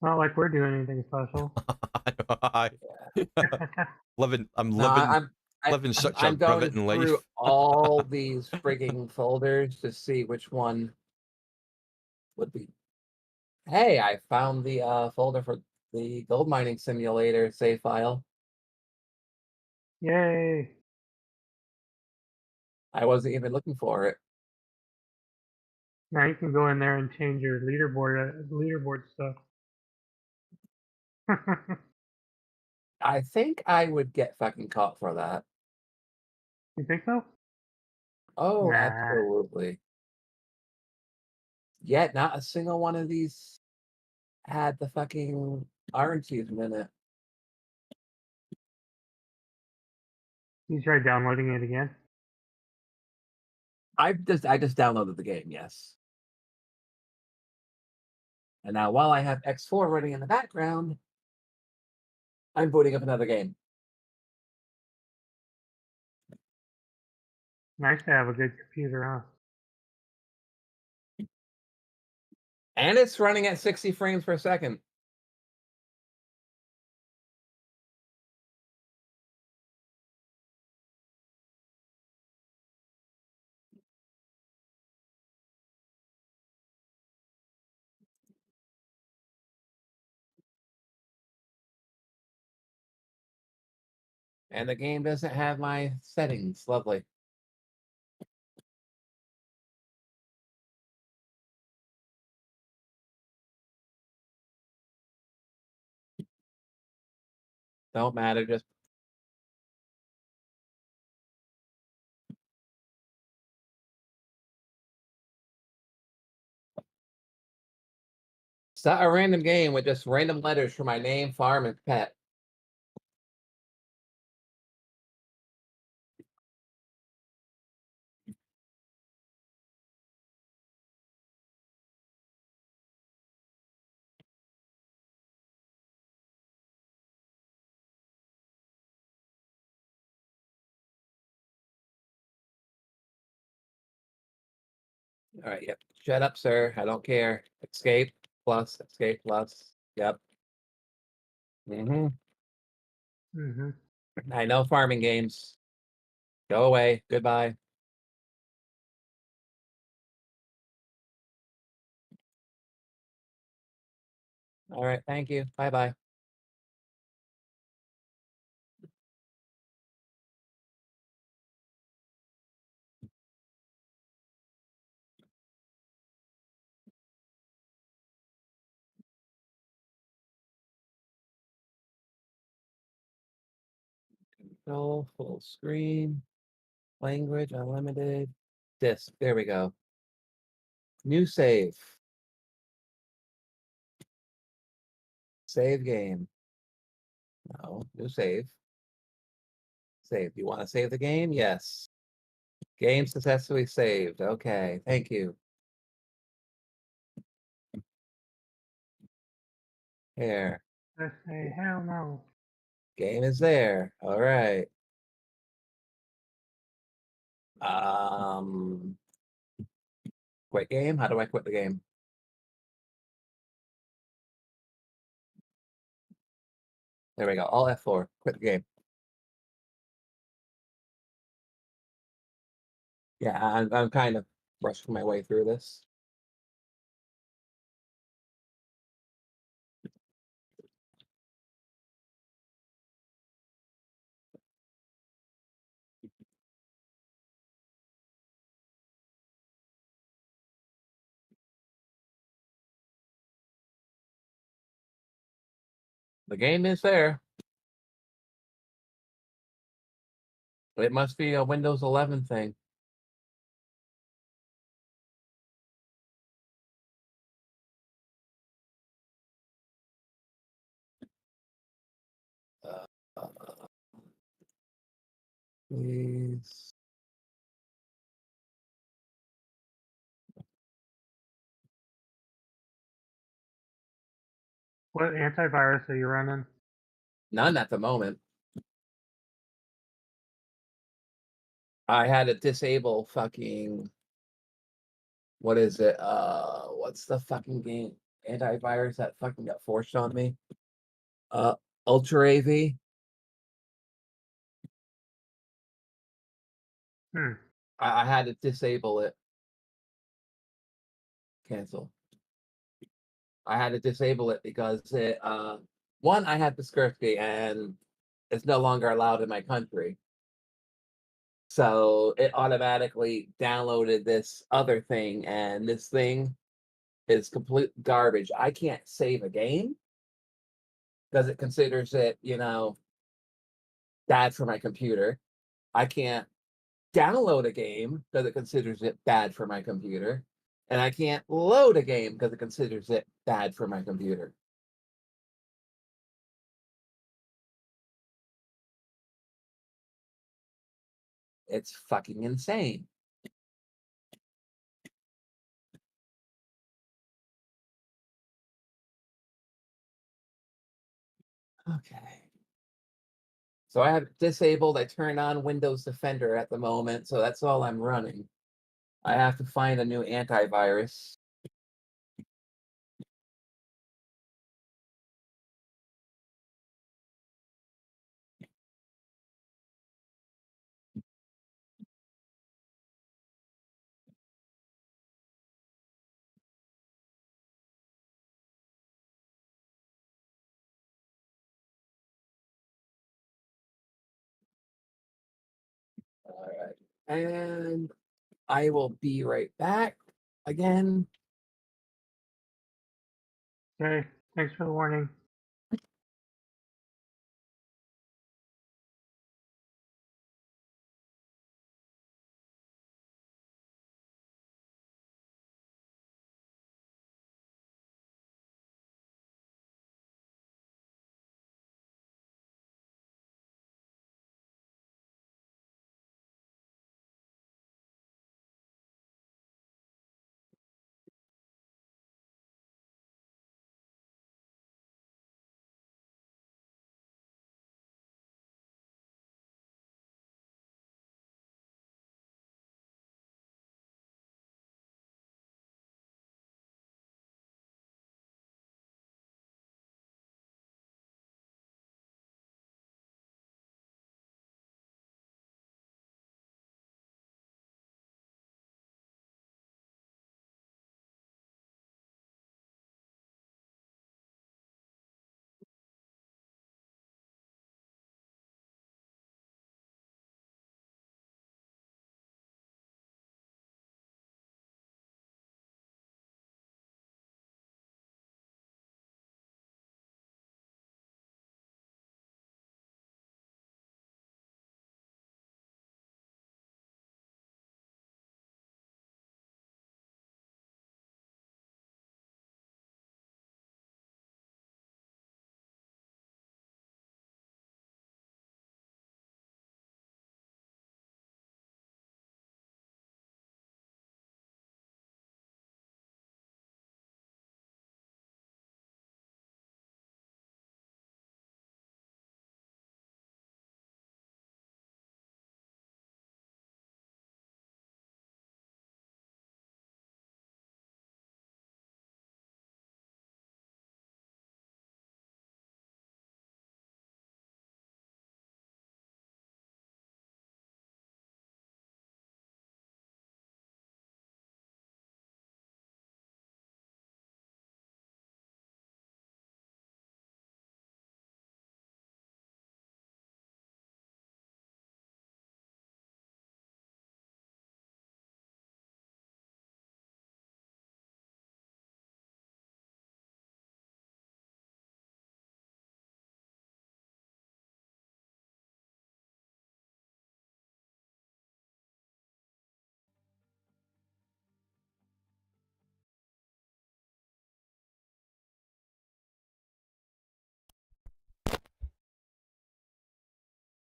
Not like we're doing anything special. I'm No, living such I'm a going riveting life. through all these frigging folders to see which one would be. Hey, I found the folder for the gold mining simulator save file. Yay. I wasn't even looking for it. Now you can go in there and change your leaderboard stuff. I think I would get fucking caught for that. You think so? Oh, Nah. absolutely. Yet not a single one of these had the fucking orange season in it. You try downloading it again? I just downloaded the game, yes. And now while I have X4 running in the background, I'm booting up another game. Nice to have a good computer, huh? And it's running at 60 frames per second. And the game doesn't have my settings. Lovely. Don't matter, just start a random game with just random letters for my name, farm, and pet. All right, yep. Shut up, sir. I don't care. Escape plus, escape plus. Yep. I know farming games. Go away. Goodbye. All right, thank you. Bye-bye. Full screen. Language unlimited. Disk. There we go. New save. Save game. No, new save. Save. You want to save the game? Yes. Game successfully saved. Okay, thank you. Here. I say, hell no. Game is there. All right. Quit game? How do I quit the game? There we go. All F4. Quit the game. Yeah, I'm kind of rushing my way through this. The game is there. It must be a Windows 11 thing. Please. What antivirus are you running? None at the moment. I had to disable fucking what is it? What's the fucking game antivirus that fucking got forced on me? Ultra AV. I had to disable it. Cancel. I had to disable it because it one, I had Kaspersky and it's no longer allowed in my country. So it automatically downloaded this other thing, and this thing is complete garbage. I can't save a game because it considers it, bad for my computer. I can't download a game because it considers it bad for my computer. And I can't load a game because it considers it bad for my computer. It's fucking insane. Okay. So I have it disabled. I turn on Windows Defender at the moment, so that's all I'm running. I have to find a new antivirus. All right. And I will be right back again. Okay, thanks for the warning.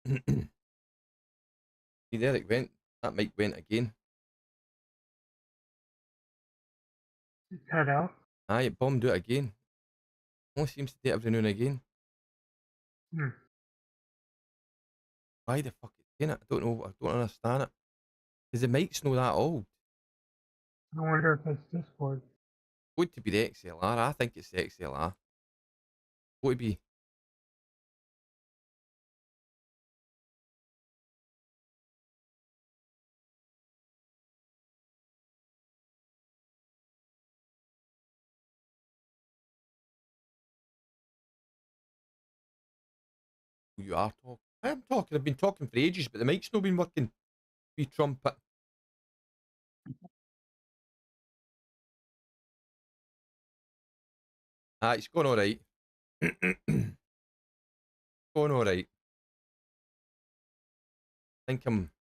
See, there it went. That mic went again. Head out. Aye, it bombed out again. Only seems to do it every now and again. Hmm. Why the fuck it's doing it? I don't know. I don't understand it. Because the mic's not that old. I wonder if it's Discord. Going to be the XLR. I think it's the XLR. Would it be? You are talking. I am talking. I've been talking for ages, but the mic's not been working. Wee trumpet. It's going all right. Going all right. I think I'm.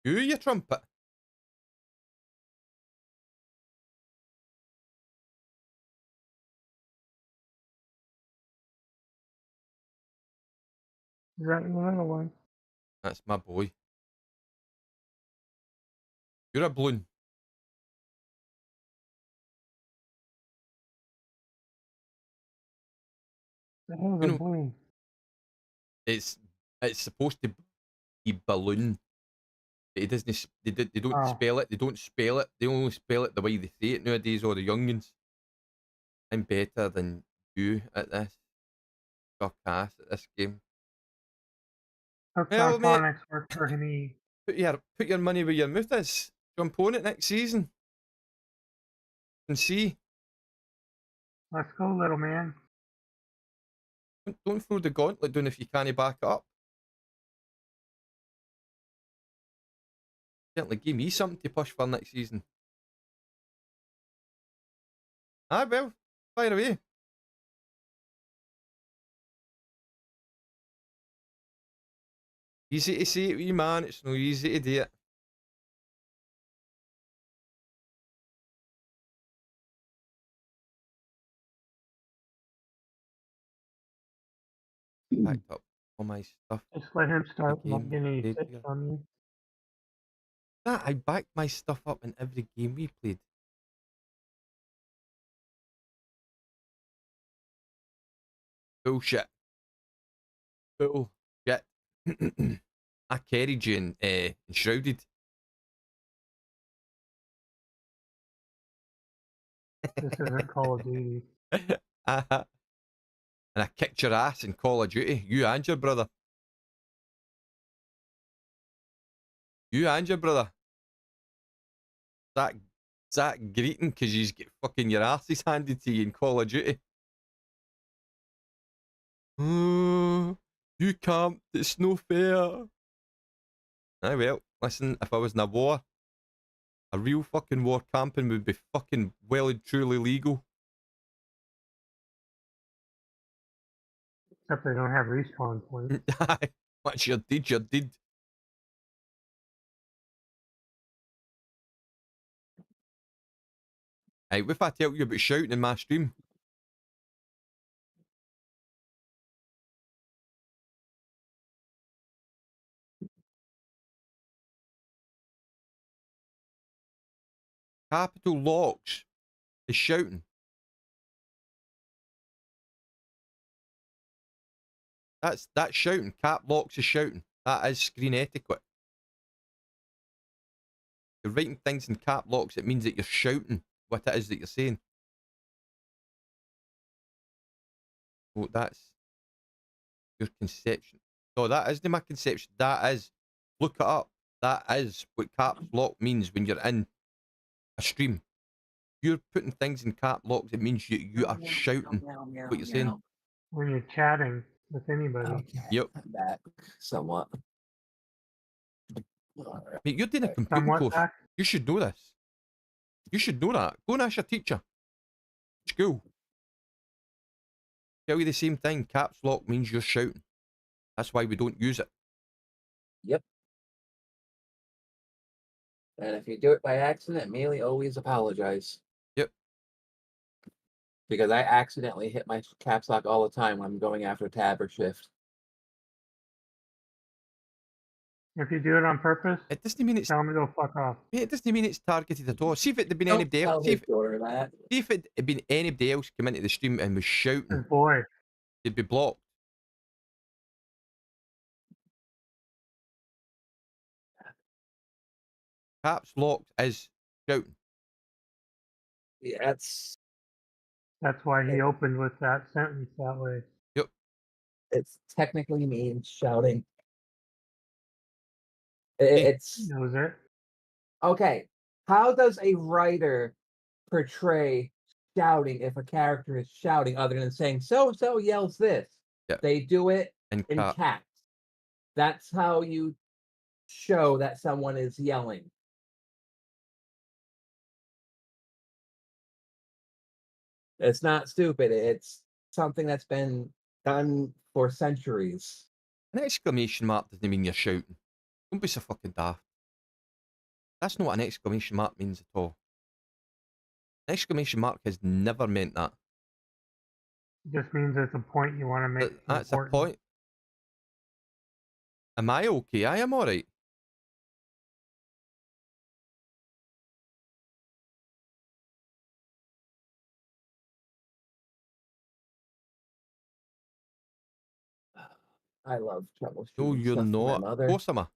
You trumpet. Is that your little one? That's my boy. You're a balloon. The hell's You a know, balloon? it's supposed to be balloon. But it doesn't. They don't spell it. They don't spell it. They only spell it the way they say it nowadays. Or the youngins. I'm better than you at this. Suck ass at this game. Well, mate, Phonics work for me. put your money where your mouth is. Jump on it next season. And see. Let's go, little man. Don't throw the gauntlet down if you can't back it up. Certainly give me something to push for next season. Well, fire away. Easy to say it, wee man. It's no easy to do it. Packed up all my stuff. Just let him start game not getting any played tips here. on you. I backed my stuff up in every game we played. Bullshit. Bullshit. I carried you in Enshrouded. This isn't Call of Duty. And I kicked your ass in Call of Duty. You and your brother. You and your brother. That greeting because you get fucking your asses handed to you in Call of Duty. You can't. It's no fair. Well, listen, if I was in a war, a real fucking war, camping would be fucking well and truly legal. Except they don't have respawn points. Once you're dead, you're dead. Hey, what if I tell you about shouting in my stream? Capital locks is shouting. That's shouting. Cap locks is shouting. That is screen etiquette. You're writing things in cap locks. It means that you're shouting what it is that you're saying. Oh, that's your conception. No, that isn't my conception. That is, look it up. That is what caps lock means when you're in a stream. You're putting things in cap locks. It means you are shouting what you're saying. When you're chatting with anybody. Okay. Yep. I'm back somewhat. Mate, you're doing a computing course. Back. You should know this. You should know that. Go and ask your teacher. School. Tell you the same thing. Caps lock means you're shouting. That's why we don't use it. Yep. And if you do it by accident, immediately always apologize. Yep. Because I accidentally hit my caps lock all the time when I'm going after tab or shift. If you do it on purpose, It doesn't mean it's. tell him to go fuck off. Mate, it doesn't mean it's targeted at all. See if it had been Don't anybody tell else. See his daughter that. if it had been anybody else come into the stream and was shouting, His boy. they'd be blocked. Caps locked is shouting. Yeah, That's why he opened with that sentence that way. it's technically means shouting. Hey. It's Knows it. okay. How does a writer portray shouting if a character is shouting other than saying so yells this? Yeah. They do it And in cap. caps. That's how you show that someone is yelling. It's not stupid. It's something that's been done for centuries. An exclamation mark doesn't mean you're shouting. Don't be so fucking daft. That's not what an exclamation mark means at all. An exclamation mark has never meant that. It just means it's a point you want to make. That's important. a point. Am I okay? I am alright. I love troubleshooting No, you're stuff for my not. mother. Of course am I.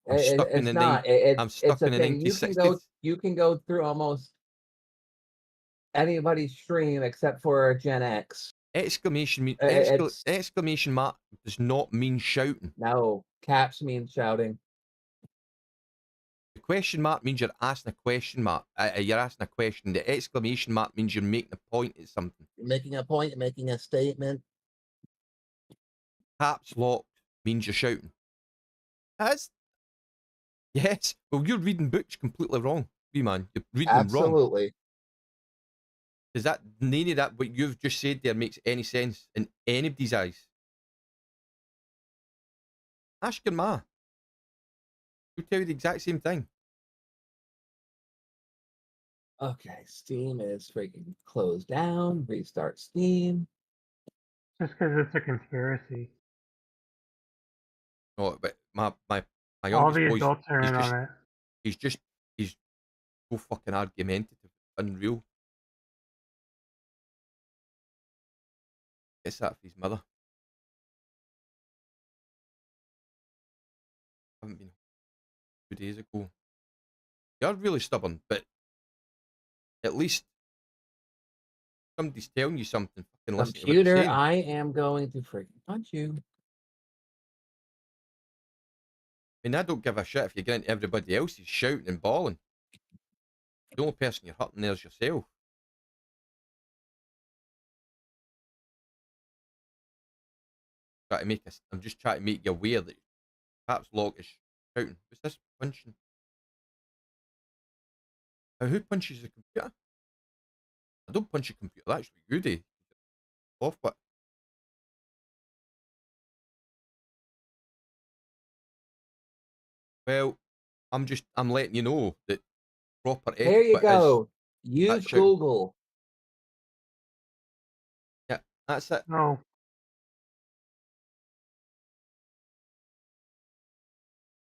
I'm stuck in It's the not. I'm It's stuck a in the thing. 1960s. You can go through almost anybody's stream except for Gen X. Exclamation mark does not mean shouting. No, caps mean shouting. The question mark means you're asking a question mark. You're asking a question. The exclamation mark means you're making a point at something. You're making a point. You're making a statement. Caps locked means you're shouting. Yes. Well, you're reading books completely wrong, wee man. You're reading them wrong. Absolutely. Does that none of that what you've just said there makes any sense in anybody's eyes? Ask your ma. She'll tell you the exact same thing. Okay, Steam is freaking closed down. Restart Steam. Just because it's a conspiracy. No, but my All youngest the boy's adults are he's in just- on it. he's so fucking argumentative, unreal. Gets that for his mother. Haven't been 2 days ago. You're really stubborn, but at least somebody's telling you something. Fucking listen to what they're Computer, saying. I am going to freaking punch you. I mean, I don't give a shit if you get into everybody else is shouting and bawling. The only person you're hurting there is yourself. I'm just trying to make you aware that caps lock is shouting. What's this punching? Who punches the computer? I don't punch a computer. That's what you do. Off, but well, I'm letting you know that proper etiquette There you go. that's Use shouting. Google. Yeah, that's it. No.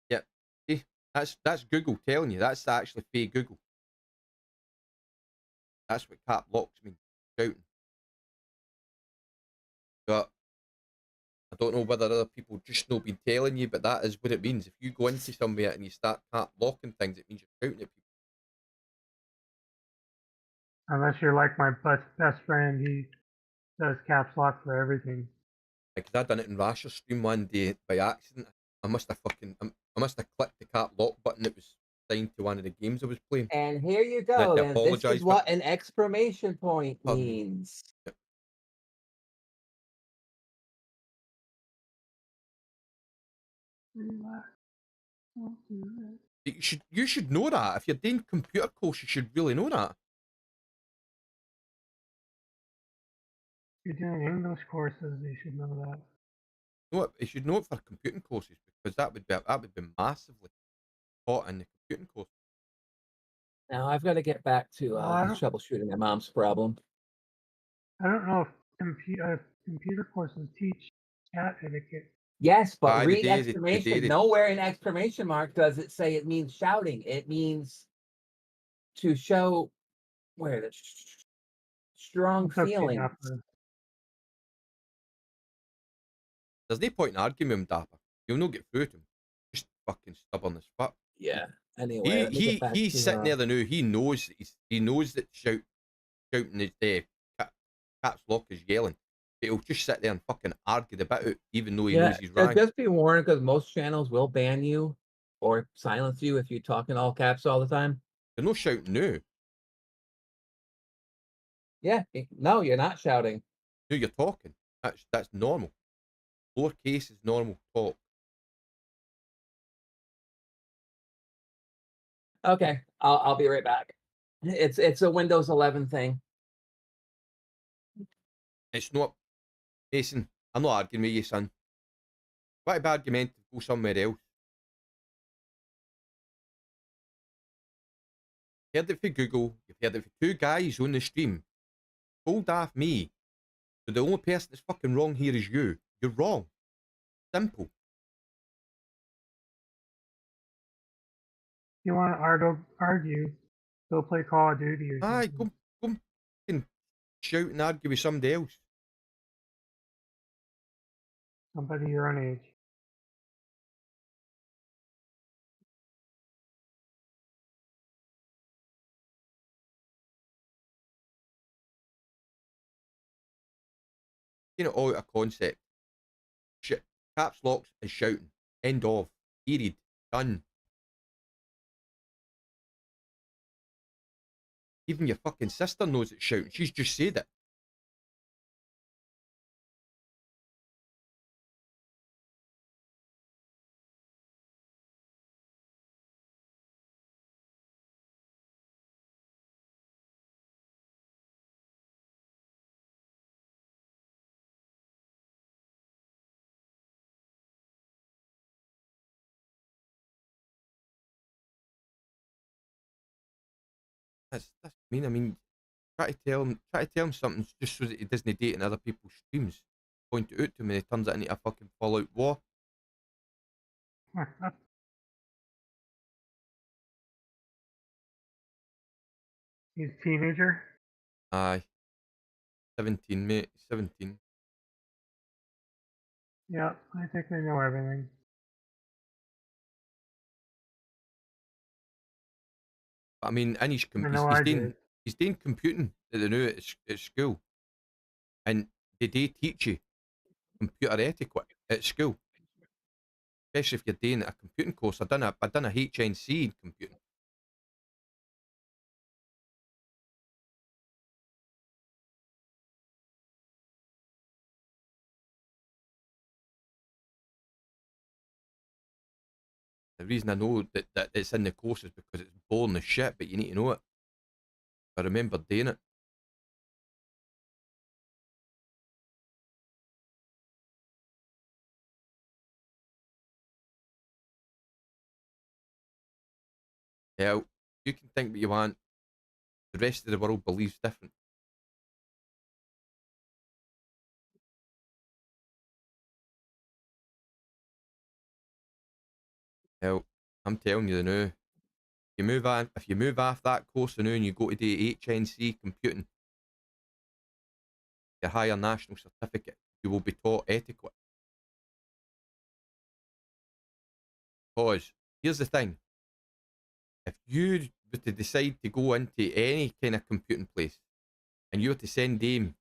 Yeah, see, that's Google telling you. That's actually fake Google. That's what cap locks mean, shouting. But I don't know whether other people just not been telling you, but that is what it means. If you go into somewhere and you start cap locking things, it means you're shouting at people. Unless you're like my best friend, he does caps lock for everything. Because I done it in Rasher's stream one day by accident. I must have clicked the cap lock button. It was signed to one of the games I was playing. And here you I had go. to And this apologise is for what an exclamation point Pardon. means. Yep. You should know that. If you're doing computer course, you should really know that. If you're doing English courses, you should know that. You should know it for computing courses because that would be massively taught in the computing course. Now I've got to get back to I don't- troubleshooting my mom's problem. I don't know if computer courses teach chat etiquette. Yes, but Aye, read they exclamation. did. Nowhere in exclamation mark does it say it means shouting. It means to show where the strong It's okay, feelings. Dapper. There's no point in arguing with him, Dapper. You'll not get through to him. Just fucking stubborn as fuck. Yeah. Anyway, let me get back He's to, sitting there. The new. He knows that shouting is caps lock is yelling. But he'll just sit there and fucking argue the bit out, even though he knows he's right. Just be warned, because most channels will ban you or silence you if you talk in all caps all the time. There's no shouting now. Yeah, no, you're not shouting. No, you're talking. That's normal. Lowercase is normal talk. Okay, I'll be right back. It's a Windows 11 thing. It's not, Mason. I'm not arguing with you, son. What a bad argument to go somewhere else. Heard it for Google. You've heard it for two guys on the stream. Told off me. So the only person that's fucking wrong here is you. You're wrong. Simple. If you want to argue, go play Call of Duty or Aye, something. go and shout and argue with somebody else. Somebody your own age. You know, all a concept. Shit. Caps locks is shouting. End of. Period. Done. Even your fucking sister knows it's shouting. She's just said it. That's mean. I mean, try to tell him something just so that he doesn't date in other people's streams. Point it out to him and he turns it into a fucking Fallout war. He's a teenager. Aye. 17, mate. 17. Yeah, I think they know everything. But I mean, and I know I did. he's doing computing at the new at school. And they teach you computer etiquette at school. Especially if you're doing a computing course. I done a HNC in computing. The reason I know that it's in the course is because it's boring as shit, but you need to know it. I remember doing it. Hell, you can think what you want. The rest of the world believes different. Hell, I'm telling you now. If you move off that course now and you go to do HNC computing, your higher national certificate, you will be taught etiquette. Because here's the thing. If you were to decide to go into any kind of computing place and you were to send them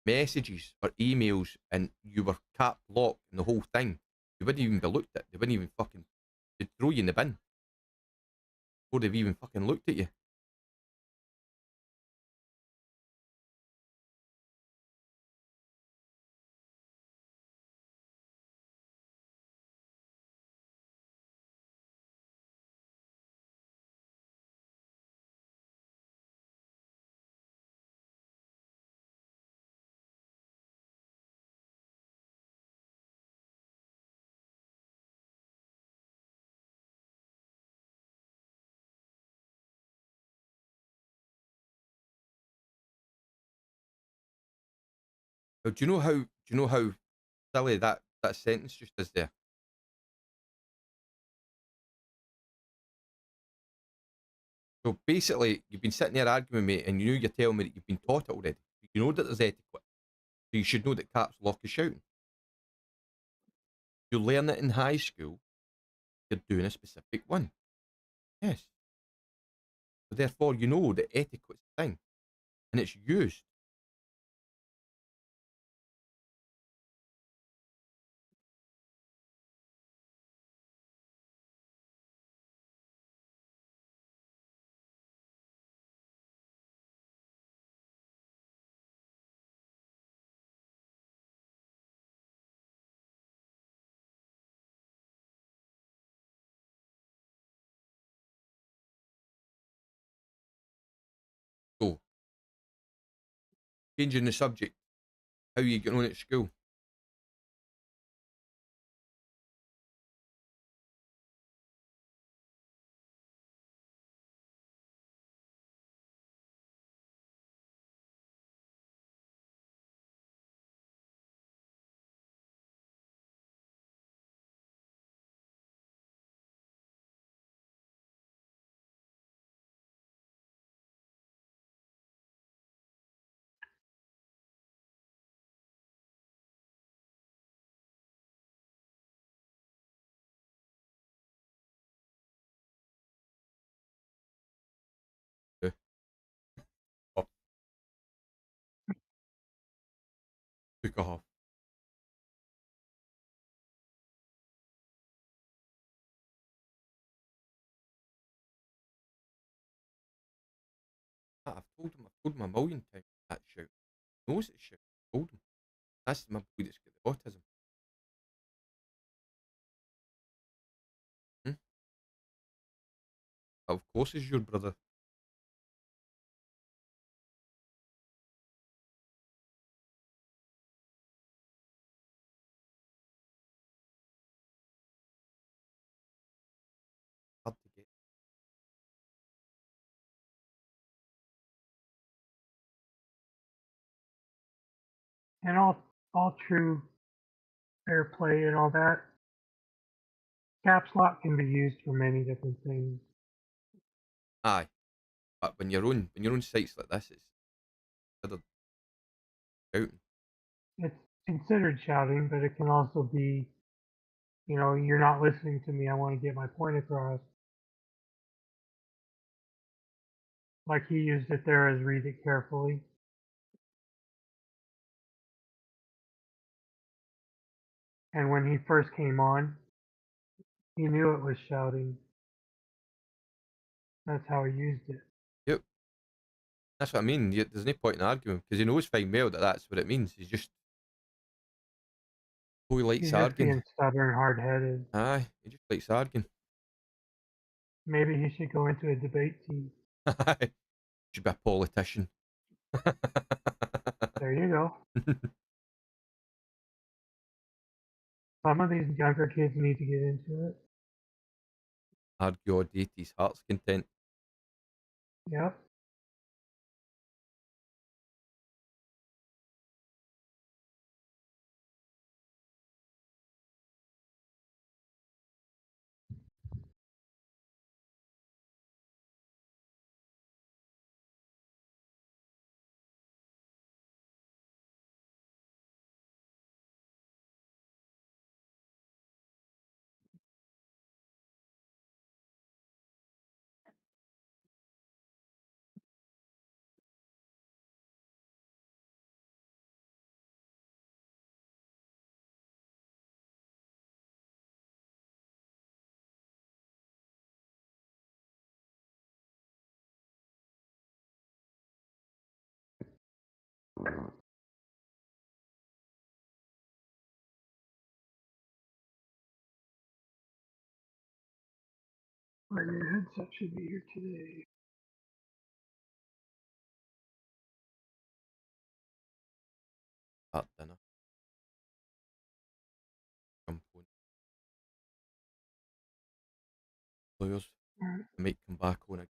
messages or emails and you were cap locked and the whole thing, you wouldn't even be looked at. They wouldn't even fucking, they'd throw you in the bin before they've even fucking looked at you. Now, do you know how silly that sentence just is there? So basically, you've been sitting there arguing with me, and you're telling me that you've been taught it already. You know that there's etiquette, so you should know that caps lock is shouting. You learn it in high school. You're doing a specific one. Yes. So therefore, you know the etiquette's a thing, and it's used. So, changing the subject. How are you getting on at school? Yeah. Oh, took off. I've told him a million times that shout. He knows it's shout. I told him. That's my boy that's got the autism. Hmm? Of course, it's your brother. Hard to get. And all true fair play and all that. Caps lock can be used for many different things. Aye, but when you're on sites like this, it's considered shouting. It's considered shouting, but it can also be, you're not listening to me. I want to get my point across. Like he used it there as read it carefully. And when he first came on, he knew it was shouting. That's how he used it. Yep, that's what I mean. There's no point in arguing because he knows fine well that that's what it means. He's just who he likes He's just arguing. being stubborn, hard headed. Aye, he just likes arguing. Maybe he should go into a debate team. Aye, should be a politician. There you go. Some of these younger kids need to get into it. Argue all day to his heart's content. Yep. Right, your headset should be here today. At dinner. Jump on. Players Alright. might come back on again.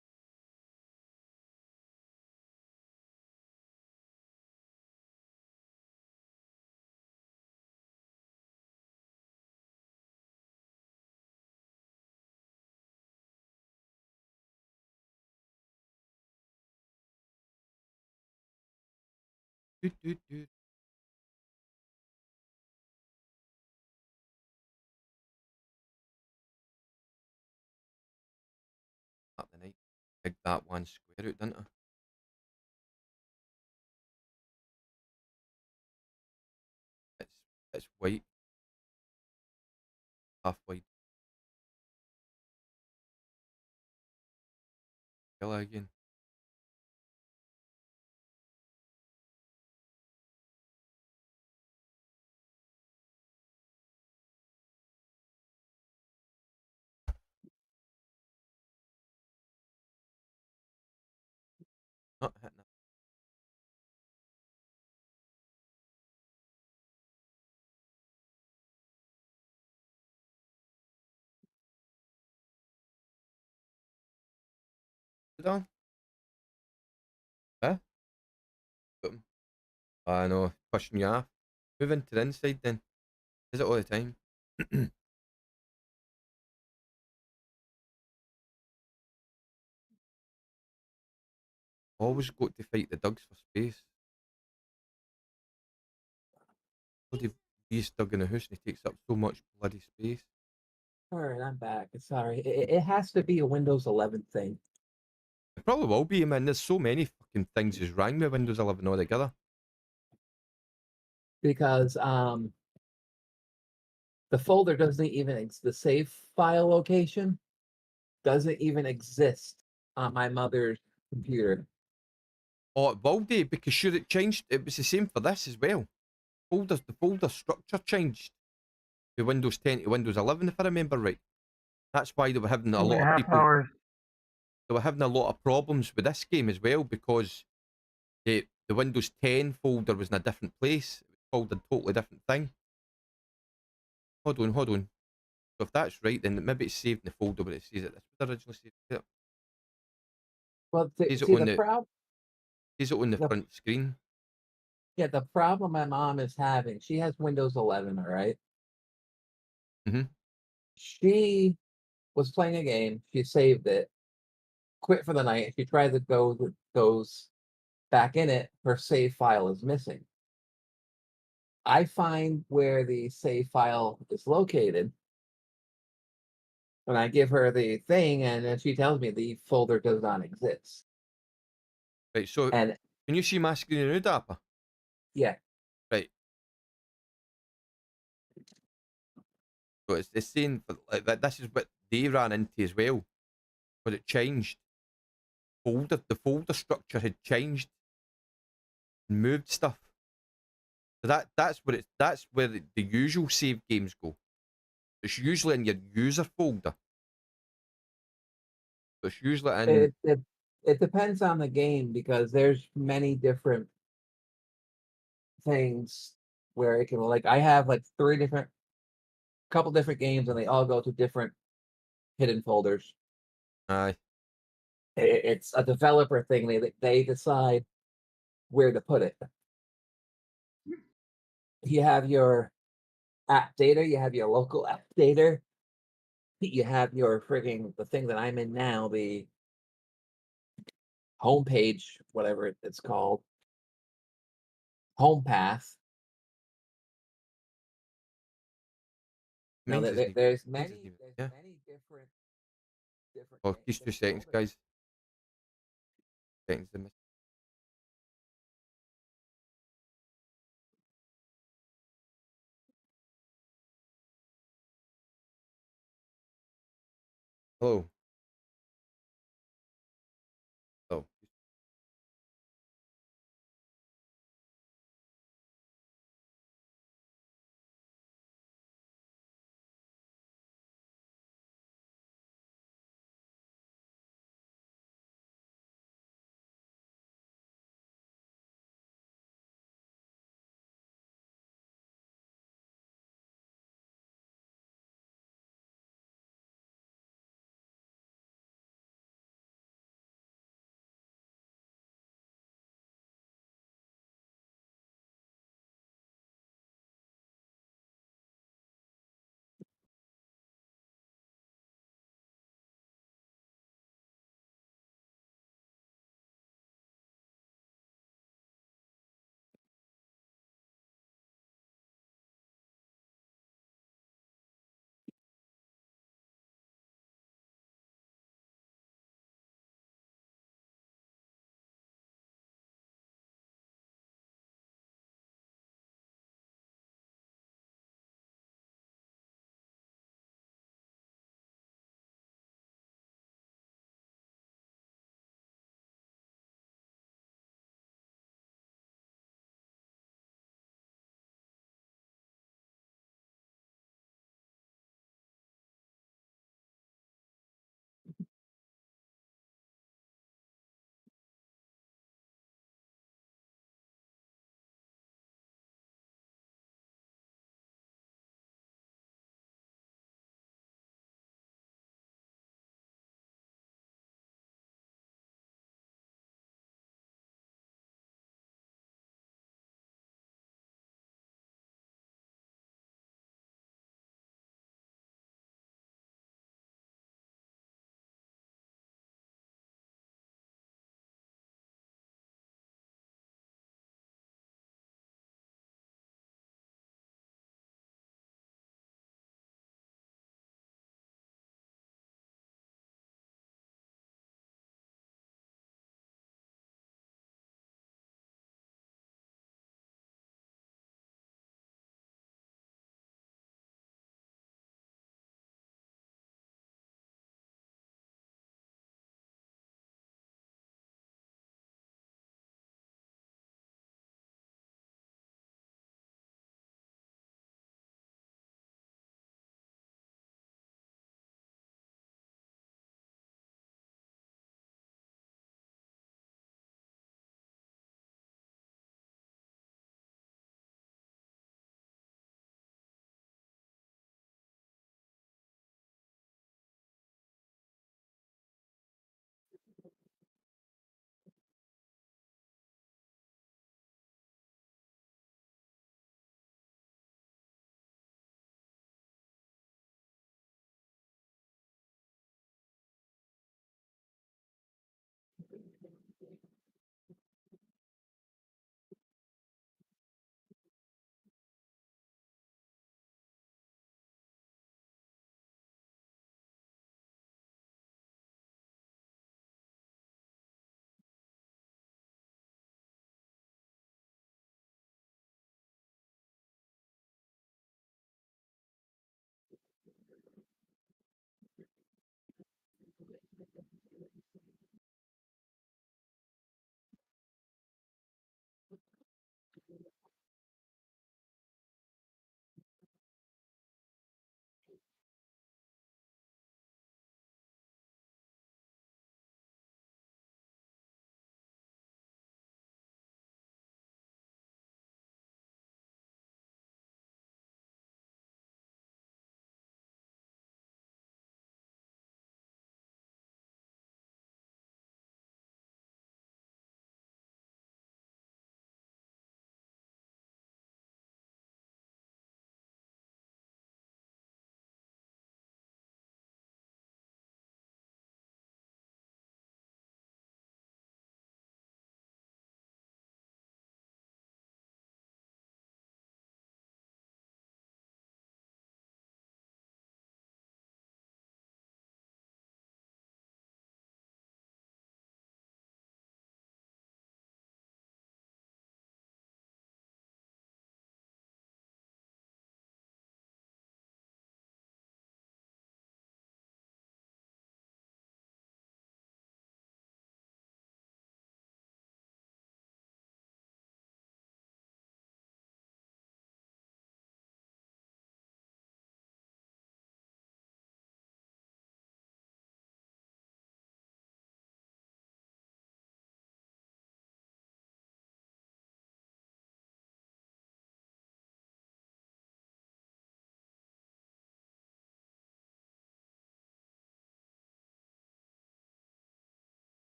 do. Up the night. Big that one square out, didn't I? It's it's white, half white. Yellow again. Not hitting it. Down. Huh? Boom. I know, pushing you off. Move into the inside then. Is it all the time? Always got to fight the Dugs for space. Bloody beast dug in the house and he takes up so much bloody space. All right, I'm back. Sorry, it has to be a Windows 11 thing. It probably will be, man. There's so many fucking things is wrong with Windows 11 altogether. Because the folder doesn't even the save file location doesn't even exist on my mother's computer. Oh, it will do, because sure it changed. It was the same for this as well. The folder structure changed to Windows 10 to Windows 11, if I remember right. That's why they were having a lot of people. Hours. They were having a lot of problems with this game as well, because the Windows 10 folder was in a different place. It was called a totally different thing. Hold on. So if that's right, then maybe it's saved in the folder where it says it. That's what originally saved it. Well, Says it on the front screen. Yeah, the problem my mom is having, she has Windows 11, all right? Mhm. She was playing a game, she saved it, quit for the night, she tried to goes back in it, her save file is missing. I find where the save file is located, and I give her the thing, and then she tells me the folder does not exist. Right, so And can you see my screen now, Dapper? yeah, Right. So it's the same. Like that. This is what they ran into as well, but it changed. The folder structure had changed, and moved stuff. So that's where the usual save games go. It's usually in your user folder. So it's usually in. it depends on the game because there's many different things where it can, like, I have like couple different games and they all go to different hidden folders. Aye. It's a developer thing. They decide where to put it. You have your app data, you have your local app data, you have your frigging the thing that I'm in now, the homepage, whatever it's called, home path. Now Mine's isn't even. there's Mine's many isn't even. Yeah. different Oh, just 2 seconds, folders. guys. Seconds to miss. Hello. Oh.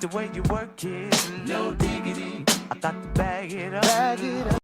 the way you work it, no diggity. I got to bag it up.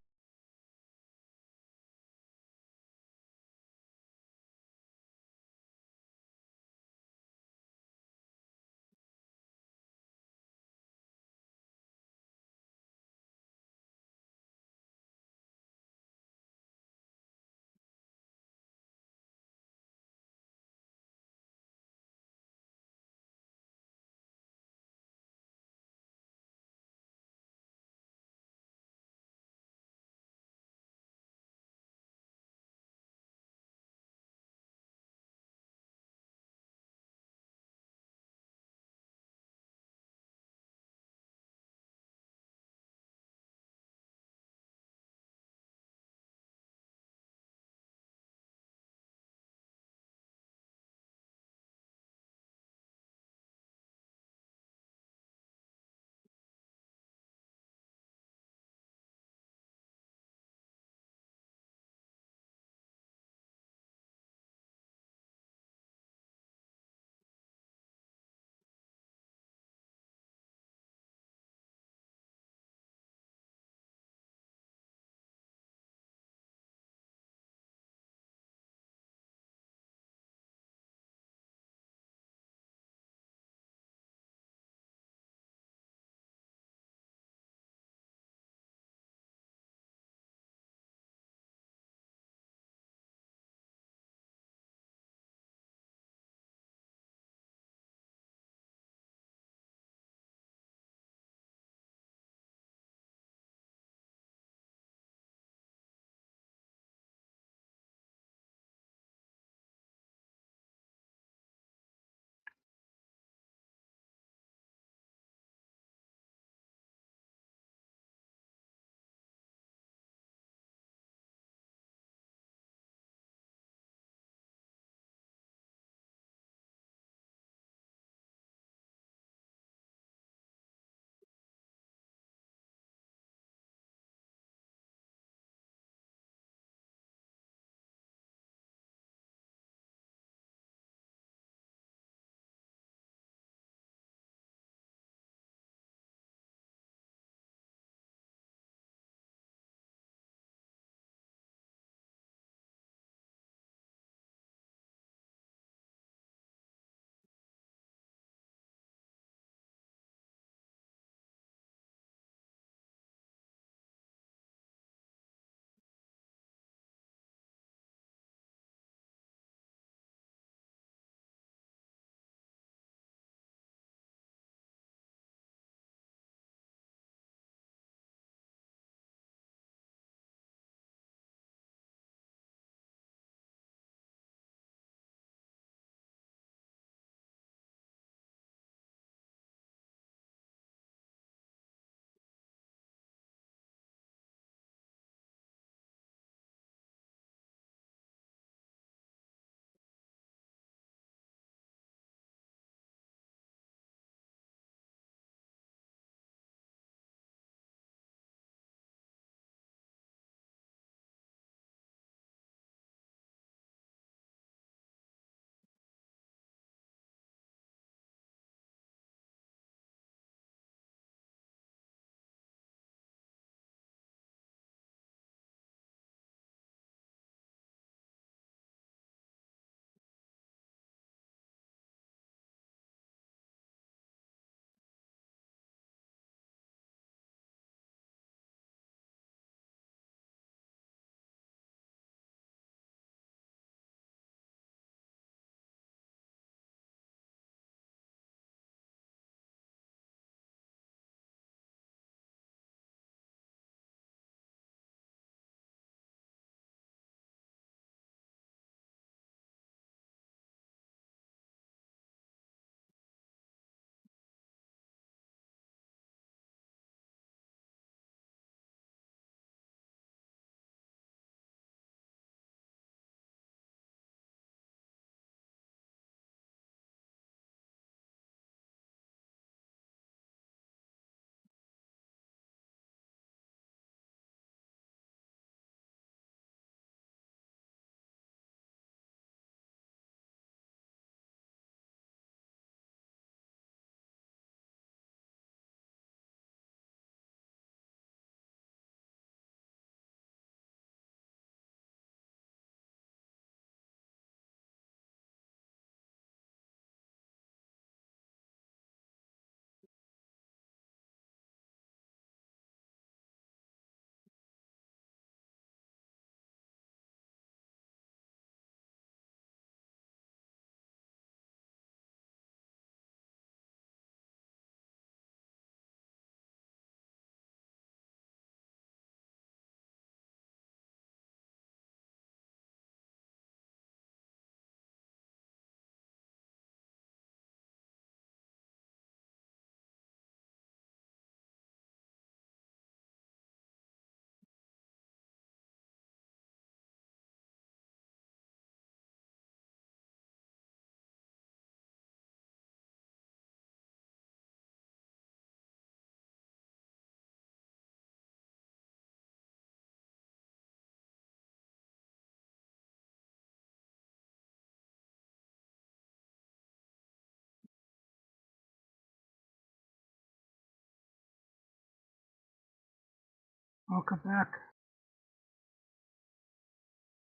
Welcome back.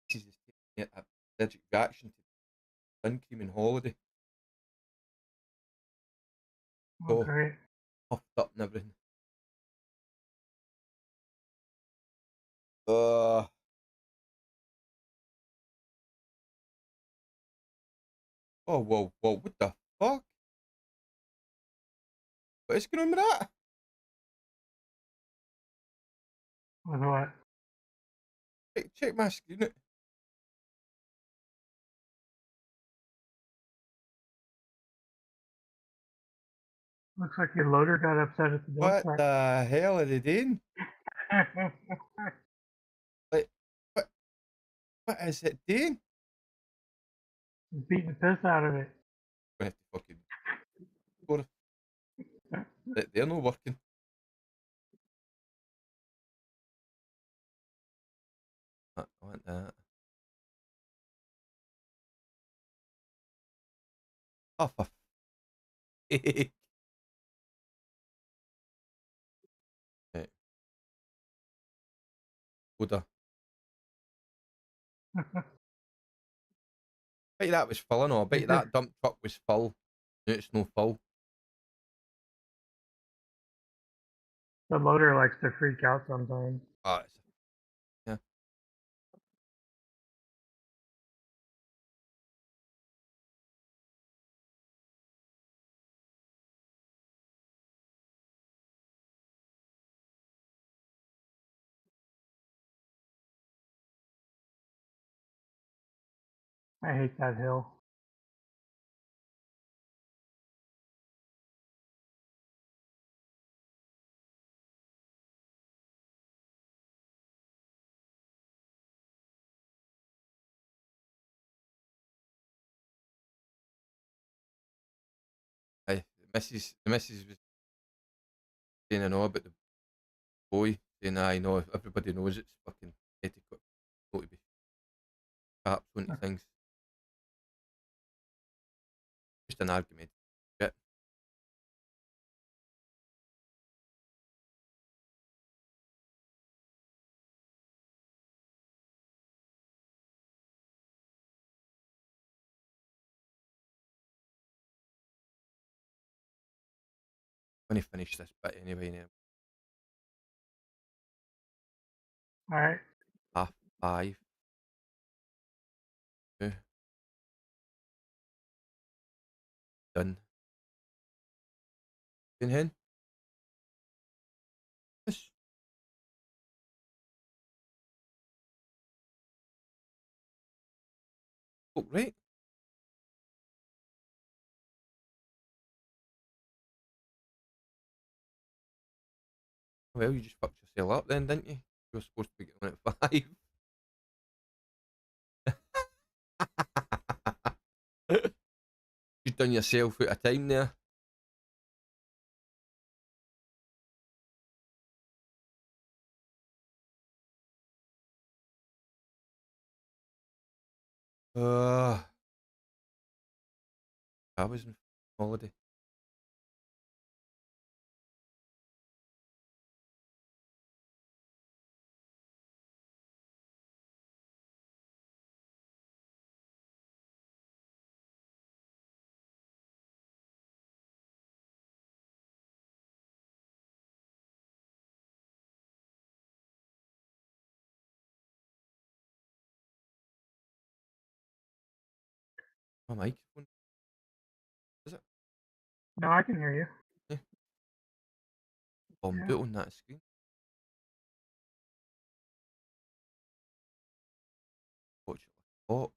This is just taking a allergic reaction to sun cream and holiday. Oh, Oh, great. puffed up and everything. Uh, oh, whoa, what the fuck? What is going on with that? With what? Check my screen. Looks like your loader got upset at the dog What park. the hell are they doing? Like, what is it doing? Beating the piss out of it. I have to fucking go to... They're not working. I want that. Oh, for f***. Right. Order. Bet you that was full, no? I bet you that dump truck was full. No, it's no full. The loader likes to freak out sometimes. Oh, it's... Yeah. I hate that hill. Aye, the missus was saying I know about the boy, saying I know everybody knows it's fucking etiquette. Not to be perhaps onto things. Just an argument. Shit. I'm gonna finish this bit anyway now. Alright. 5:30. Done. In hen? Yes. Oh, right. Well, you just fucked yourself up then, didn't you? You were supposed to be getting on at 5. You've done yourself out of time there. I was on holiday. My microphone. Is it? No, I can hear you. Yeah. Bombed Yeah. out on that screen. Watch it. Oh.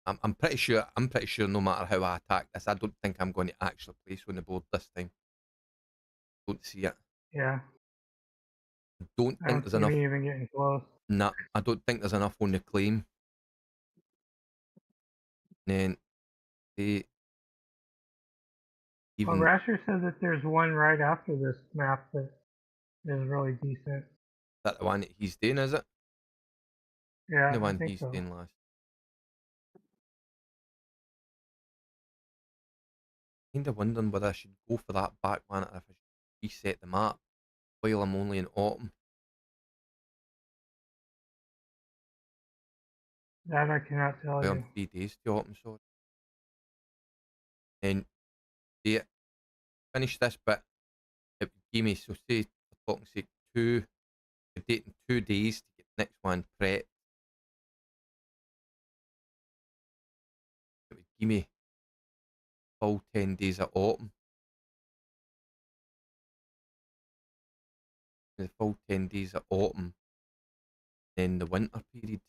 I'm pretty sure no matter how I attack this, I don't think I'm going to actually place on the board this time. Don't see it. Yeah. Don't I think don't there's see enough. me even getting close. Nah, I don't think there's enough on the claim. Then Well, Even Rasher said that there's one right after this map that is really decent. that the one that he's doing, is it? Yeah, The I one think he's so. doing last. Kind of wondering whether I should go for that back one or if I should reset the map while I'm only in autumn. That I cannot tell Well, I'm you. 3 days to autumn, sorry. And yeah, finish this bit. It would give me, so say, for talking sake, a date in 2 days to get the next one prepped. It would give me full 10 days of autumn. The full 10 days of autumn, then the winter period,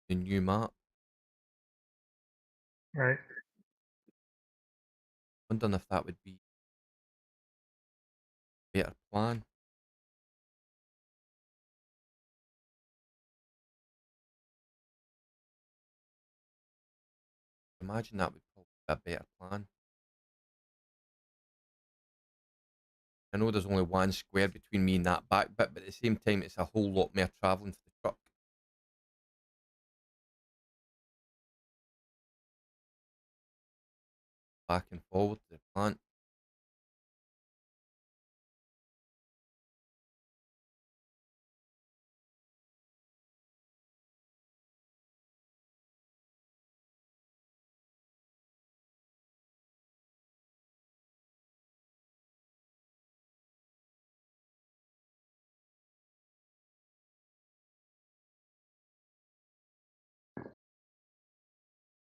the new map. Right. Wondering if that would be a better plan. Imagine that would probably be a better plan. I know there's only one square between me and that back bit, but at the same time, it's a whole lot more travelling for the truck. Back and forward to the plant.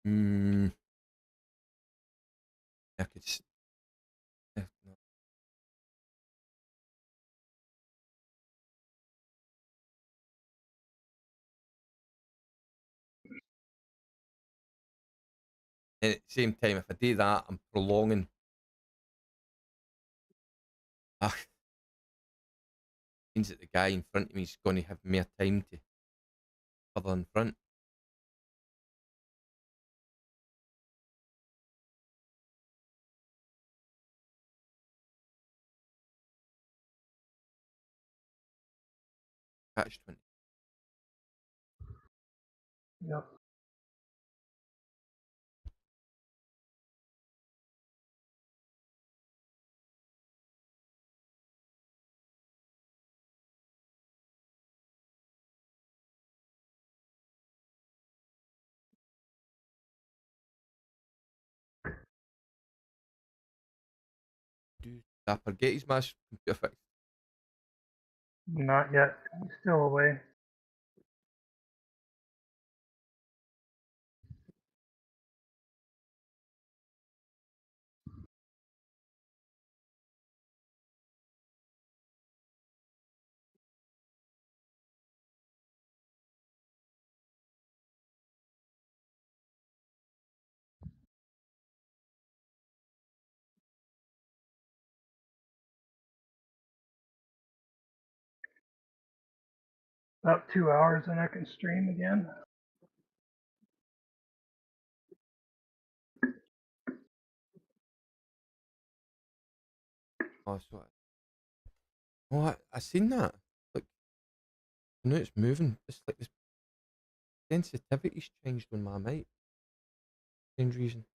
Hmm. I could. No. And at the same time, if I do that, I'm prolonging. Ah, means that the guy in front of me is going to have more time to further in front. Catch 20. Yep. Do Dapper get his mass computer fixed? Not yet. He's still away. About 2 hours and I can stream again. Oh, so I seen that. Look, I know it's moving. It's like the sensitivity's changed on my mic. Strange reason.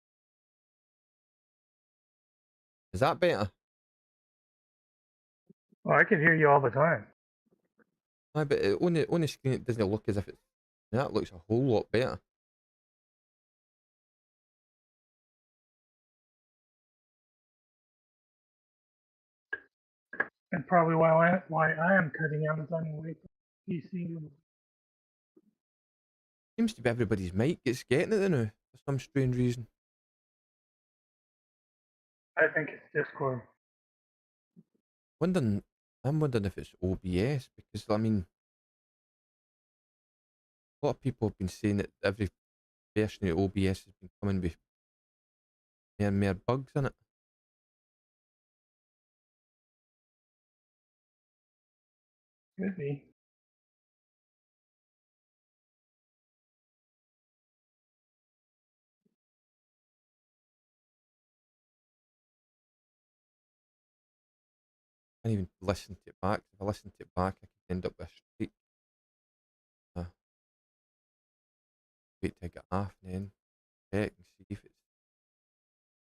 Is that better? Well, I can hear you all the time. Aye, but on the screen it doesn't look as if it's. That looks a whole lot better. And probably why I am cutting out is I'm away from PC. Seems to be everybody's mic gets getting it now for some strange reason. I think it's Discord. Wondering, I'm wondering if it's OBS because I mean, a lot of people have been saying that every version of OBS has been coming with more and more bugs in it. Could be. can't even listen to it back. If I listen to it back, I could end up with a streak. Wait till I get off and then check and see if it's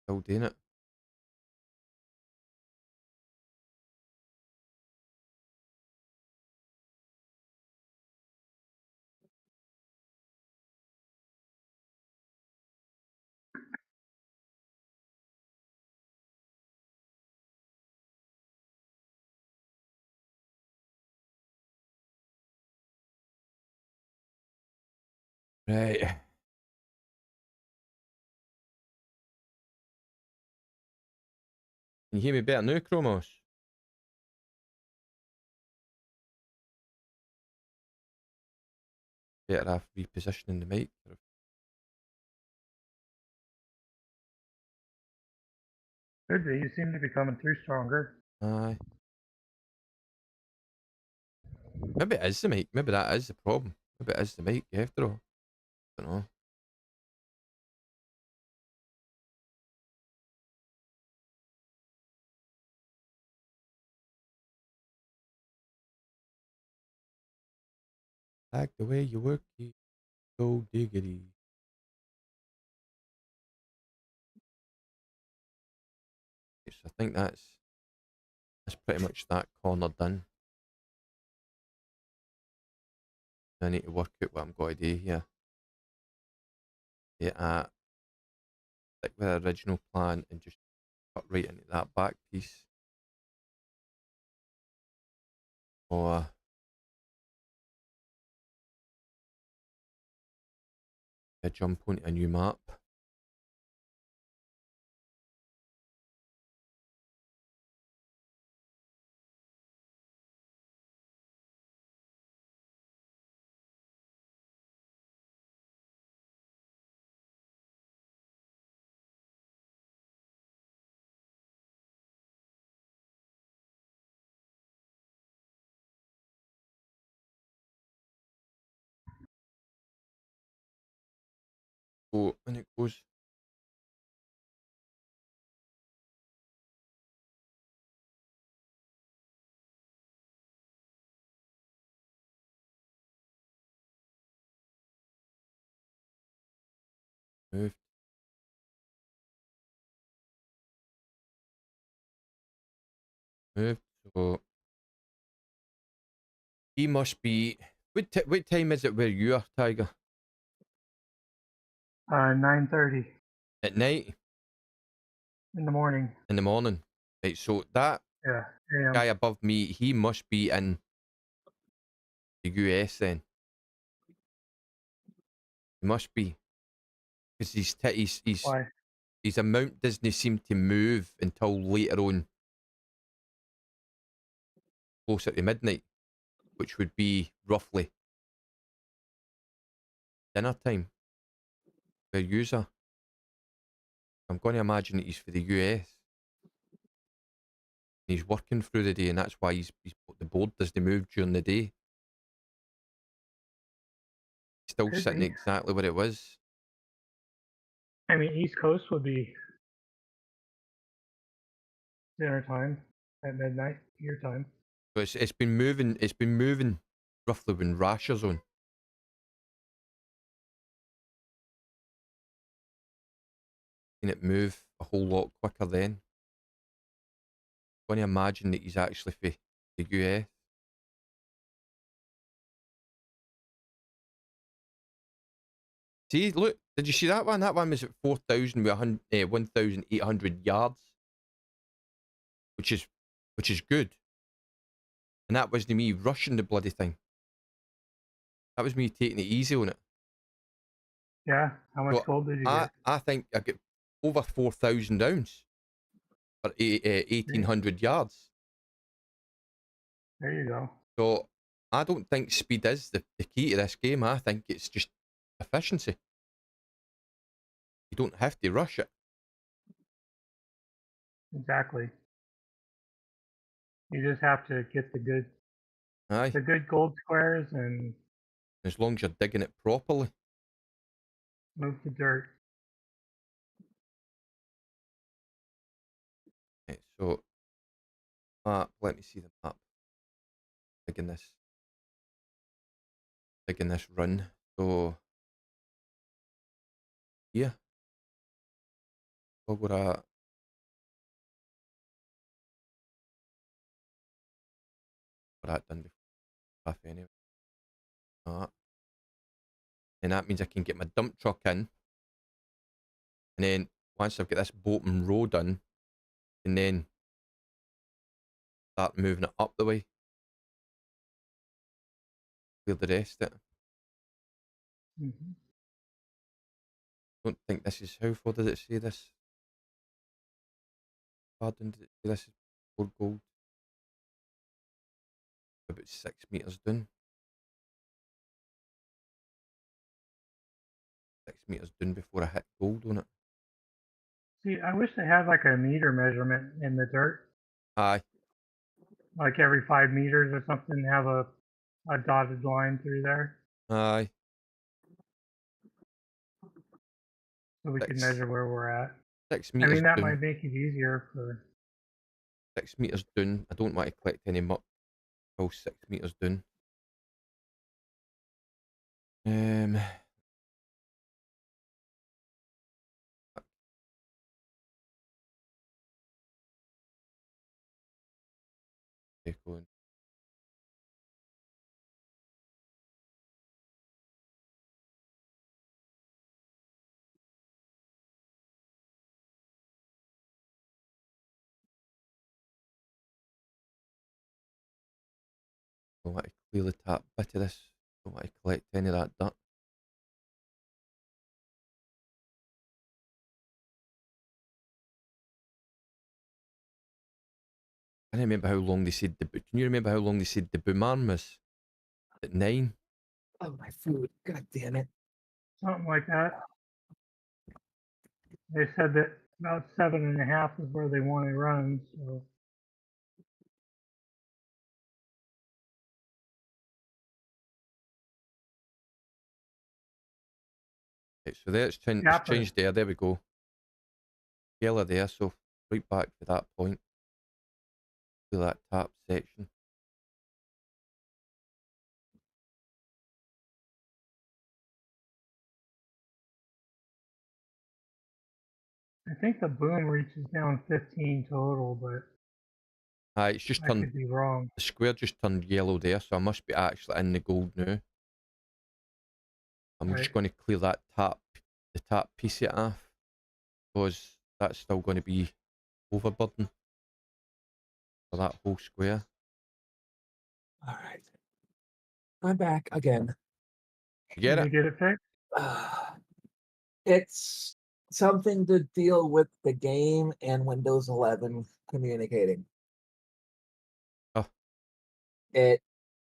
still doing it. Right. Can you hear me better now, Chromos? Better off repositioning the mic. Could be. You seem to be coming through stronger. Aye. Maybe it is the mic. Maybe that is the problem. Maybe it is the mic after all. I don't know. Like the way you work it, so diggity. So I think that's pretty much that corner done. I need to work out what I'm going to do here. Yeah, stick with the original plan and just cut right into that back piece. Or jump onto a new map. So, and it goes. Moved. Moved. So he must be. What time is it where you are, Tiger? 9:30 At night? in the morning. In the morning. Right, so that Yeah. AM. guy above me, he must be in the US then. He must be. Because Why? his amount doesn't seem to move until later on. Closer to midnight. Which would be roughly dinner time for a user. I'm going to imagine that he's for the US. He's working through the day, and that's why the board doesn't move during the day. Still Could sitting be. exactly where it was. I mean, East Coast would be dinner time at midnight your time. So it's been moving. It's been moving roughly when Rasher's on. Seen it move a whole lot quicker then. I'm going to imagine that he's actually for the US. See, look, did you see that one? That one was at 4,000 with 1,800 yards, which is good. And that wasn't me rushing the bloody thing. That was me taking it easy on it. Yeah. How much So gold did you get? I think I get over 4,000 ounce for 1,800 yards. There you go. So I don't think speed is the key to this game. I think it's just efficiency. You don't have to rush it. Exactly. You just have to get the Aye. good gold squares and As long as you're digging it properly. move the dirt. Right, so map. Let me see the map. Big in this run. So yeah, what would I? What I done before? Half anyway. That. And that means I can get my dump truck in, and then once I've got this Bolton Road done, and then start moving it up the way. Clear the rest of it. Mm-hmm. Don't think this is, how far does it say this? Pardon, did it say this is 4 gold? About 6 meters down. 6 meters down before I hit gold on it. See, I wish they had like a meter measurement in the dirt, Aye. like every 5 meters or something, have a dotted line through there Aye. so we can Six. measure where we're at. 6 I meters mean, that down. might make it easier for. 6 meters down. I don't want to collect any muck. Oh, 6 meters down. Okay, going. Don't want to clear the tap bit of this. Don't want to collect any of that dirt. I don't remember how long they said the. Can you remember how long they said the boom arm was? At 9. Oh, my food. God damn it. Something like that. They said that about 7.5 is where they want to run. So Right, so there it's changed there. There we go. Yellow there. So right back to that point. To that tap section. I think the boom reaches down 15 total, but Aye, it's just I turned. could be wrong. The square just turned yellow there, so I must be actually in the gold now. I'm just Right. going to clear that tap, the tap piece of it off, because that's still going to be overburden for that whole square. All right. I'm back again. You get Did it? you get it fixed? It's something to deal with the game and Windows 11 communicating. Oh. It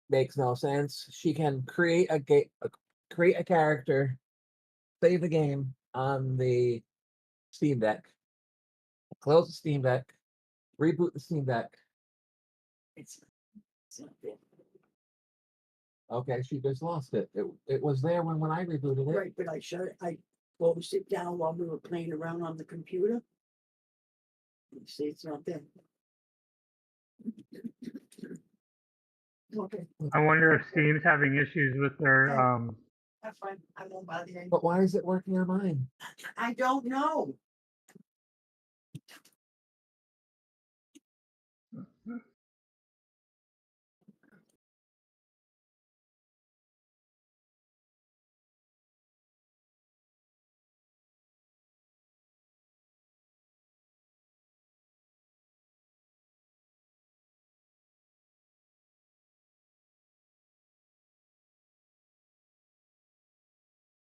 makes no sense. She can create create a character, save the game on the Steam Deck, close the Steam Deck, reboot the Steam Deck. It's not there. Okay, she just lost it. It was there when I rebooted it. Right, but I shut it, I closed it down while we were playing around on the computer. You see, it's not there. Okay, I wonder if Steam's having issues with their that's fine, I won't bother you. But why is it working on mine? I don't know.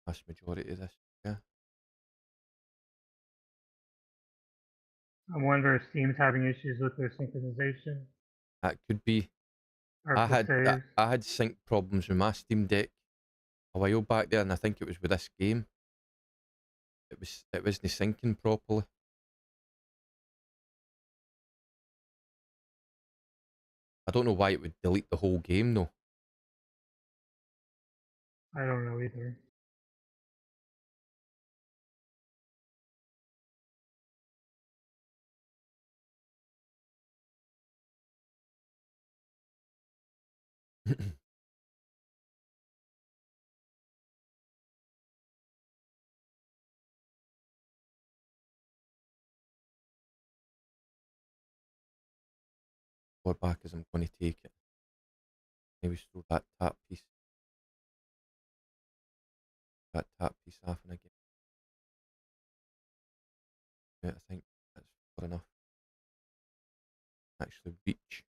Vast majority of this. Yeah. I wonder if Steam's having issues with their synchronization That could be. or I if the had saves. I had sync problems with my Steam Deck a while back there, and I think it was with this game. It wasn't syncing properly. I don't know why it would delete the whole game though. I don't know either. Or back as I'm going to take it. Maybe throw that tap piece. That tap piece off and again. Yeah, I think that's good enough. Actually reach.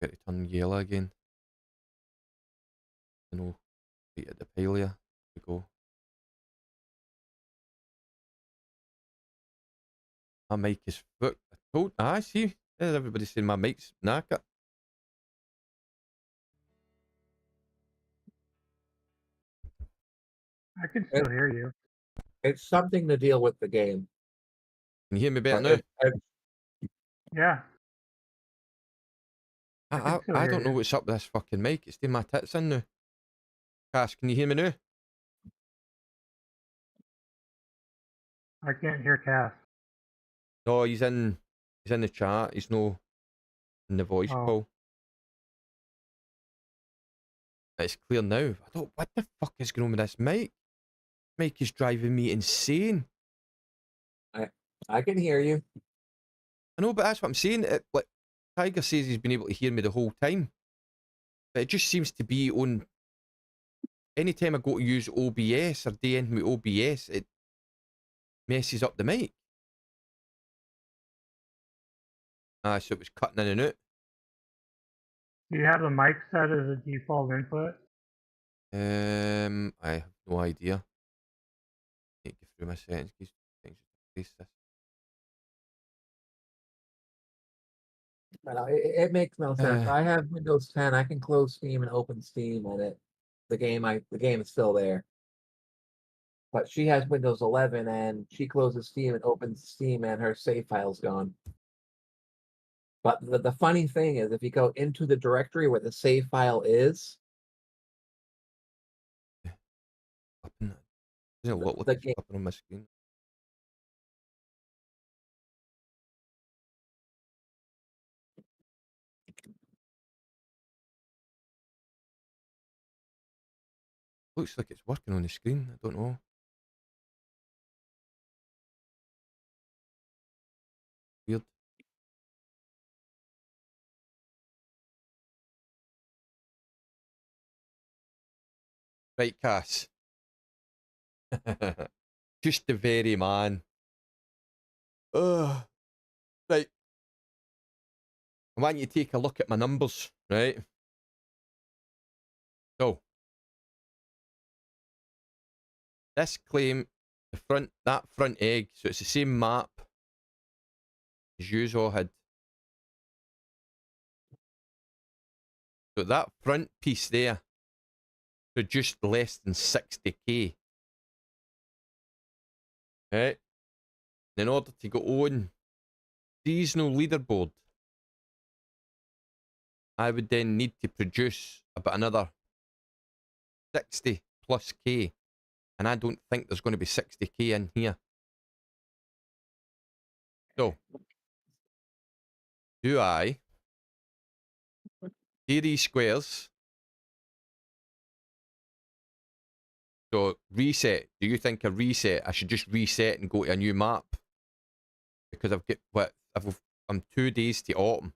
Get it turn yellow again. You know, right at the pilia. We go. My mic is fucked. I told. I see. Everybody's saying my mic's knackered. I can still hear you. It's something to deal with the game. Can you hear me better But now? Yeah. I don't know what's up with this fucking mic. It's doing my tits in now. Cass, can you hear me now? I can't hear Cass. No, he's in the chat. He's no in the voice call. It's clear now. I don't. What the fuck is going on with this mic? Mic is driving me insane. I can hear you. I know, but that's what I'm saying. Like Tiger says, he's been able to hear me the whole time, but it just seems to be on. Anytime I go to use OBS or day in with OBS, it messes up the mic. So it was cutting in and out. Do you have the mic set as a default input? I have no idea. Need to go through my settings. It makes no sense. I have Windows 10. I can close Steam and open Steam, and the game is still there. But she has Windows 11, and she closes Steam and opens Steam, and her save file's gone. But the funny thing is, if you go into the directory where the save file is, Doesn't look like it's popping on my screen. Looks like it's working on the screen. I don't know. Weird. Right, Cass. Just the very man. Right. I want you to take a look at my numbers, right? So, this claim, that front egg, so it's the same map as you all had. So that front piece there produced less than 60k. Right? In order to go on seasonal leaderboard, I would then need to produce about another 60 plus K. And I don't think there's going to be 60k in here. So, do I do these squares? So, reset. Do you think a reset? I should just reset and go to a new map? Because I've got, I'm 2 days to autumn.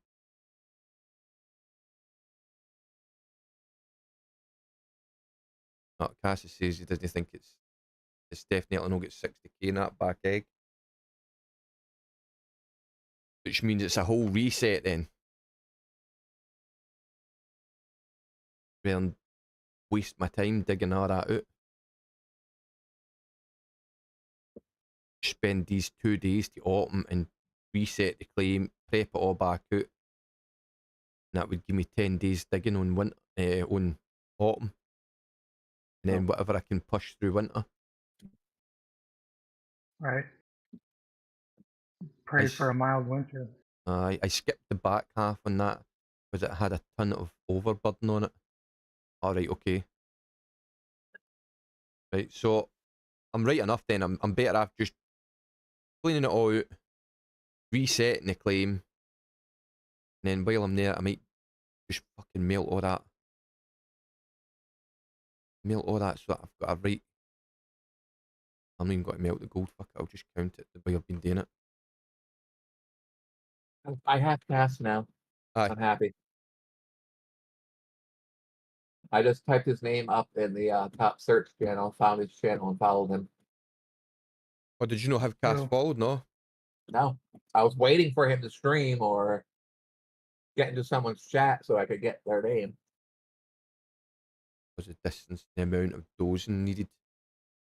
Oh, Cassie says he doesn't think it's definitely not get 60k in that back egg. Which means it's a whole reset then. Rather than waste my time digging all that out. Spend these 2 days to autumn and reset the claim, prep it all back out. And that would give me 10 days digging on on autumn. And then whatever I can push through winter. Right. Pray for a mild winter. I skipped the back half on that because it had a ton of overburden on it. Alright, okay. Right, so I'm right enough then. I'm better off just cleaning it all out, resetting the claim, then while I'm there, I might just fucking melt all that. Melt all that so that I've got a right. I'm not even going to melt the gold. Fuck it, I'll just count it the way I've been doing it. I have Cass now. Aye. I'm happy. I just typed his name up in the top search channel, found his channel, and followed him. Or did you not have Cass No. followed? No. No, I was waiting for him to stream or get into someone's chat so I could get their name. Was the distance, the amount of dosing needed?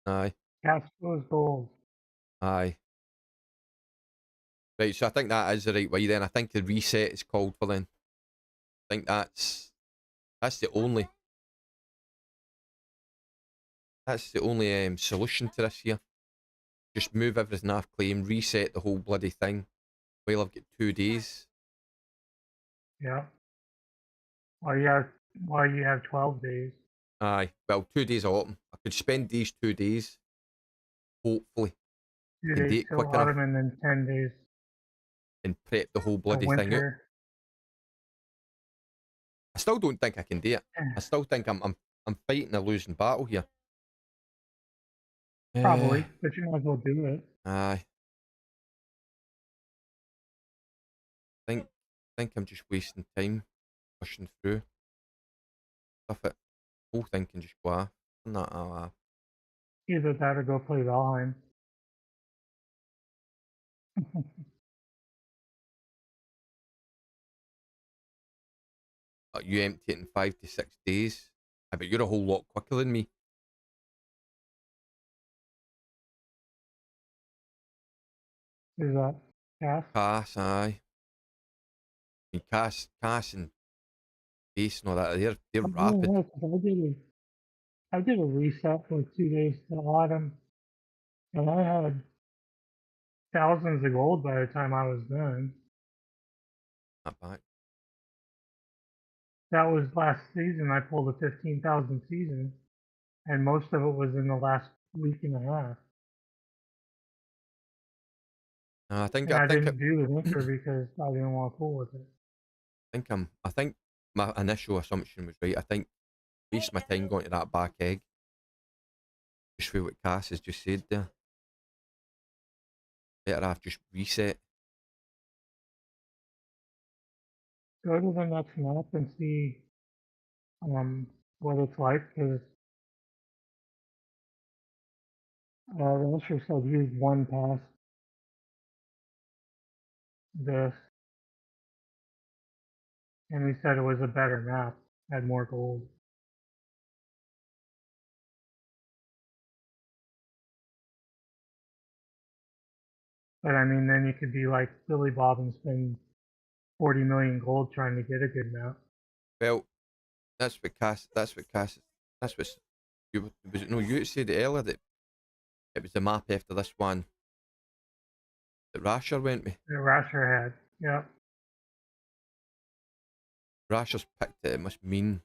Aye. Castro's gold. Aye. Right, so I think that is the right way then. I think the reset is called for then. I think that's the only solution to this here. Just move everything off claim, reset the whole bloody thing. While I've got 2 days. Yeah. While you have 12 days. Aye. Well, 2 days of autumn. I could spend these 2 days, hopefully, 2 can do days it till quick enough autumn and then 10 days and prep the whole till bloody thing out. winter. I still don't think I can do it. I still think I'm fighting a losing battle here. Probably, but you might as well do it. Aye. Think I'm just wasting time pushing through. Stuff it. Whole thing can just go off. Nah. Either that or go play Valheim. You empty it in 5 to 6 days. I bet you're a whole lot quicker than me. Is that Cass? Cass, aye. I mean, Cass and Base and all that, they're I'm doing rapid. this 'cause I did a reset for 2 days till autumn, and I had thousands of gold by the time I was done. Not bad. That was last season. I pulled a 15,000 season, and most of it was in the last week and a half. I think And I I think didn't do the winter because I didn't want to pull with it. I think my initial assumption was right. I think waste my time going to that back egg. Just for what Cass has just said there. Better have just reset. Go to the next map and see what it's like, because Rusher said use one past this, and he said it was a better map, had more gold. But I mean, then you could be like Billy Bob and spend 40 million gold trying to get a good map. Well, that's what you was it no you said it earlier that it was the map after this one that Rasher went with. The Rasher had, yeah. Rasher's picked it, it must mean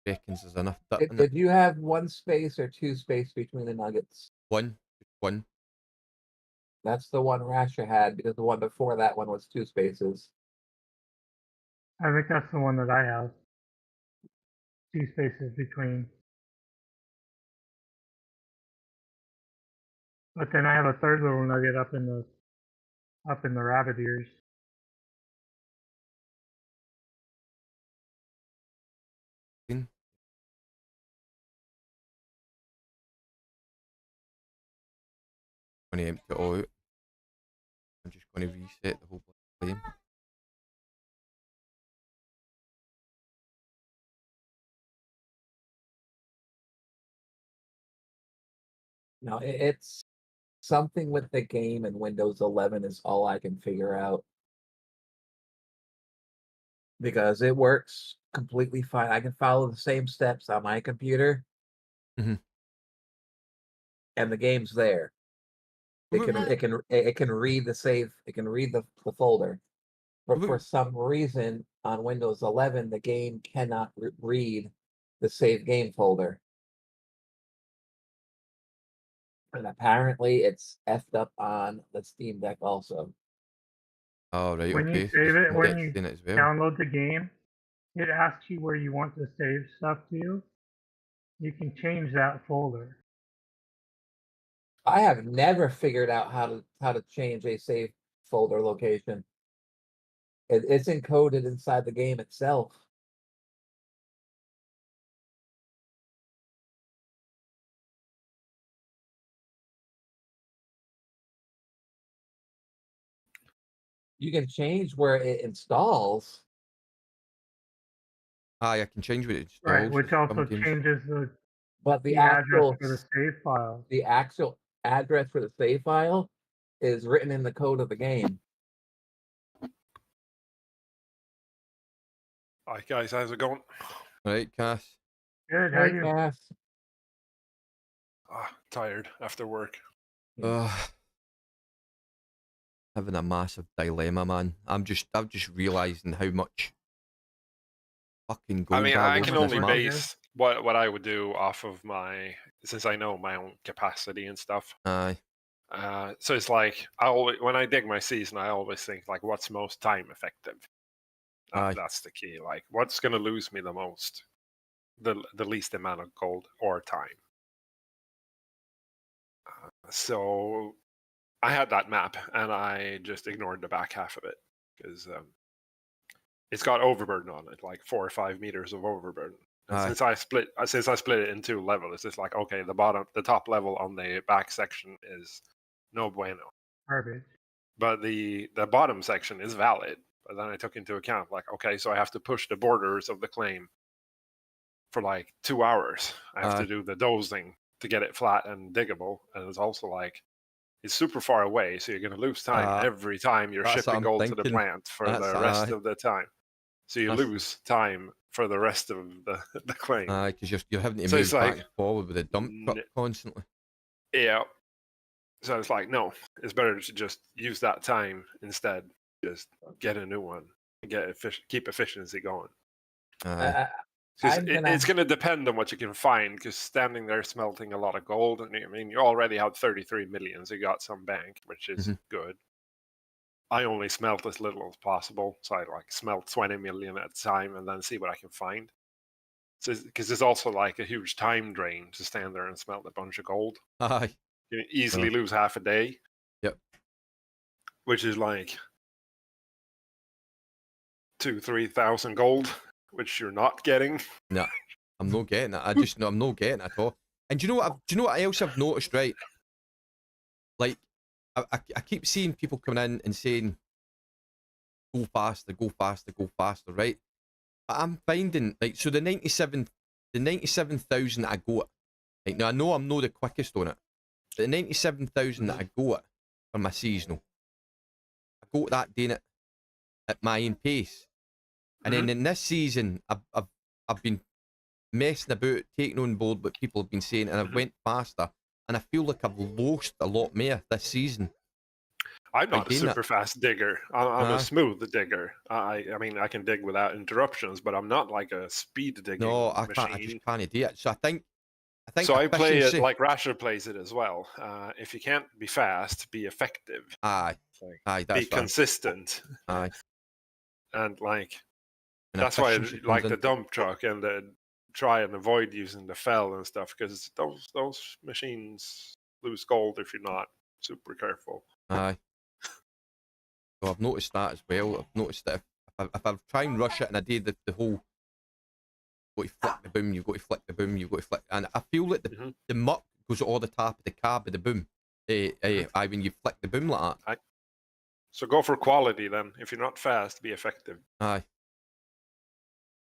reckons there's enough dirt in it. Did you have 1 space or 2 space between the nuggets? One. That's the one Rasher had, because the one before that one was 2 spaces. I think that's the one that I have. 2 spaces between. But then I have a third little nugget up in the rabbit ears. Going to empty it all out. I'm just going to reset the whole flame. No, it's something with the game and Windows 11 is all I can figure out. Because it works completely fine. I can follow the same steps on my computer. Mhm. And the game's there. It can read the save, it can read the folder. But for some reason on Windows 11 the game cannot read the save game folder. And apparently it's effed up on the Steam Deck also. Oh, right, When you okay. save it, when you indexing it as well. download the game, it asks you where you want to save stuff to. You can change that folder. I have never figured out how to change a save folder location. It's encoded inside the game itself. You can change where it installs. Aye, I can change what it installs. Right, which for also some games. changes But the address actual for the save file. the actual address for the save file is written in the code of the game. Hi guys, how's it going? Right, Cass. Good, how are Right, you? Cass? Tired after work. Having a massive dilemma, man. I'm just realizing how much fucking gold I mean, I I lose can in this only map. base what I would do off of my, since I know my own capacity and stuff. Aye. So it's like I always, when I dig my season, I always think like, what's most time effective? Aye. That's the key. Like, what's going to lose me the most, the least amount of gold or time. So I had that map, and I just ignored the back half of it because it's got overburden on it, like 4 or 5 meters of overburden. And Aye. since I split it in 2 levels, it's just like, okay, the top level on the back section is no bueno, Garbage. but the bottom section is valid. But then I took into account, like, okay, so I have to push the borders of the claim for like 2 hours. I have to do the dozing to get it flat and diggable, and it's also like, it's super far away, so you're going to lose time every time you're that's what shipping I'm gold to the thinking. plant for That's the rest of the time. So you lose time for the rest of the claim. Aye, because you're having to So move it's back like, and forward with a dump truck constantly. Yeah. So it's like, no, it's better to just use that time instead. Just get a new one and keep efficiency going. Aye. It's going to depend on what you can find, because standing there smelting a lot of gold, and I mean, you already have 33 million, so you got some bank, which is good. I only smelt as little as possible, so I like smelt 20 million at a time and then see what I can find. So, because it's also like a huge time drain to stand there and smelt a bunch of gold. Aye. You can easily lose half a day. Yep. Which is like 2,000-3,000 gold, which you're not getting. No, I'm not getting it. I'm not getting it at all. And do you know what else I've noticed, right? Like, I keep seeing people coming in and saying, go faster, right? But I'm finding, like, so the 97,000 that I got, like, now I know I'm not the quickest on it, but the 97,000 that I got for my seasonal, I got that doing it at my own pace. And then in this season, I've been messing about, taking on board what people have been saying, and I've went faster, and I feel like I've lost a lot more this season. I'm not a super fast digger. I'm a smooth digger. I mean, I can dig without interruptions, but I'm not like a speed digging machine. I just can't do it. So I think so I play it like Rasher plays it as well. If you can't be fast, be effective. Aye. Be consistent. Aye. And like, that's why I like the dump truck and try and avoid using the fell and stuff, because those machines lose gold if you're not super careful. Aye. So I've noticed that as well. I've noticed that if I try and rush it and I do the whole, you've got to flick the boom, you've got to flick the boom, you've got to flick, and I feel like the muck goes at all the top of the cab of the boom. When you flick the boom like that. Aye. So go for quality then. If you're not fast, be effective. Aye.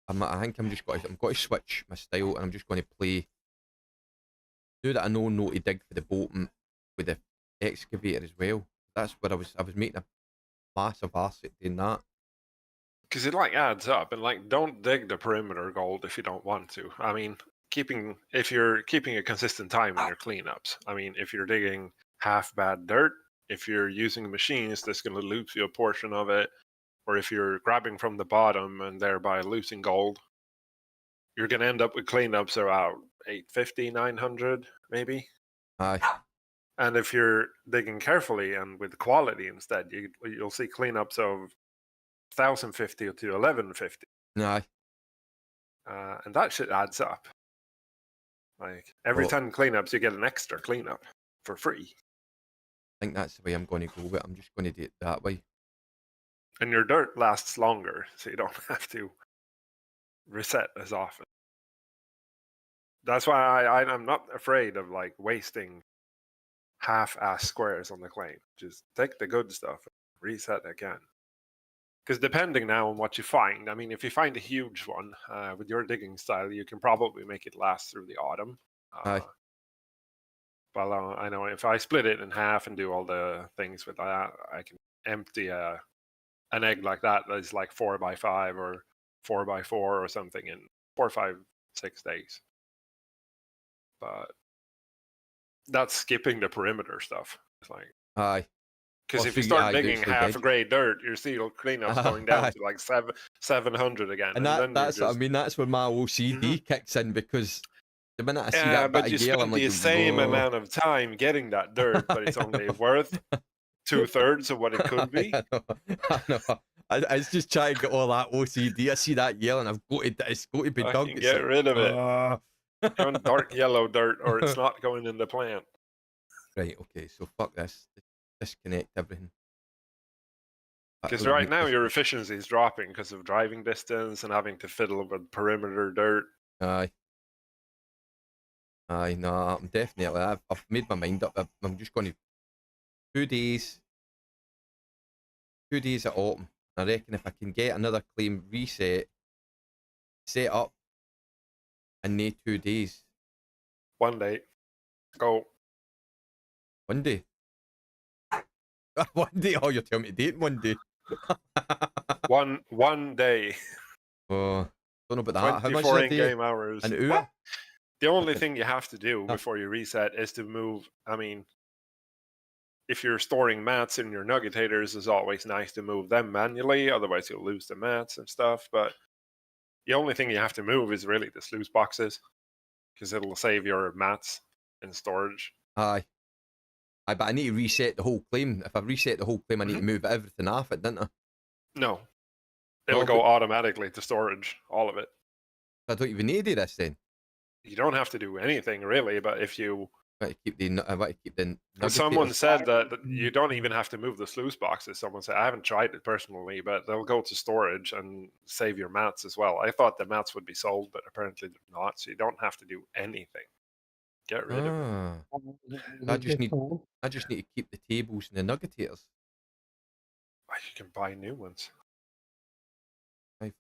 I think I'm going to switch my style, and I'm just going to play. Do that I know to dig for the bottom with the excavator as well. That's where I was making a massive asset doing that. Because it like adds up, and like, don't dig the perimeter gold if you don't want to. I mean, if you're keeping a consistent time in your cleanups. I mean, if you're digging half bad dirt, if you're using machines that's going to loop you a portion of it, or if you're grabbing from the bottom and thereby losing gold, you're going to end up with cleanups around 850, 900 maybe. Aye. And if you're digging carefully and with quality instead, you'll see cleanups of 1,050 to 1,150. Aye. And that shit adds up. Like every 10 cleanups, you get an extra cleanup for free. I think that's the way I'm going to go with it. I'm just going to do it that way. And your dirt lasts longer, so you don't have to reset as often. That's why I'm not afraid of like wasting half-ass squares on the claim. Just take the good stuff and reset again. Because depending now on what you find, I mean, if you find a huge one with your digging style, you can probably make it last through the autumn. Aye. Well, I know if I split it in half and do all the things with that, I can empty an egg like that that's like 4x5 or 4x4 or something in 4, 5, 6 days. But that's skipping the perimeter stuff. It's like, aye. Because if you start digging half grey dirt, your steel cleanup's going down to like 700 again. And that's what I mean. That's where my OCD kicks in, because the minute I see that bit of yellow, I'm like, the same amount of time getting that dirt, but it's only worth 2/3 of what it could be. I know. I just try to get all that OCD. I see that yellow, and it's got to be dug. Get rid of it. Going dark yellow dirt, or it's not going in the plant. Right. Okay. So fuck this. Disconnect everything. Because right now your efficiency is dropping because of driving distance and having to fiddle with perimeter dirt. Aye. No, I'm definitely. I've made my mind up. I'm just going to 2 days. 2 days at autumn. I reckon if I can get another claim reset, set up, in 2 days. 1 day. Go. 1 day. 1 day. Oh, you're telling me to date 1 day. one day. Oh, don't know about that. How much 24 is a day? in-game hours. An hour? The only thing you have to do before you reset is to move. I mean, if you're storing mats in your nuggetators, it's always nice to move them manually. Otherwise, you'll lose the mats and stuff. But the only thing you have to move is really the sluice boxes, because it'll save your mats in storage. Aye. But I need to reset the whole claim. If I reset the whole claim, I need to move everything off it, don't I? No. It'll go automatically to storage, all of it. I don't even need to do this then. You don't have to do anything really, but if you I want to keep the someone said that you don't even have to move the sluice boxes. Someone said, I haven't tried it personally, but they'll go to storage and save your mats as well. I thought the mats would be sold, but apparently they're not, so you don't have to do anything. Get rid of it. I just need to keep the tables and the nuggetators. You can buy new ones. I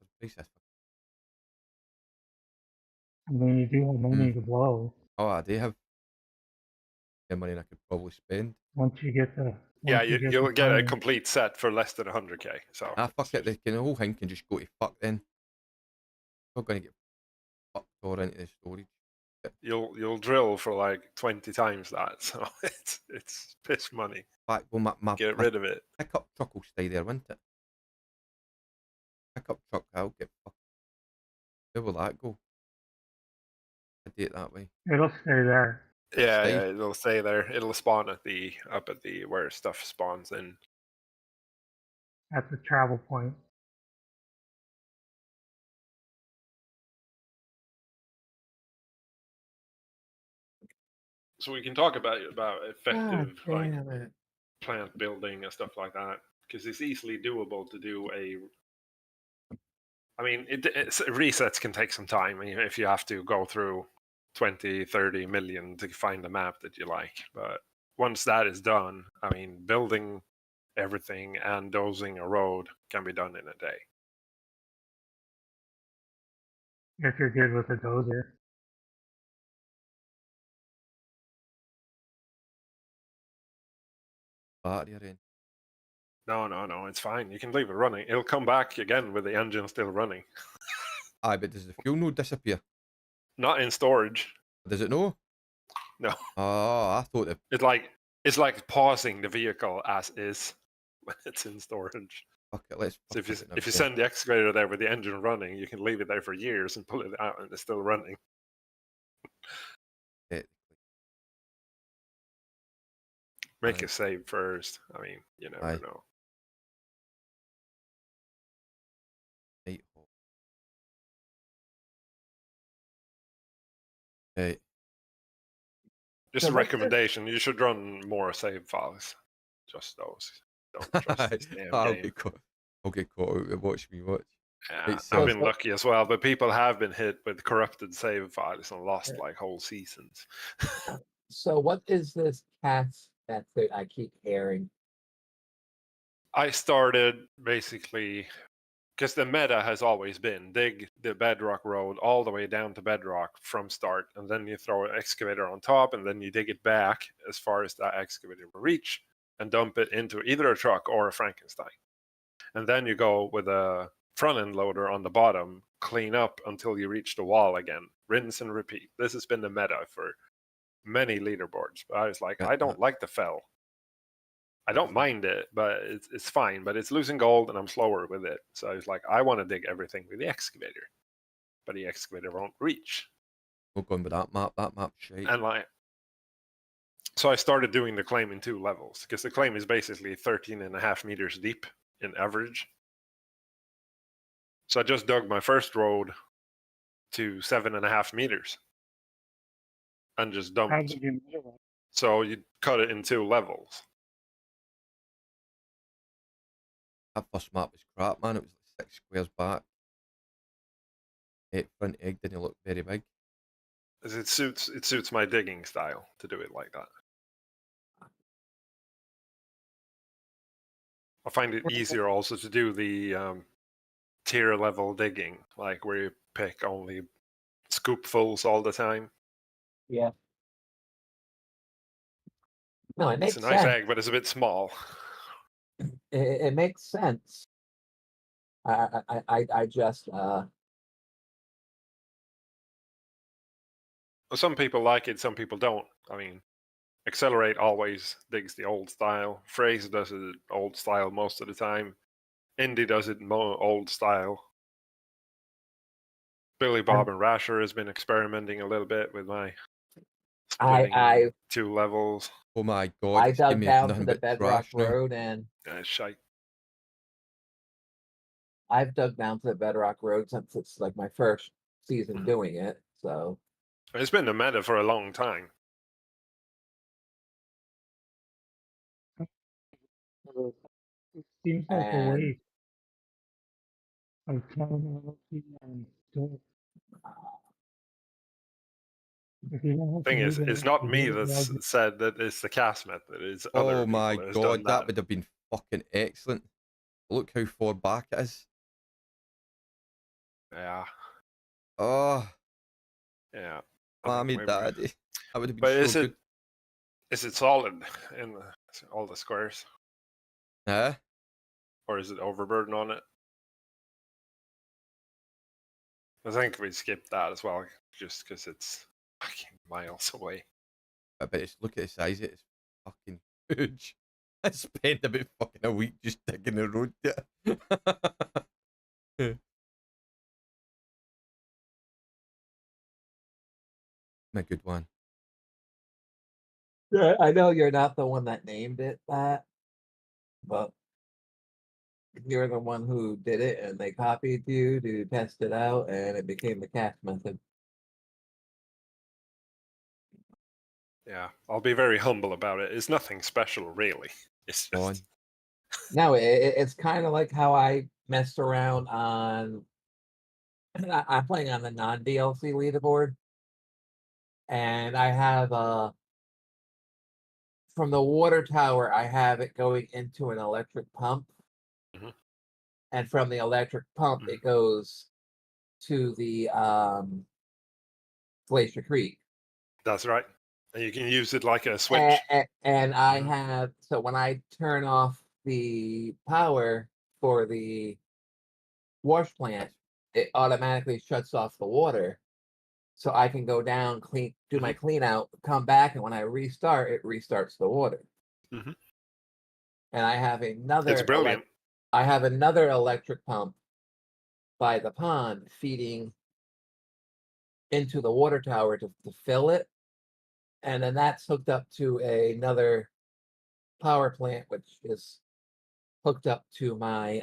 mean, you do have money to blow. Oh, I do have money I could probably spend. Once you get the... You'll get a complete set for less than 100k. So fuck it, the whole thing can just go to fuck then. I'm not going to get fucked or into the storage. You'll drill for like 20 times that, so it's piss money. Get rid of it. Pickup truck will stay there, won't it? Pickup truck, I'll get fucked. Where will that go? I do it that way. It'll stay there. Yeah, it'll stay there. It'll spawn up at the where stuff spawns in. At the travel point. So we can talk about effective plant building and stuff like that, because it's easily doable to do a. I mean, resets can take some time. I mean, if you have to go through 20, 30 million to find a map that you like. But once that is done, I mean, building everything and dozing a road can be done in a day. If you're good with a dozer. No, it's fine. You can leave it running. It'll come back again with the engine still running. Aye, but does the fuel node disappear? Not in storage. Does it no? No. Oh, I thought it. It's like pausing the vehicle as is when it's in storage. Okay, so if you send the excavator there with the engine running, you can leave it there for years and pull it out and it's still running. Make a save first. I mean, you never Aye. know. Right. Okay. Just So a what's the- recommendation: you should run more save files. Just those. Don't trust this damn I'll game. I'll get caught out. Watch me watch. Yeah, Right, I've so- been lucky as well, but people have been hit with corrupted save files and lost like whole seasons. So what is this cast method I keep hearing? I started basically because the meta has always been dig the bedrock road all the way down to bedrock from start, and then you throw an excavator on top, and then you dig it back as far as that excavator will reach and dump it into either a truck or a Frankenstein. And then you go with a front end loader on the bottom, clean up until you reach the wall again, rinse and repeat. This has been the meta for many leaderboards. But I was like, I don't like the fell. I don't mind it, but it's fine. But it's losing gold, and I'm slower with it. So I was like, I want to dig everything with the excavator, but the excavator won't reach. We're going with that map. That map's shite. And like, so I started doing the claim in 2 levels because the claim is basically 13.5 meters deep in average. So I just dug my first road to 7.5 meters and just How dumped. did you measure it? So you cut it in 2 levels. That first map was crap, man. It was like 6 squares back. Front egg didn't look very big. As it suits my digging style to do it like that. I find it easier also to do the tier level digging, like where you pick only scoopfuls all the time. Yeah. No, it makes It's a nice sense. egg, but it's a bit small. It makes sense. I just Some people like it, some people don't. I mean, Accelerate always digs the old style. Phrase does it old style most of the time. Indy does it old style. Billy Bob and Rasher has been experimenting a little bit with my splitting in 2 levels. Oh my god! I it's giving dug me down to nothing the but bedrock trash now. road, and Yeah, it's shite. I've dug down to the bedrock road since it's like my first season doing it. So It's been the meta for a long time. It seems like a and waste of time, energy, and skill. If you don't have to Thing is, move it's it, not you me do it that's well. said that it's the cast method. It's other Oh people my that has god, done that would have been fucking excellent. Look how far back it is. Yeah, Oh, yeah. I think mommy, maybe- daddy. That would have been But so good. is it solid in all the squares, Huh? or is it overburden on it? I think we skipped that as well, just because it's fucking miles away. But look at the size of it. It's fucking huge. I spent about fucking a week just digging the road there. A good one. yeah, I know you're not the one that named it that, but you're the one who did it, and they copied you to test it out, and it became the cast method. Yeah, I'll be very humble about it. It's nothing special, really. It's On. just No, it's kind of like how I messed around on. I'm playing on the non DLC leaderboard, and I have from the water tower, I have it going into an electric pump, Mhm. and from the electric pump, it goes to the Glacier Creek. that's right. And you can use it like a switch. And I Mhm. have, so when I turn off the power for the wash plant, it automatically shuts off the water. So I can go down, do my clean out, come back, and when I restart, it restarts the water. Mhm. And I have another It's brilliant. I have another electric pump by the pond feeding into the water tower to fill it. And then that's hooked up to another power plant, which is hooked up to my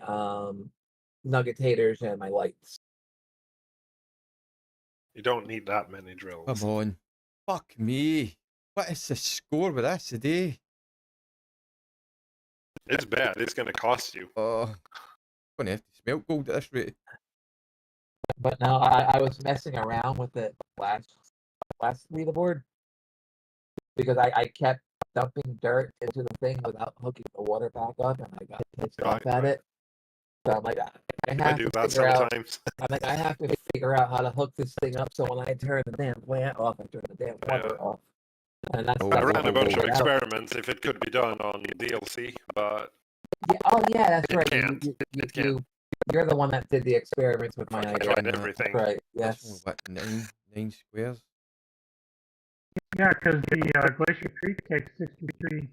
nuggetators and my lights. You don't need that many drills. Come on. Fuck me. What is the score with this today? It's bad. It's going to cost you. Oh, I'm gonna have to smelt gold at this rate. But no, I was messing around with it last leaderboard because I kept dumping dirt into the thing without hooking the water back up, and I got pissed off at it. So I'm like, I have do to that figure out. sometimes. I'm like, I have to figure out how to hook this thing up so when I turn the damn plant off, I turn the damn water off. And that's I ran a bunch of figured out. experiments if it could be done on DLC, but Yeah, oh yeah, that's It right. can't. It can't. You're the one that did the experiments with my I idea. tried That's everything. Right. That's only, Yes. what, nine squares? Yeah, because the Glacier Creek takes 63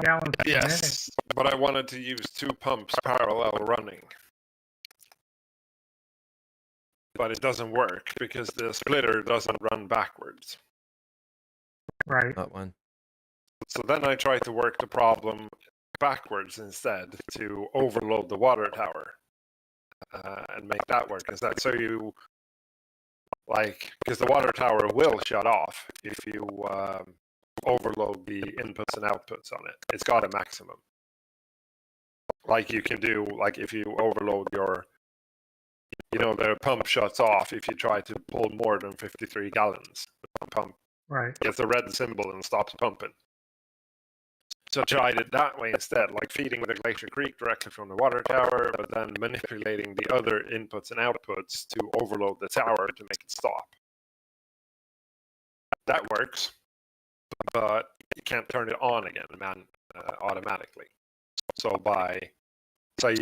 gallons per minute. Yes, but I wanted to use 2 pumps parallel running. But it doesn't work because the splitter doesn't run backwards. Right. That one. So then I tried to work the problem backwards instead to overload the water tower and make that work instead. So you, because the water tower will shut off if you overload the inputs and outputs on it. It's got a maximum. Like you can do, like if you overload your, the pump shuts off if you try to pull more than 53 gallons. The pump gets a red symbol and stops pumping. So I tried it that way instead, like feeding the Glacier Creek directly from the water tower, but then manipulating the other inputs and outputs to overload the tower to make it stop. That works, but you can't turn it on again, automatically. So I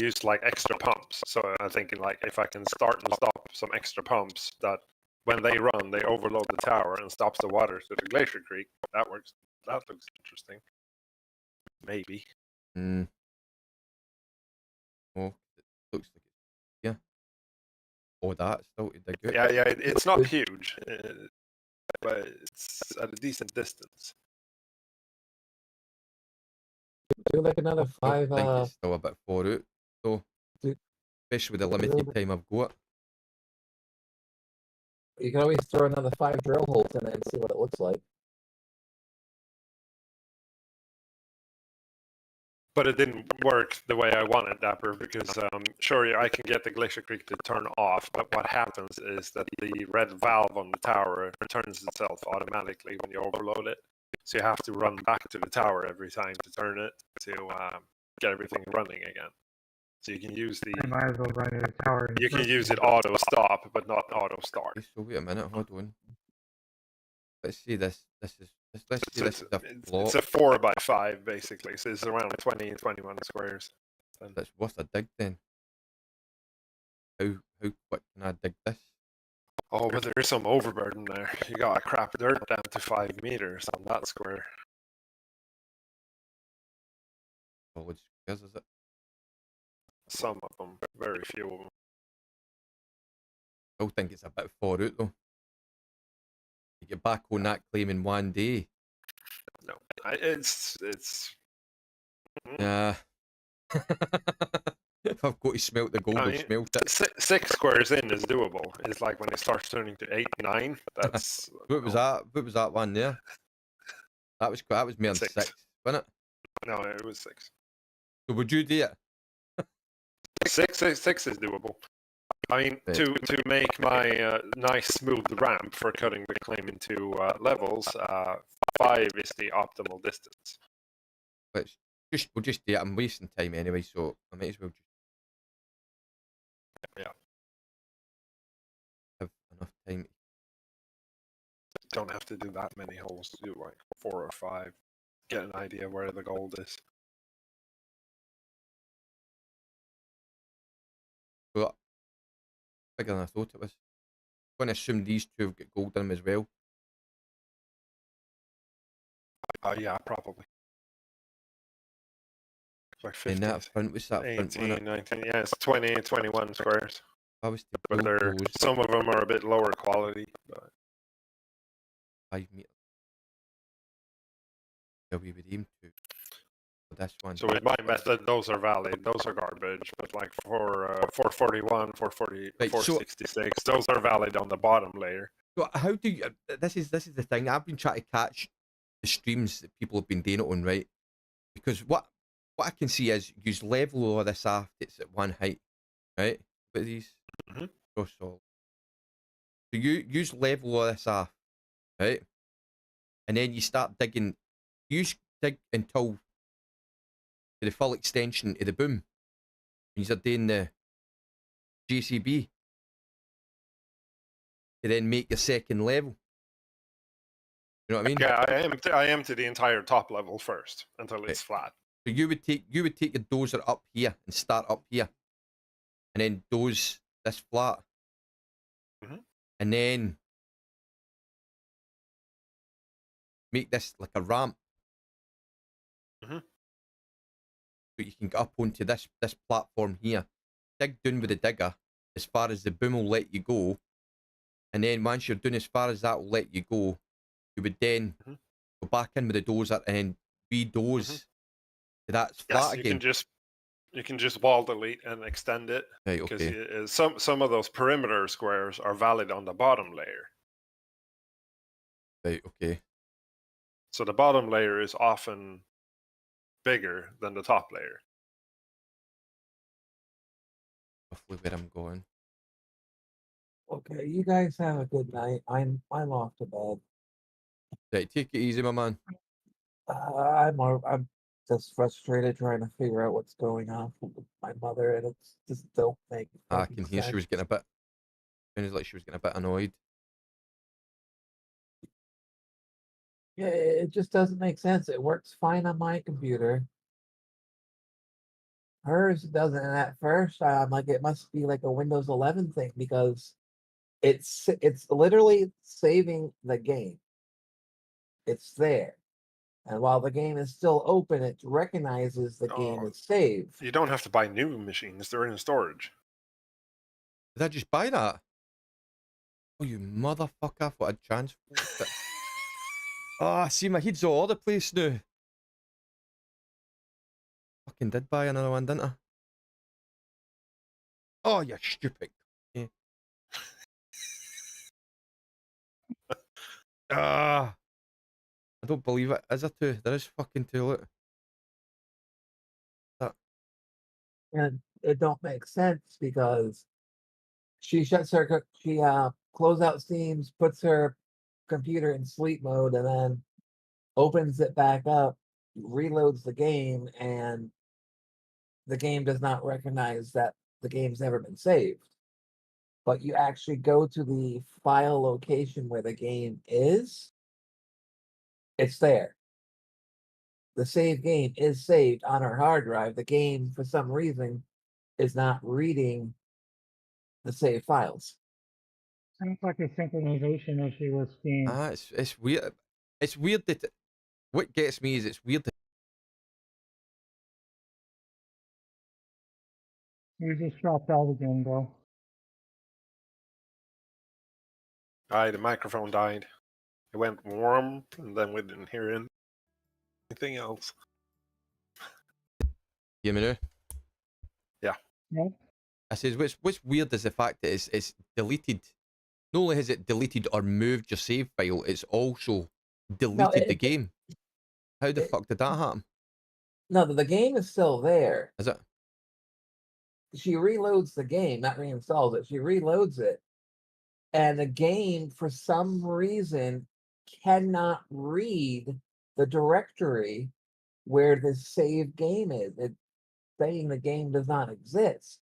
used like extra pumps. So I'm thinking like if I can start and stop some extra pumps that when they run, they overload the tower and stops the water to the Glacier Creek. That works. That looks interesting. Maybe. Oh, it looks like yeah. Oh, that's still to dig out. Yeah. It's not huge, but it's at a decent distance. Do like another 5. I think it's still a bit far out, though. Especially with the limited time I've got. You can always throw another 5 drill holes in it and see what it looks like. But it didn't work the way I wanted, Dapper, because sure, I can get the Glacier Creek to turn off, but what happens is that the red valve on the tower turns itself automatically when you overload it. So you have to run back to the tower every time to turn it to get everything running again. So you can use You might as well run in the tower. you can use it auto stop, but not auto start. Okay, so wait a minute, hold on. Let's see this. Let's see this is a flop. It's a 4x5 basically, so it's around 20 and 21 squares. That's what's a dig then? How quick can I dig this? Oh, but there is some overburden there. You got to crap dirt down to 5 meters on that square. Solid squares, is it? Some of them, very few of them. I still think it's a bit far out though. You get back on that claim in one day. No, it's. Yeah. If I've got to smelt the gold, I'll smelt it. 6 squares in is doable. It's like when it starts turning to 8, 9. That's. What was that? What was that one there? That was more than 6, wasn't it? No, it was 6. So would you do it? 6 is doable. I mean, to make my nice smooth ramp for cutting the claim into levels, 5 is the optimal distance. We'll just do it. I'm wasting time anyway, so I might as well just have enough time. Don't have to do that many holes. Do like 4 or 5. Get an idea where the gold is. Well, bigger than I thought it was. I'm going to assume these 2 have got gold in them as well. Yeah, probably. Like 50. And that front, what's that 18, front one? 19, yeah, it's 20 and 21 squares. I was to But build those some of them are a bit lower quality. But 5 meters. Yeah, we would aim to. This one. So with my method, those are valid. Those are garbage. But like for 441, 440, Right, so- 466, those are valid on the bottom layer. So how do you? This is the thing. I've been trying to catch the streams that people have been doing it on, right? Because what I can see is you level all this off. It's at one height, right? But these across all. So you use level all this off, right? And then you start digging. You dig until the full extension of the boom. And you're doing the JCB. To then make your second level. You know what I mean? Yeah, I empty the entire top level first until it's flat. So you would take your dozer up here and start up here, and then doze this flat, and then make this like a ramp, so you can get up onto this platform here. Dig down with the digger as far as the boom will let you go. And then once you're doing as far as that will let you go, you would then go back in with the dozer and then re-doze to that flat again. You can just wall delete and extend it. Right, because okay. some of those perimeter squares are valid on the bottom layer. Right, okay. So the bottom layer is often bigger than the top layer. Roughly where I'm going. Okay, you guys have a good night. I'm off to bed. Right, take it easy, my man. I'm just frustrated trying to figure out what's going on with my mother, and it's just don't make. I can hear she was getting a bit. Sounds like she was getting a bit annoyed. Yeah, it just doesn't make sense. It works fine on my computer. Hers doesn't. And at first, I'm like, it must be like a Windows 11 thing because it's literally saving the game. It's there. And while the game is still open, it recognizes the game is saved. You don't have to buy new machines; they're in storage. Did I just buy that? Oh, you motherfucker! I thought I'd transferred it. Oh, see, my head's all over the place now. Fucking did buy another one, didn't I? Oh, you stupid. Yeah. I don't believe it. Is there two? There is fucking two. Look. And it don't make sense because she closes out Steam, puts her computer in sleep mode, and then opens it back up, reloads the game, and the game does not recognize that the game's never been saved. But you actually go to the file location where the game is, it's there. The save game is saved on her hard drive. The game, for some reason, is not reading the save files. Sounds like a synchronization issue with Steam. It's weird. It's weird that what gets me is it's weird that You just dropped out again, bro. The microphone died. It went warm, and then we didn't hear anything else. you know. Yeah. Yep. I says what's weird is the fact that it's deleted. Not only has it deleted or moved your save file, it's also deleted the game. How the fuck did that happen? No, the game is still there. Is it? She reloads the game, not reinstalls it. She reloads it. And the game, for some reason, cannot read the directory where the save game is. It's saying the game does not exist.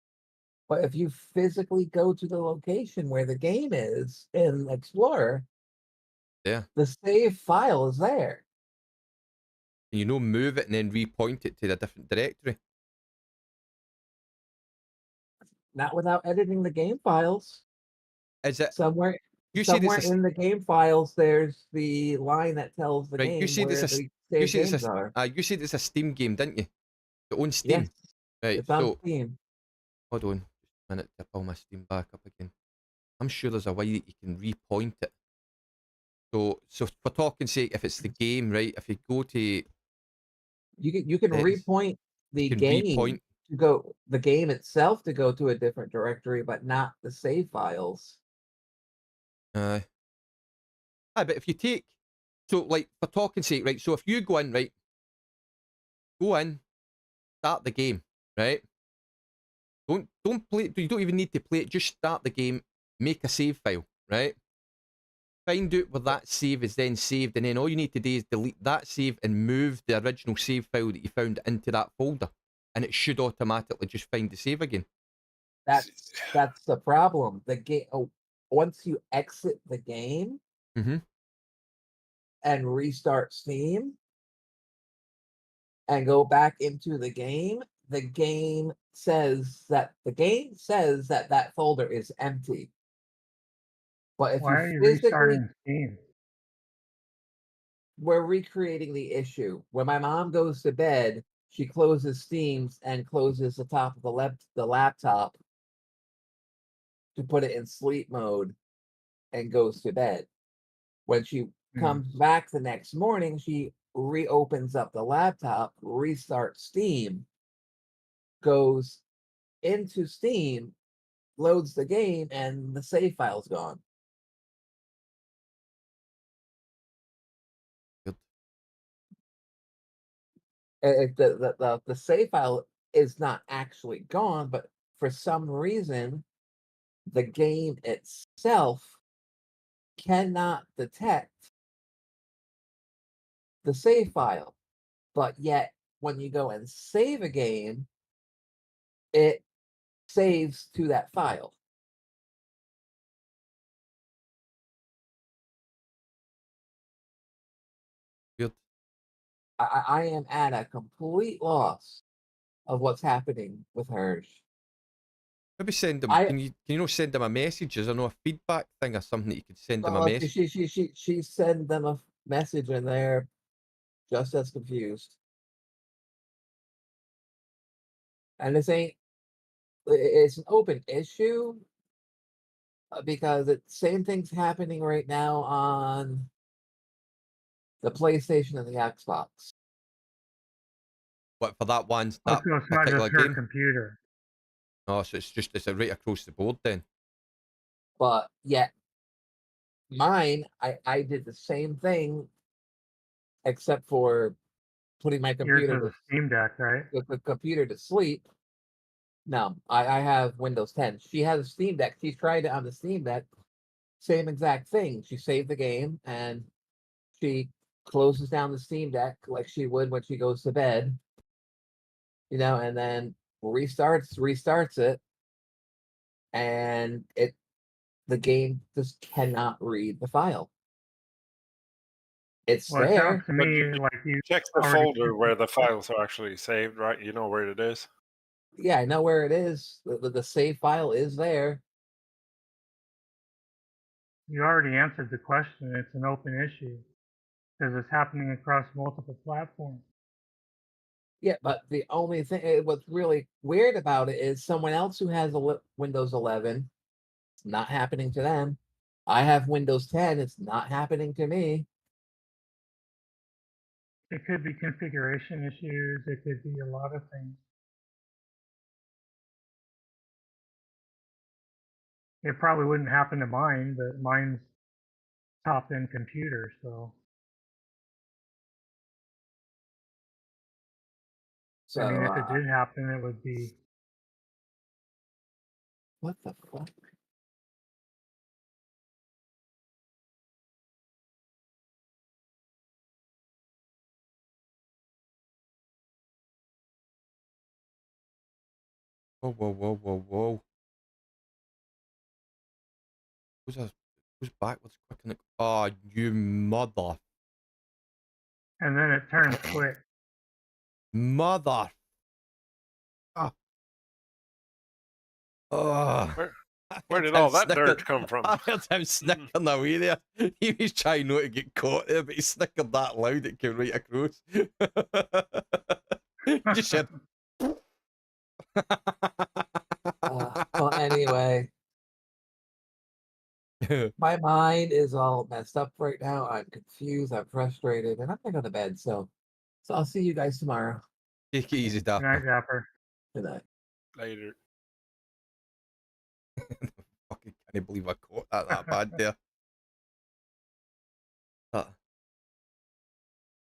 But if you physically go to the location where the game is in Explorer, Yeah. the save file is there. And you know, move it and then repoint it to a different directory. Not without editing the game files. Is it somewhere? You see Somewhere this in the game files, there's the line that tells the right? game You see where this the you save see games this are. you said it's a Steam game, didn't you? It owns Steam. Yes, Right. it's on So Steam. hold on, just a minute to pull my Steam back up again. I'm sure there's a way that you can repoint it. So for talking sake, if it's the game, right? If you go to You can It is. repoint the You can game repoint. to go the game itself to go to a different directory, but not the save files. Aye, but if you take, so like for talking sake, right? So if you go in, right, go in, start the game, right? Don't play. You don't even need to play it. Just start the game. Make a save file, right? Find out where that save is then saved, and then all you need to do is delete that save and move the original save file that you found into that folder, and it should automatically just find the save again. That's the problem. The game once you exit the game Mm-hmm. and restart Steam and go back into the game says that that folder is empty. But if Why are you you physically, restarting Steam? we're recreating the issue. When my mom goes to bed, she closes Steam and closes the top of the laptop to put it in sleep mode and goes to bed. When she comes back the next morning, she reopens up the laptop, restarts Steam, goes into Steam, loads the game, and the save file's gone. Good. The save file is not actually gone, but for some reason, the game itself cannot detect the save file. But yet, when you go and save a game, it saves to that file. Good. I am at a complete loss of what's happening with hers. Maybe send them. I Can you know send them a message? Is there no a feedback thing or something that you could send them a well, message? she sent them a message and they're just as confused. And it's an open issue because it's same thing's happening right now on the PlayStation and the Xbox. What for that one? Oh, That so it's not particular just her game? computer. Oh, so it's a right across the board then. But yet mine, I did the same thing except for putting my Yours computer is a Steam Deck, right? the computer to sleep. No, I have Windows 10. She has a Steam Deck. She tried it on the Steam Deck. Same exact thing. She saved the game and she closes down the Steam Deck like she would when she goes to bed. And then restarts it, and the game just cannot read the file. It's Well, it there. sounds to But me like you check the already folder where the files are actually saved, right? You know where it is. Yeah, I know where it is. The save file is there. You already answered the question. It's an open issue because it's happening across multiple platforms. Yeah, but the only thing, what's really weird about it is someone else who has a Windows 11, it's not happening to them. I have Windows 10, it's not happening to me. It could be configuration issues. It could be a lot of things. It probably wouldn't happen to mine, but mine's top-end computer, so. So, I mean, if it did happen, it would be. what the fuck? Whoa. Who's backwards quick and oh, you mother. And then it turns quick. Mother. Oh. Where did all that dirt come from? I heard him snickering away there. He was trying not to get caught there, but he snickered that loud it came right across. Just said. Well, anyway, my mind is all messed up right now. I'm confused. I'm frustrated, and I'm gonna go to bed. So, So I'll see you guys tomorrow. Take it easy, Good night, Dapper. Dapper. Good night. Later. Fucking can't believe I caught that bad there.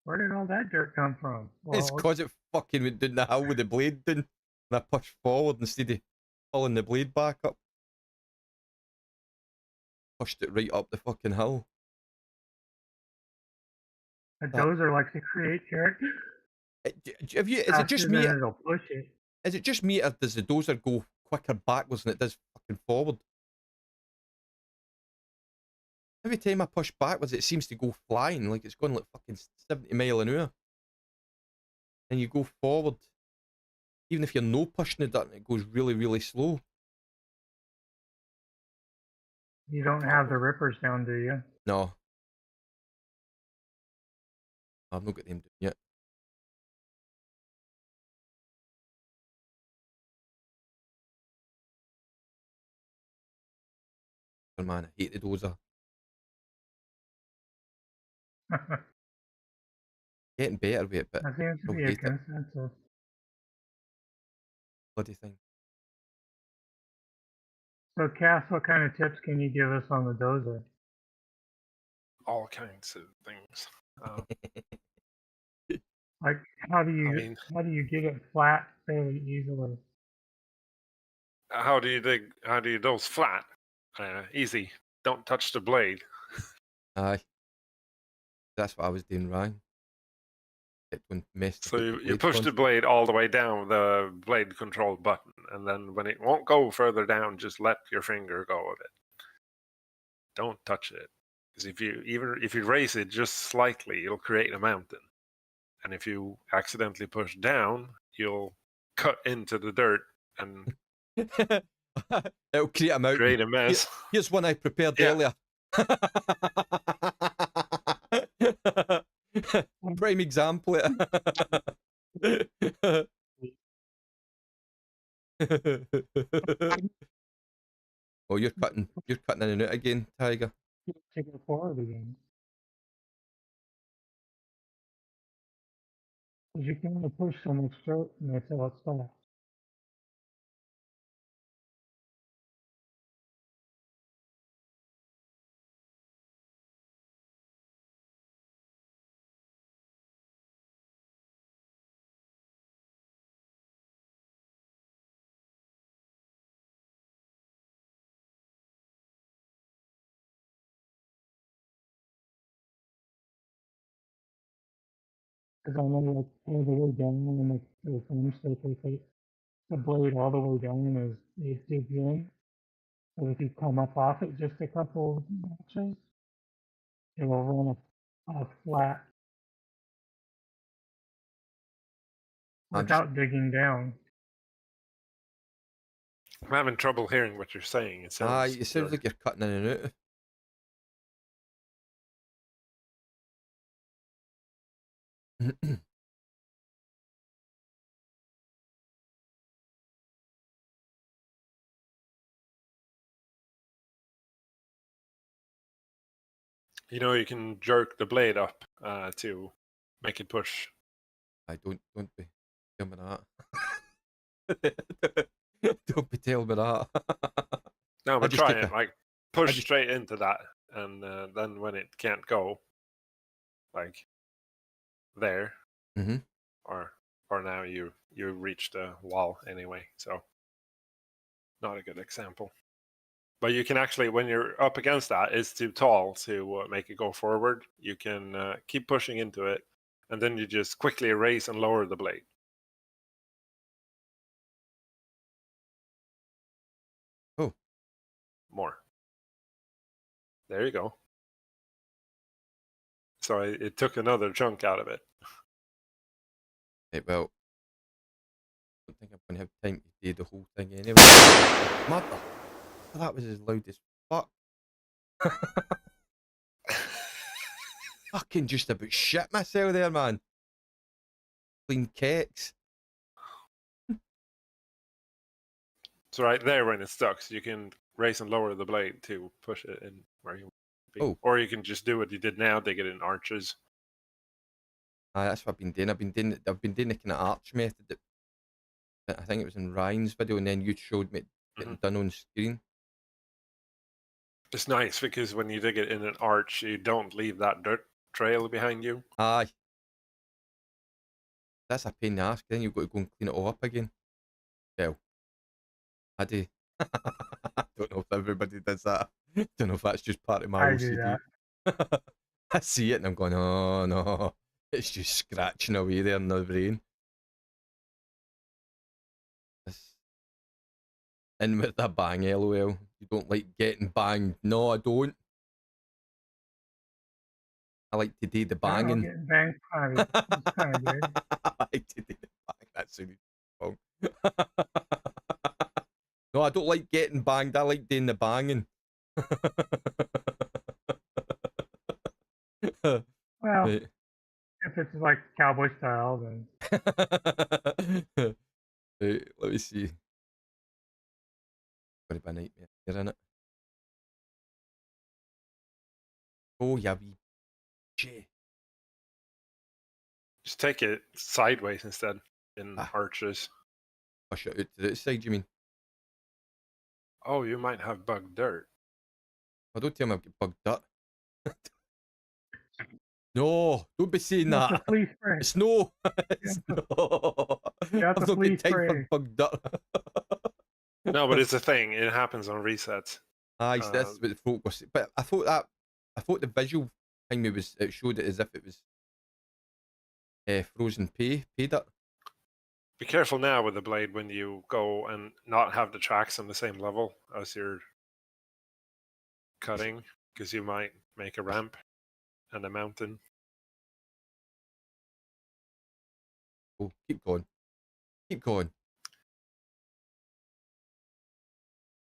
Where did all that dirt come from? It's Well, because it fucking went down the hill with the blade down. And I pushed forward instead of pulling the blade back up. Pushed it right up the fucking hill. a dozer likes to create character. Have you? Is it faster just than me? It'll push it. Is it just me, or does the dozer go quicker backwards than it does fucking forward? Every time I push backwards, it seems to go flying, like it's going like fucking 70 mile an hour. And you go forward, even if you're no pushing it, it goes really, really slow. You don't have the rippers down, do you? No. I've not got them down yet. Oh man, I hate the dozer. Getting better with it, but That seems to I be a hate it. consensus. Bloody thing. So, Cass, what kind of tips can you give us on the dozer? All kinds of things. Like, how do you I mean- how do you get it flat fairly easily? How do you dig? How do you dose flat? Easy. Don't touch the blade. Aye. That's what I was doing wrong. It went messed So up you, the you blade push the front. blade all the way down with the blade control button, and then when it won't go further down, just let your finger go with it. Don't touch it, because if you raise it just slightly, it'll create a mountain, and if you accidentally push down, you'll cut into the dirt and It'll create a mountain. create a mess. Here's one I prepared Yeah. earlier. Prime example. Oh, you're cutting in and out again, Tiger. Take it forward again. Because you can only push so much dirt until it stops. Because I know like all the way down and the films they take the blade all the way down as they dig in. So if you come up off it just a couple notches, it will run a flat without digging down. I'm having trouble hearing what you're saying. It sounds. It sounds like you're cutting in and out. You know, you can jerk the blade up to make it push. I don't be telling me that. Don't be telling me that. No, but just try get it. the- Like push just- straight into that, and then when it can't go, like there, Mhm. or now you reach the wall anyway. So not a good example. But you can actually, when you're up against that, it's too tall to make it go forward. You can keep pushing into it, and then you just quickly raise and lower the blade. Oh. More. There you go. So it took another chunk out of it. Right, well, I don't think I'm going to have time to do the whole thing anyway. Mother, that was as loud as fuck. Fucking just about shit myself there, man. Clean cakes. So right there when it's stuck, so you can raise and lower the blade to push it in where you want to be. Oh. Or you can just do what you did now, dig it in arches. That's what I've been doing. I've been doing the kind of arch method that I think it was in Ryan's video, and then you showed me it getting done on screen. It's nice because when you dig it in an arch, you don't leave that dirt trail behind you. Aye. That's a pain in the ass, then you've got to go and clean it all up again. Well, I do. I don't know if everybody does that. Don't know if that's just part of my OCD. I see it and I'm going, oh no, it's just scratching away there in the brain. In with a bang, LOL. You don't like getting banged. No, I don't. I like to do the banging. Getting banged kind of good. I like to do the bang. That sounded wrong. No, I don't like getting banged. I like doing the banging. Well, right. If it's like cowboy style, then. Right, let me see. Gonna be a nightmare, isn't it? Oh, yeah, wee shit. Just take it sideways instead in arches. Push it out to the side, you mean? Oh, you might have bug dirt. Oh, don't tell me I've got bug dirt. No, don't be saying that. It's no. It's no. I've not got time for bug dirt. No, but it's a thing. It happens on resets. Aye, so that's what the folk was. But I thought the visual thing it showed it as if it was frozen pay dirt. Be careful now with the blade when you go and not have the tracks on the same level as you're cutting, because you might make a ramp and a mountain. Oh, keep going. Keep going.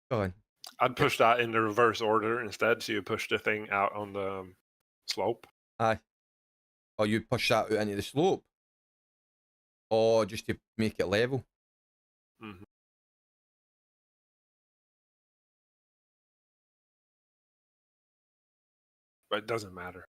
Go on. I'd push that in the reverse order instead, so you push the thing out on the slope. Aye. Oh, you push that out into the slope? Or just to make it level? Mm-hmm. But it doesn't matter.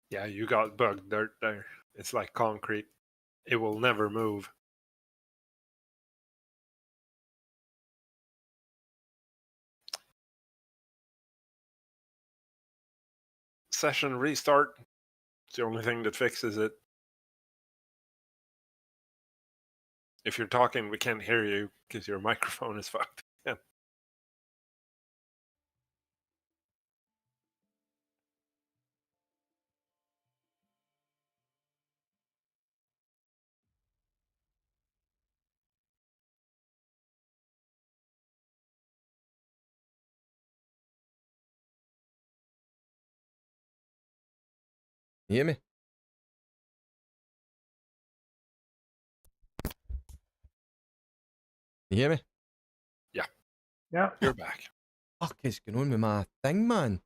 Yeah, you got bug dirt there. It's like concrete. It will never move. Session restart. It's the only thing that fixes it. If you're talking, we can't hear you because your microphone is fucked. Yeah. You hear me? You hear me? Yeah. Yeah. You're back. Fuck is going on with my thing, man?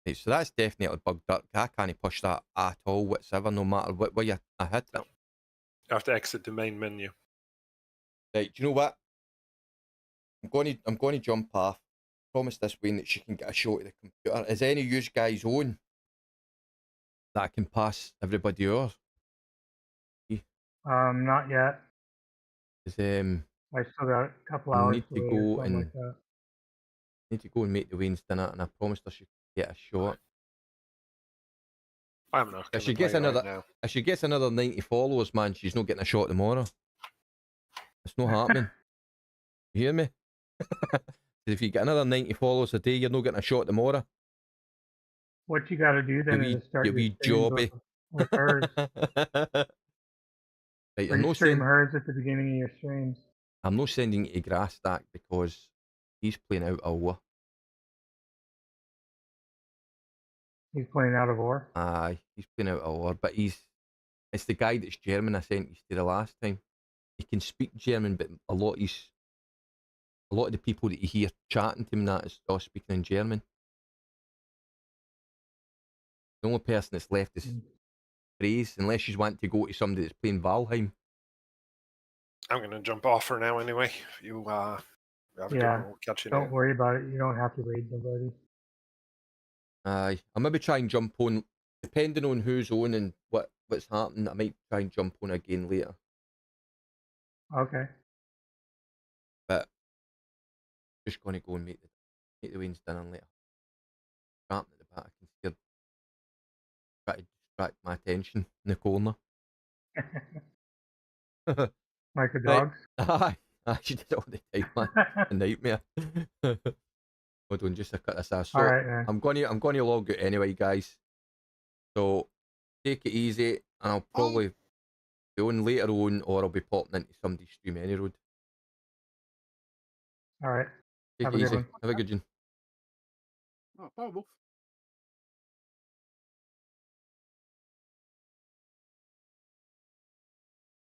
Right, so that's definitely bug dirt. I can't push that at all whatsoever, no matter what way I hit it. No. You have to exit the main menu. Right, do you know what? I'm going to jump off. Promise this Wayne that she can get a shot of the computer. Is any of you guys on that I can pass everybody over? Not yet. Is I still got a couple hours. need to go and make the Wayne's dinner, and I promised her she could get a shot. I'm not. If she gets another 90 followers, man, she's not getting a shot tomorrow. It's not happening. You hear me? If you get another 90 followers a day, you're not getting a shot tomorrow. What you got to do then is start your jobby. With hers. Right, I'm stream hers at the beginning of your streams. I'm not sending you to Grass Stack because he's playing out a war. He's playing out of War. Aye, he's playing out of War, but it's the guy that's German I sent you to the last time. He can speak German, but a lot of the people that you hear chatting to him that is all speaking in German. The only person that's left is Phrase, unless you want to go to somebody that's playing Valheim. I'm going to jump off for now anyway. You have a good one. We'll catch you Don't later. worry about it. You don't have to raid nobody. Aye, I'll maybe try and jump on, depending on who's on and what's happening. I might try and jump on again later. Okay. But just going to go and make the Wayne's dinner later. Trapped at the back and scared. Try to distract my attention in the corner. Like a dog? Aye, she did it all the time, man. A nightmare. Hold on, just to cut this off. So Alright, man. I'm gonna log out anyway, guys. So take it easy, and I'll probably be on later on, or I'll be popping into somebody's stream any road. Alright. Take Have it a good easy. one. Have a good one. Oh, bye, Wolf.